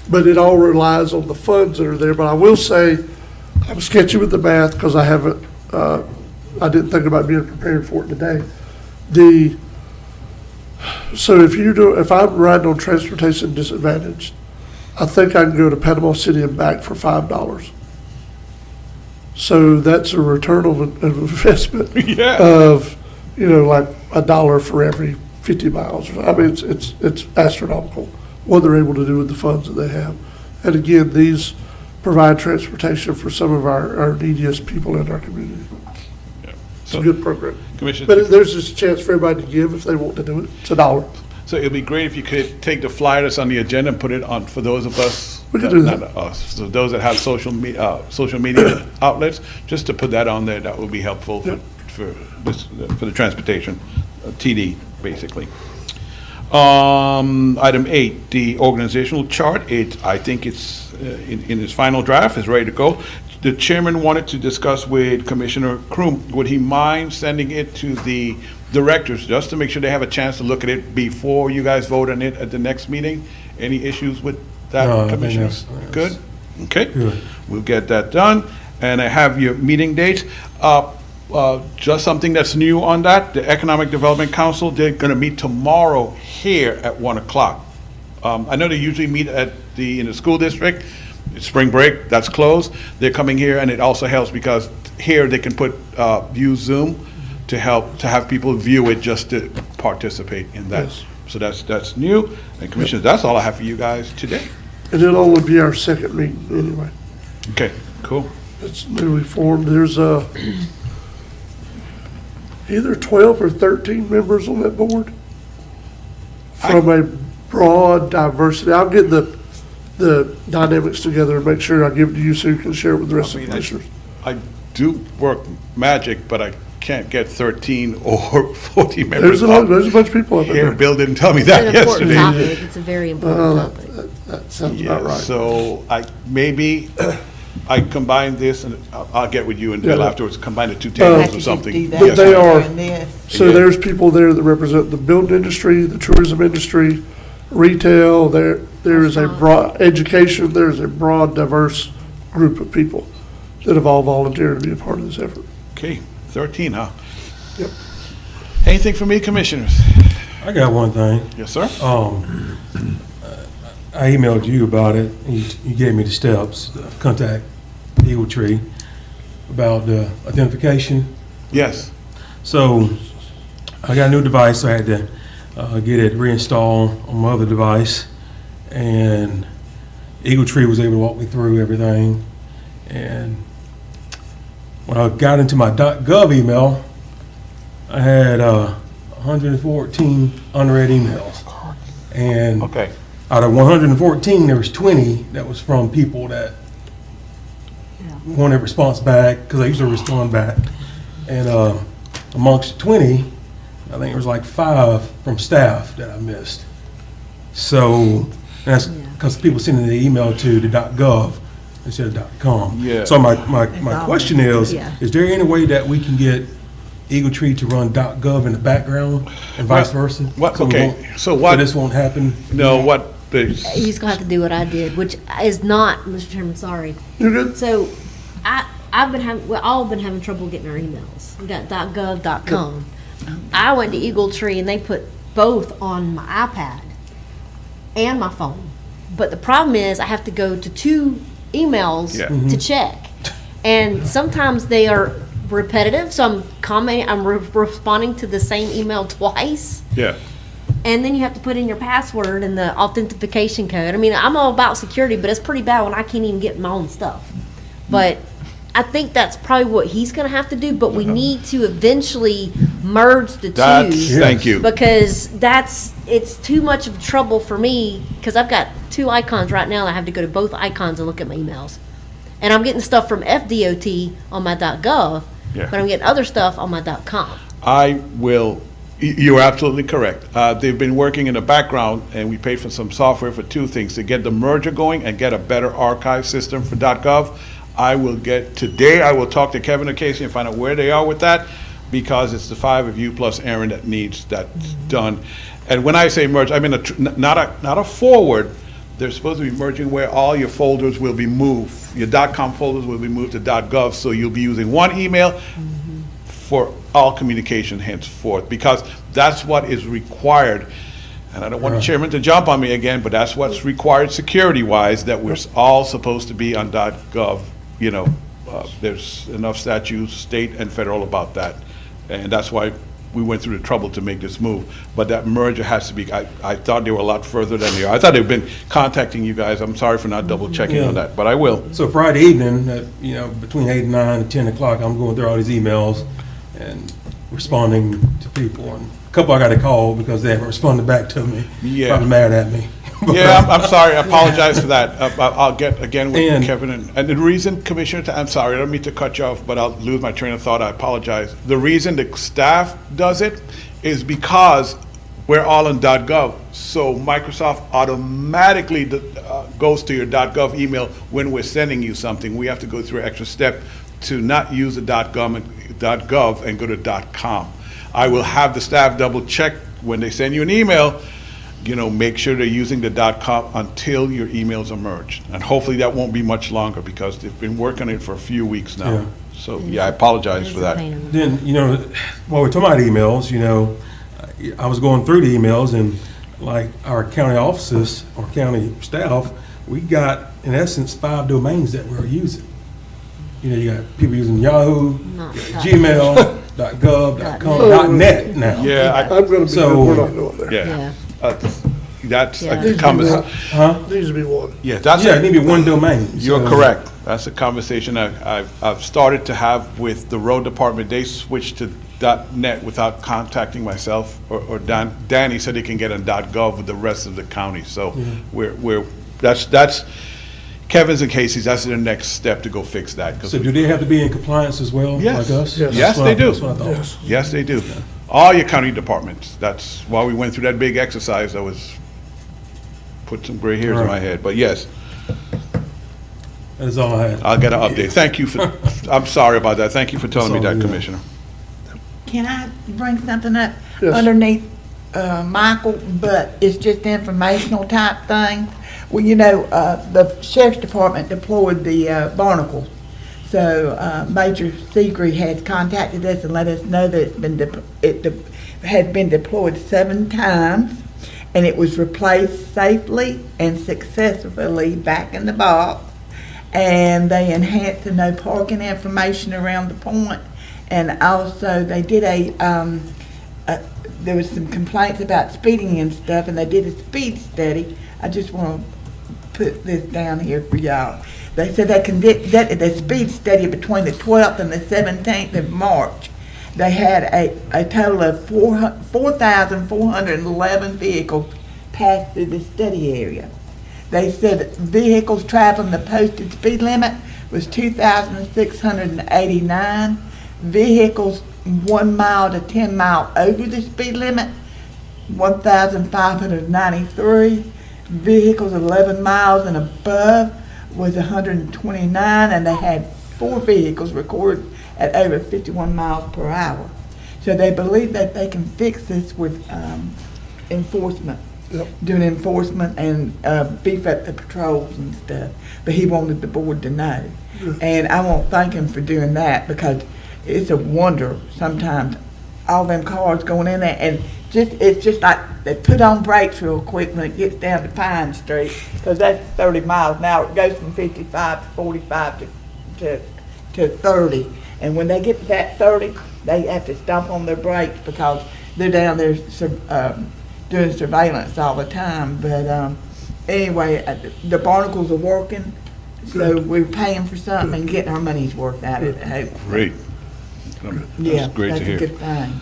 But it all relies on the funds that are there. But I will say, I'm sketchy with the math because I haven't, I didn't think about being prepared for it today. So if I'm riding on transportation disadvantaged, I think I can go to Panama City and back for $5. So that's a return of investment Yeah. of, like $1 for every 50 miles. I mean, it's astronomical what they're able to do with the funds that they have. And again, these provide transportation for some of our neediest people in our community. It's a good program. Commissioner, But there's just a chance for everybody to give if they want to do it. It's $1. so it'd be great if you could take the flyer that's on the agenda and put it on for those of us. We could do that. Not us, so those that have social media outlets, just to put that on there, that would be helpful for the transportation, TD, basically. Item 8, the organizational chart. I think it's in its final draft, is ready to go. The chairman wanted to discuss with Commissioner Kroom, would he mind sending it to the directors, just to make sure they have a chance to look at it before you guys vote on it at the next meeting? Any issues with that, No, I think Commissioner? that's- Good? Okay. Good. We'll get that done. And I have your meeting dates. Just something that's new on that, the Economic Development Council, they're gonna meet tomorrow here at 1 o'clock. I know they usually meet in the school district. It's spring break, that's closed. They're coming here, and it also helps because here they can use Zoom to have people view it just to participate in that. Yes. So that's new. And Commissioners, that's all I have for you guys today. And it'll only be our second meeting anyway. Okay, cool. It's newly formed. There's either 12 or 13 members on that board from a broad diversity. I'll get the dynamics together and make sure I give it to you so you can share it with the rest of the commissioners. I do work magic, but I can't get 13 or 14 members. There's a bunch of people up in Here, there. Bill didn't tell me that It's an important yesterday. topic. It's a very important topic. That sounds Yeah, about right. so I combine this, and I'll get with you and Bill Yeah. afterwards, combine the two tables or something. But Yes, they sir. are, this. so there's people there that represent the building industry, the tourism industry, retail, there is a broad, education, there's a broad, diverse group of people that have all volunteered to be a part of this effort. Okay, 13, huh? Yep. Anything for me, Commissioners? I got one thing. Yes, sir? I emailed you about it. You gave me the steps, contact Eagle Tree about the identification. Yes. So I got a new device, so I had to get it reinstalled on my other device. And Eagle Tree was able to walk me through everything. And when I got into my .gov email, I had 114 unread emails. And Okay. out of 114, there was 20 that was from people that wanted a response back, because I usually respond back. And amongst 20, I think there was like 5 from staff that I missed. So that's because people sending the email to the .gov instead of .com. Yeah. So my question is Yeah. there any way that we can get Eagle Tree to run .gov in the background and vice versa? What- So we okay, won't- so what- this won't happen? No, what, He's gonna have to do what I did, which is not, Mr. Chairman, sorry. You're good? So, we've all been having trouble getting our emails. We got .gov.com. I went to Eagle Tree and they put both on my iPad and my phone. But the problem is I have to go to 2 emails Yeah. to check. And sometimes they are repetitive, so I'm responding to the same email twice. yeah. And then you have to put in your password and the authentication code. I mean, I'm all about security, but it's pretty bad when I can't even get my own stuff. But I think that's probably what he's going to have to do, but we need to eventually merge the two. Thank you. Because it's too much of trouble for me, because I've got 2 icons right now, and I have to go to both icons and look at my emails. And I'm getting stuff from FDOT on my .gov, Yeah. but I'm getting other stuff on my .com. You're absolutely correct. They've been working in the background, and we paid for some software for 2 things, to get the merger going and get a better archive system for .gov. I will talk to Kevin and Casey and find out where they are with that, because it's the 5 of you plus Aaron that needs that done. And when I say merge, I mean not a forward. They're supposed to be merging where all your folders will be moved. Your .com folders will be moved to .gov, so you'll be using one email for all communication henceforth, because that's what is required. And I don't want the chairman to jump on me again, but that's what's required security-wise, that we're all supposed to be on .gov. You know, there's enough statutes, state and federal, about that. And that's why we went through the trouble to make this move. But that merger has to be, I thought they were a lot further than they are. I thought they've been contacting you guys. I'm sorry for not double checking on that, but I will. So Friday evening, you know, between 8 and 9 and 10 o'clock, I'm going through all these emails and responding to people. And a couple I got to call because they haven't responded back to me. Yeah. Probably mad at me. Yeah, I'm sorry. I apologize for that. I'll get again with Kevin. And the reason, Commissioner, I'm sorry, I don't mean to cut you off, but I'll lose my train of thought. I apologize. The reason the staff does it is because we're all in .gov. So Microsoft automatically goes to your .gov email when we're sending you something. We have to go through an extra step to not use the .gov and go to .com. I will have the staff double check when they send you an email. You know, make sure they're using the .com until your emails are merged. And hopefully that won't be much longer, because they've been working on it for a few weeks now. Yeah. So, yeah, I apologize for that. Then, you know, while we're talking about emails, you know, I was going through the emails, and like our county offices or county staff, we got, in essence, 5 domains that we're using. You know, you got people using Yahoo, Gmail, .gov, .net now. Yeah, I'm gonna be, we're not going there. Yeah. That's Yeah. a conversation. Needs to be one. Yeah, that's Yeah, it need to be one domain. You're So- correct. That's a conversation I've started to have with the road department. They switched to .net without contacting myself or Danny, so they can get on .gov with the rest of the county. So that's Kevin's and Casey's. That's their next step to go fix that. 'Cause So do they have to be in compliance as well, Yes. like us? Yes. Yes, they do. That's what I thought. Yes. Yes, they do. All your county departments. That's why we went through that big exercise that was, put some gray hairs in my Right. head. But yes, That is all I had. I'll get an update. Thank you for, I'm sorry about that. Thank you for telling me That's all, that, yeah. Commissioner. Can I bring something up Yes. underneath Michael, but it's just informational type thing? Well, you know, the sheriff's department deployed the barnacles. So Major Seagree has contacted us and let us know that it had been deployed 7 times, and it was replaced safely and successfully back in the box. And they enhanced the no parking information around the point. And also, they did there was some complaints about speeding and stuff, and they did a speed study. I just want to put this down here for y'all. They said they conducted a speed study between the 12th and the 17th of March. They had a total of 4,411 vehicles pass through the study area. They said vehicles traveling the posted speed limit was 2,689. Vehicles 1 mile to 10 mile over the speed limit, 1,593. Vehicles 11 miles and above was 129, and they had 4 vehicles recorded at over 51 miles per hour. So they believe that they can fix this with enforcement. Yep. Doing enforcement and beef up the patrols and stuff. But he wanted the board to know. And I want to thank him for doing that, because it's a wonder sometimes all them cars going in there, and it's just like they put on brakes real quick when it gets down to Pine Street, because that's 30 miles an hour. It goes from 55 to 45 to 30. And when they get to that 30, they have to stomp on their brakes because they're down there doing surveillance all the time. But anyway, the barnacles are working, so we're paying for something and getting our money's worth out of it, hopefully. Great. Yeah, That's great to that's a hear. good thing.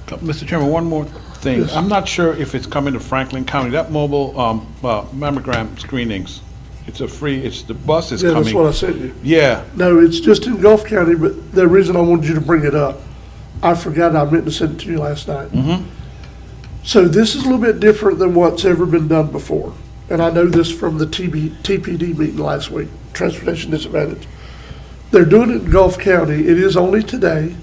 Mr. Chairman, one more thing. Yes. I'm not sure if it's coming to Franklin County. That mobile mammogram screenings, the bus is Yeah, coming. that's what I sent you. Yeah, No, it's just in Gulf County, but the reason I wanted you to bring it up, I forgot I meant to send it to you last night. So this is a little bit different than what's ever been done before. And I know this from the TPD meeting last week, Transportation Disadvantage. They're doing it in Gulf County. It is only today.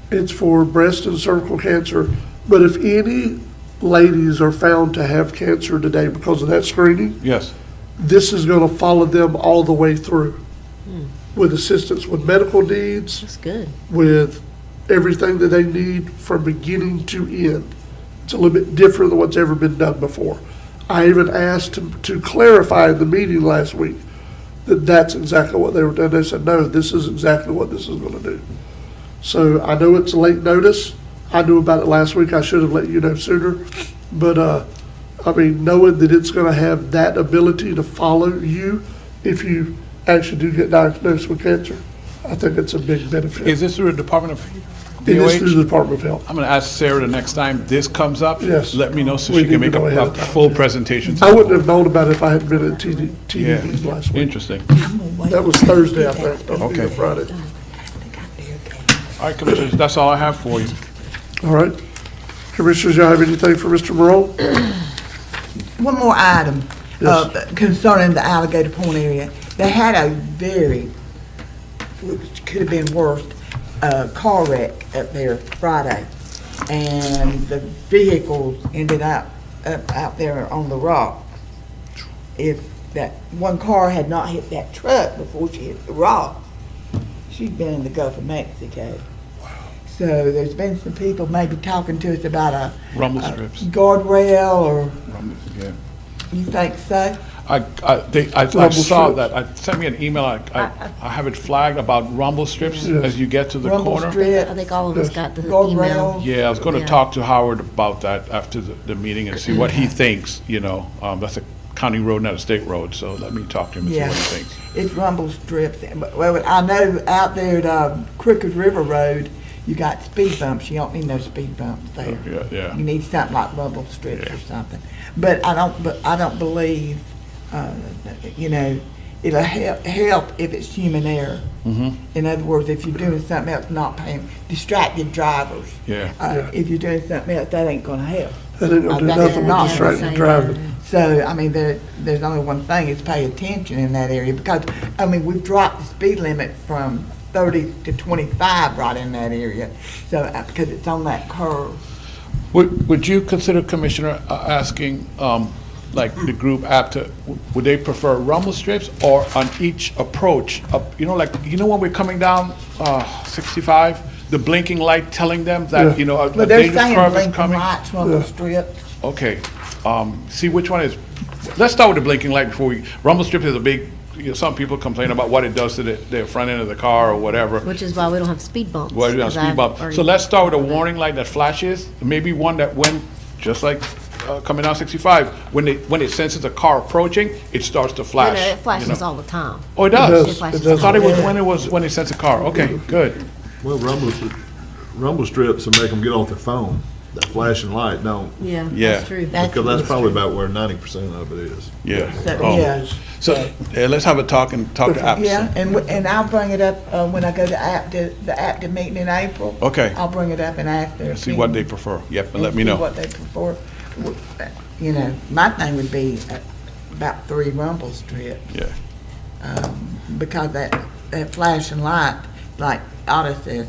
It's for breast and cervical cancer. But if any ladies are found to have cancer today because of that screening, Yes. this is going to follow them all the way through with assistance with medical needs, That's good. with everything that they need from beginning to end. It's a little bit different than what's ever been done before. I even asked to clarify in the meeting last week that that's exactly what they were doing. They said, no, this is exactly what this is going to do. So I know it's late notice. I knew about it last week. I should have let you know sooner. But, I mean, knowing that it's going to have that ability to follow you if you actually do get diagnosed with cancer, I think it's a big benefit. Is this through the Department of It is through DOH? the Department of Health. I'm going to ask Sarah the next time this comes up. Yes. Let me know so We she can need make to know ahead a of time. full presentation. to I the wouldn't board. have known about it if I hadn't been at TD Yeah, meetings last week. interesting. That was Thursday, I think, don't Okay. forget Friday. All right, Commissioners, that's all I have for you. All right. Commissioners, y'all have anything for Mr. Morone? One more item Yes. concerning the Alligator Point area. They had a very, which could have been worse, car wreck up there Friday. And the vehicles ended up out there on the rock. If that one car had not hit that truck before she hit the rock, she'd been in the Gulf of Mexico. So there's been some people maybe talking to us about a Rumble strips. guardrail, or Yeah. you think so? I Rumble saw strips. that. Sent me an email. I have it flagged about rumble strips Yes. as you get to the Rumble corner. strip, I think all of us got the guardrail. email. Yeah, I was going to Yeah. talk to Howard about that after the meeting and see what he thinks, you know. That's a county road, not a state road, so let me talk to him and see Yeah. what he thinks. It's rumble strips. Well, I know out there at Crooked River Road, you got speed bumps. You don't need no speed bumps there. Yeah. You need something like rumble strips or something. But I don't believe, you know, it'll help if it's human error. Mm-hmm. In other words, if you're doing something else, not paying, distracted drivers. Yeah. If you're doing something else, that ain't gonna help. That ain't gonna do That nothing is with not distracted gonna driving. So, I mean, there's only one thing, is pay attention in that area, because, I mean, we've dropped the speed limit from 30 to 25 right in that area, so, because it's on that curve. Would you consider, Commissioner, asking, like the group app to, would they prefer rumble strips or on each approach? You know, like, you know when we're coming down 65, the blinking light telling them Yeah. that, you know, a But they're dangerous saying curve is blinking coming? lights, rumble Yeah. strips. Okay, see which one is, let's start with the blinking light before we, rumble strip is a big, you know, some people complain about what it does to the front end of the car or whatever. Which is why we don't have speed bumps. Well, you know, 'cause speed I've bump. already- So let's start with a warning light that flashes, maybe one that when, just like coming down 65, when it senses a car approaching, it starts to No, flash. no, it you flashes know. all the time. Oh, it It does? does. flashes It I thought it was does. when it senses a car. Okay, good. Well, rumble strips will make them get off their phone. That flashing light don't, Yeah, Yeah. that's true. because that's probably about where 90% of it is. Yeah. So, Oh. yeah. So, let's have a talk to apps. Yeah, and I'll bring it up when I go to the APTA meeting in April. Okay. I'll bring it up and ask their See what they opinion. prefer. Yep, and let And me see know. what they prefer. You know, my thing would be about 3 rumble strips. Yeah. Because that flashing light, like Otto says,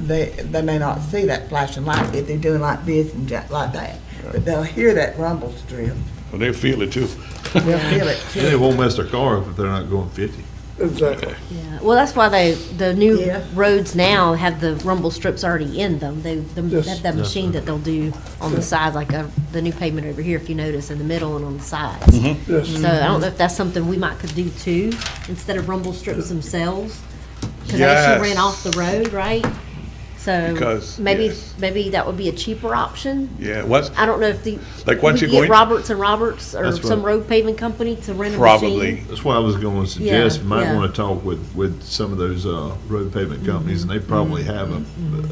they may not see that flashing light if they're doing like this and just like that. But they'll hear that rumble strip. Well, they feel it too. They'll feel it And it too. won't mess their car up if they're not going 50. Exactly. Yeah, well, that's why the new Yeah. roads now have the rumble strips already in them. They Yes. have that machine that they'll do on the sides, like the new pavement over here, if you notice, in the middle and on the sides. Yes. So I don't know if that's something we might could do too, instead of rumble strips themselves. Because they Yes. actually ran off the road, right? So Because, maybe yes. that would be a cheaper option. Yeah, what's, I don't know if Like once we you could go get in- Roberts and Roberts or That's some right. road paving company to rent a Probably. machine. That's why I was going to suggest, Yeah, you might yeah. want to talk with some of those road pavement companies, and they probably have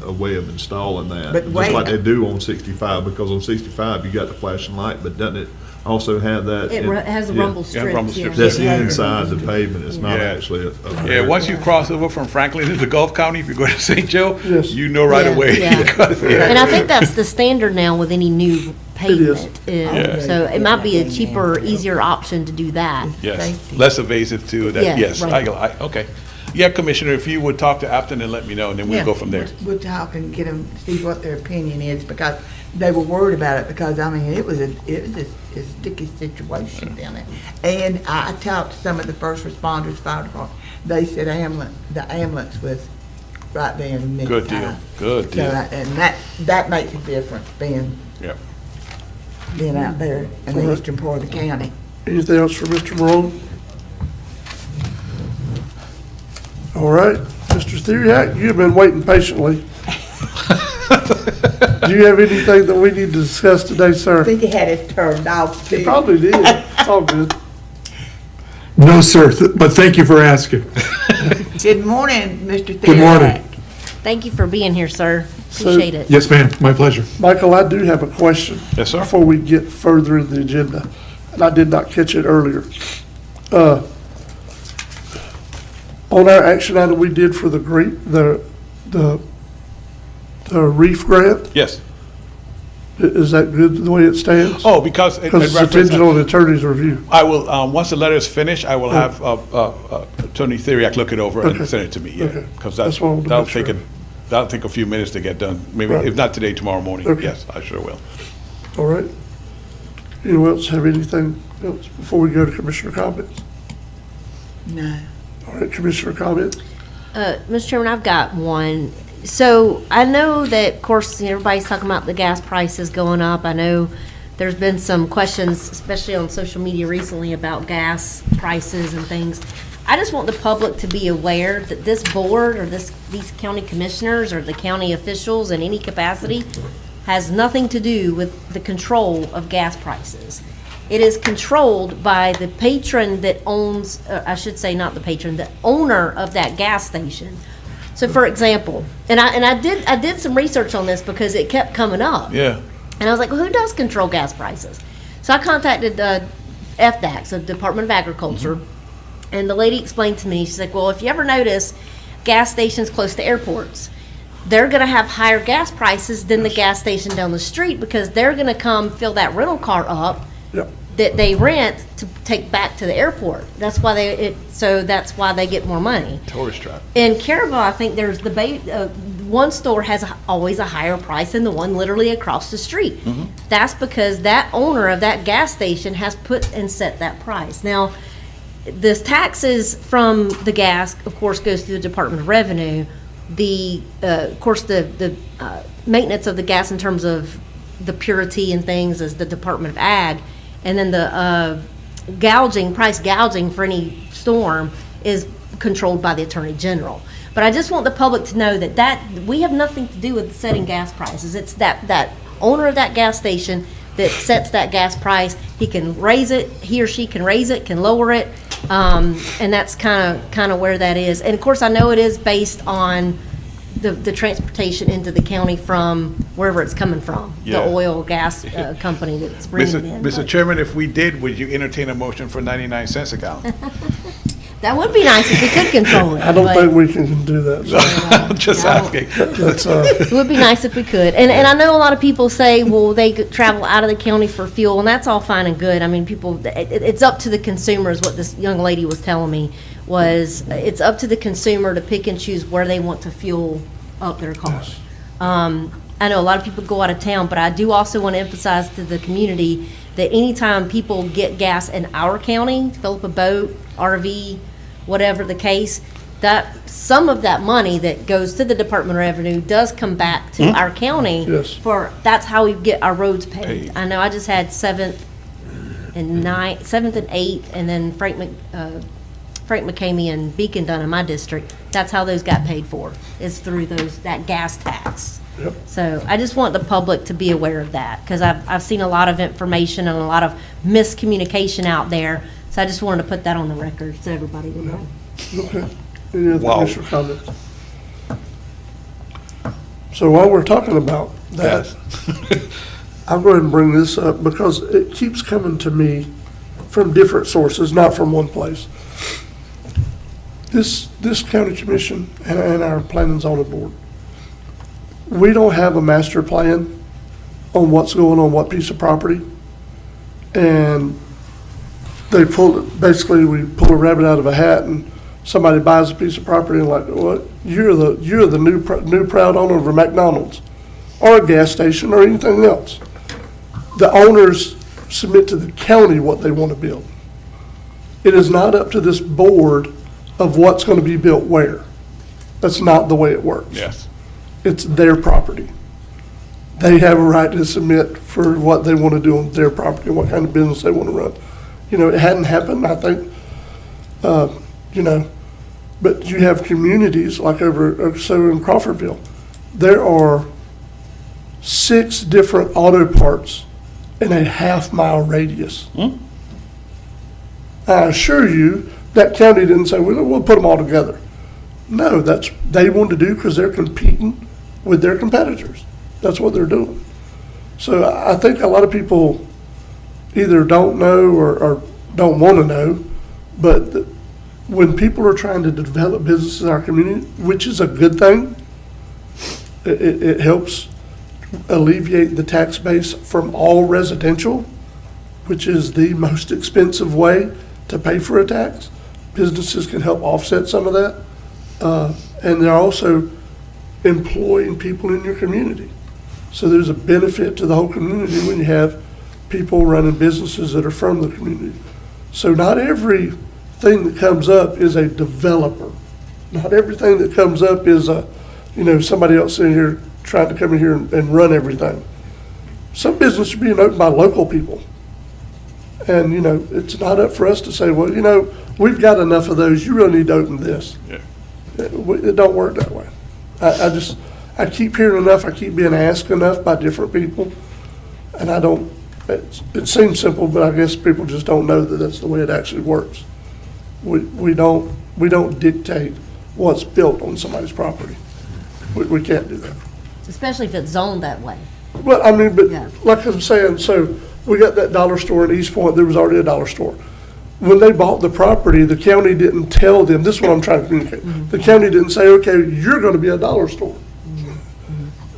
a way of installing that. But Just wait- like they do on 65, because on 65, you got the flashing light, but doesn't it also have that? It has the Yeah. rumble Yeah, rumble strips, strips. yeah. That's Yeah. inside the pavement, it's not Yeah. actually a. yeah, once you cross over from Franklin into Gulf County, if you go to St. Joe, Yes. you know right Yeah, away. yeah. Yeah. And I think that's the standard now with any new pavement. Yeah. So it might be a cheaper, easier option to do that. Yes, Safety. less evasive too, that, Yeah, yes, right. okay. Yeah, Commissioner, if you would talk to Afton and let me know, and then we'll Yeah, go from there. We'll talk and get them, see what their opinion is, because they were worried about it, because, I mean, it was a sticky situation down there. And I talked to some of the first responders, fire department, they said the ambulance was right there in the middle. Good deal, good deal. And that makes a difference, being out there in the eastern part of the county. Anything else for Mr. Morone? All right, Mr. Theriak, you've been waiting patiently. Do you have anything that we need to discuss today, sir? I think he had it turned off. He probably did. It's all good. No, sir, but thank you for asking. Good morning, Mr. Theriak. Good morning. Thank you for being here, sir. So- Appreciate it. Yes, ma'am, my pleasure. Michael, I do have a question. Yes, sir. Before we get further in the agenda, and I did not catch it earlier. On our action item we did for the reef grant, Yes. is that good the way it stands? Oh, because. Because it's contingent on the attorney's review. I will, once the letter is finished, I will have Attorney Theriak look it over Okay. and send it to me, yeah. Okay. Because That's what I wanted to make sure. that'll take a few minutes to get done, maybe, Right. if not today, tomorrow morning. Okay. Yes, I sure will. All right. Anyone else have anything else before we go to commissioner comments? No. All right, commissioner comments? Mr. Chairman, I've got one. So I know that, of course, everybody's talking about the gas prices going up. I know there's been some questions, especially on social media recently, about gas prices and things. I just want the public to be aware that this board or these county commissioners or the county officials in any capacity has nothing to do with the control of gas prices. It is controlled by the patron that owns, I should say not the patron, the owner of that gas station. So for example, and I did some research on this because it kept coming up. Yeah. And I was like, well, who does control gas prices? So I contacted FDAC, the Department of Agriculture, and the lady explained to me, she's like, well, if you ever notice gas stations close to airports, they're going to have higher gas prices than the gas station down the street because they're going to come fill that rental car up that they rent to take back to the airport. That's why that's why they get more money. Tourist trap. In Caravel, I think there's one store has always a higher price than the one literally across the street. Mm-hmm. That's because that owner of that gas station has put and set that price. Now, the taxes from the gas, of course, goes through the Department of Revenue. Of course, the maintenance of the gas in terms of the purity and things is the Department of Ag. And then the price gouging for any storm is controlled by the Attorney General. But I just want the public to know that we have nothing to do with setting gas prices. It's that owner of that gas station that sets that gas price. He can raise it, he or she can raise it, can lower it, and that's kind of where that is. And of course, I know it is based on the transportation into the county from wherever it's coming from, Yeah. the oil, gas company that's bringing it in. Mr. Chairman, if we did, would you entertain a motion for 99 cents a gallon? That would be nice if we could control it. I don't but- think we can do that. Just asking. That's, It would be nice if we could. And I know a lot of people say, well, they travel out of the county for fuel, and that's all fine and good. I mean, it's up to the consumer is what this young lady was telling me, it's up to the consumer to pick and choose where they want to fuel up their car. I know a lot of people go out of town, but I do also want to emphasize to the community that anytime people get gas in our county, fill up a boat, RV, whatever the case, that some of that money that goes to the Department of Revenue does come back to our county. Yes. That's how we get our roads paid. Paid. I know I just had 7th and 8th, and then Frank McCamey and Beacon done in my district. That's how those got paid for, is through that gas tax. Yep. So I just want the public to be aware of that, because I've seen a lot of information and a lot of miscommunication out there. So I just wanted to put that on the record so everybody would know. Okay. Any other Wow. commissioner comments? So while we're talking about that, I'll go ahead and bring this up because it keeps coming to me from different sources, not from one place. This county commission and our planning and zoning board, we don't have a master plan on what's going on what piece of property. And basically we pull a rabbit out of a hat and somebody buys a piece of property and like, what, you're the new proud owner of a McDonald's or a gas station or anything else. The owners submit to the county what they want to build. It is not up to this board of what's going to be built where. That's not the way it works. Yes. It's their property. They have a right to submit for what they want to do on their property and what kind of business they want to run. You know, it hadn't happened, I think, you know, but you have communities like over so in Crawfordville, there are 6 different auto parts in a half-mile radius. I assure you, that county didn't say, we'll put them all together. No, they want to do because they're competing with their competitors. That's what they're doing. So I think a lot of people either don't know or don't want to know, but when people are trying to develop businesses in our community, which is a good thing, it helps alleviate the tax base from all residential, which is the most expensive way to pay for a tax. Businesses can help offset some of that. And they're also employing people in your community. So there's a benefit to the whole community when you have people running businesses that are from the community. So not everything that comes up is a developer. Not everything that comes up is somebody else sitting here trying to come in here and run everything. Some businesses are being opened by local people. And, it's not up for us to say, well, we've got enough of those, you really need to open this. Yeah. It don't work that way. I keep hearing enough, I keep being asked enough by different people, and it seems simple, but I guess people just don't know that that's the way it actually works. We don't dictate what's built on somebody's property. We can't do that. Especially if it's zoned that way. Well, I mean, but Yeah. like I'm saying, so we got that dollar store in East Point, there was already a dollar store. When they bought the property, the county didn't tell them, this is what I'm trying to communicate. The county didn't say, okay, you're gonna be a dollar store.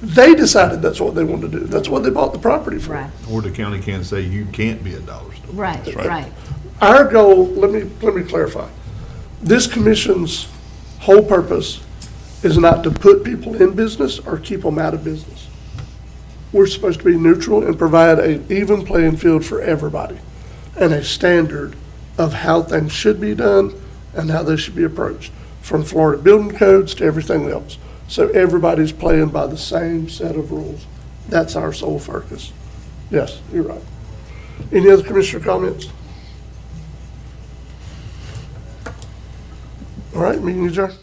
They decided that's what they wanted to do. That's what they bought the property for. Right, Or the county can't say you can't be a dollar store. right, right. Our goal, let me clarify. This commission's whole purpose is not to put people in business or keep them out of business. We're supposed to be neutral and provide an even playing field for everybody and a standard of how things should be done and how they should be approached, from Florida building codes to everything else. So everybody's playing by the same set of rules. That's our sole focus. Yes, you're right. Any other commissioner comments? All right, meeting adjourned.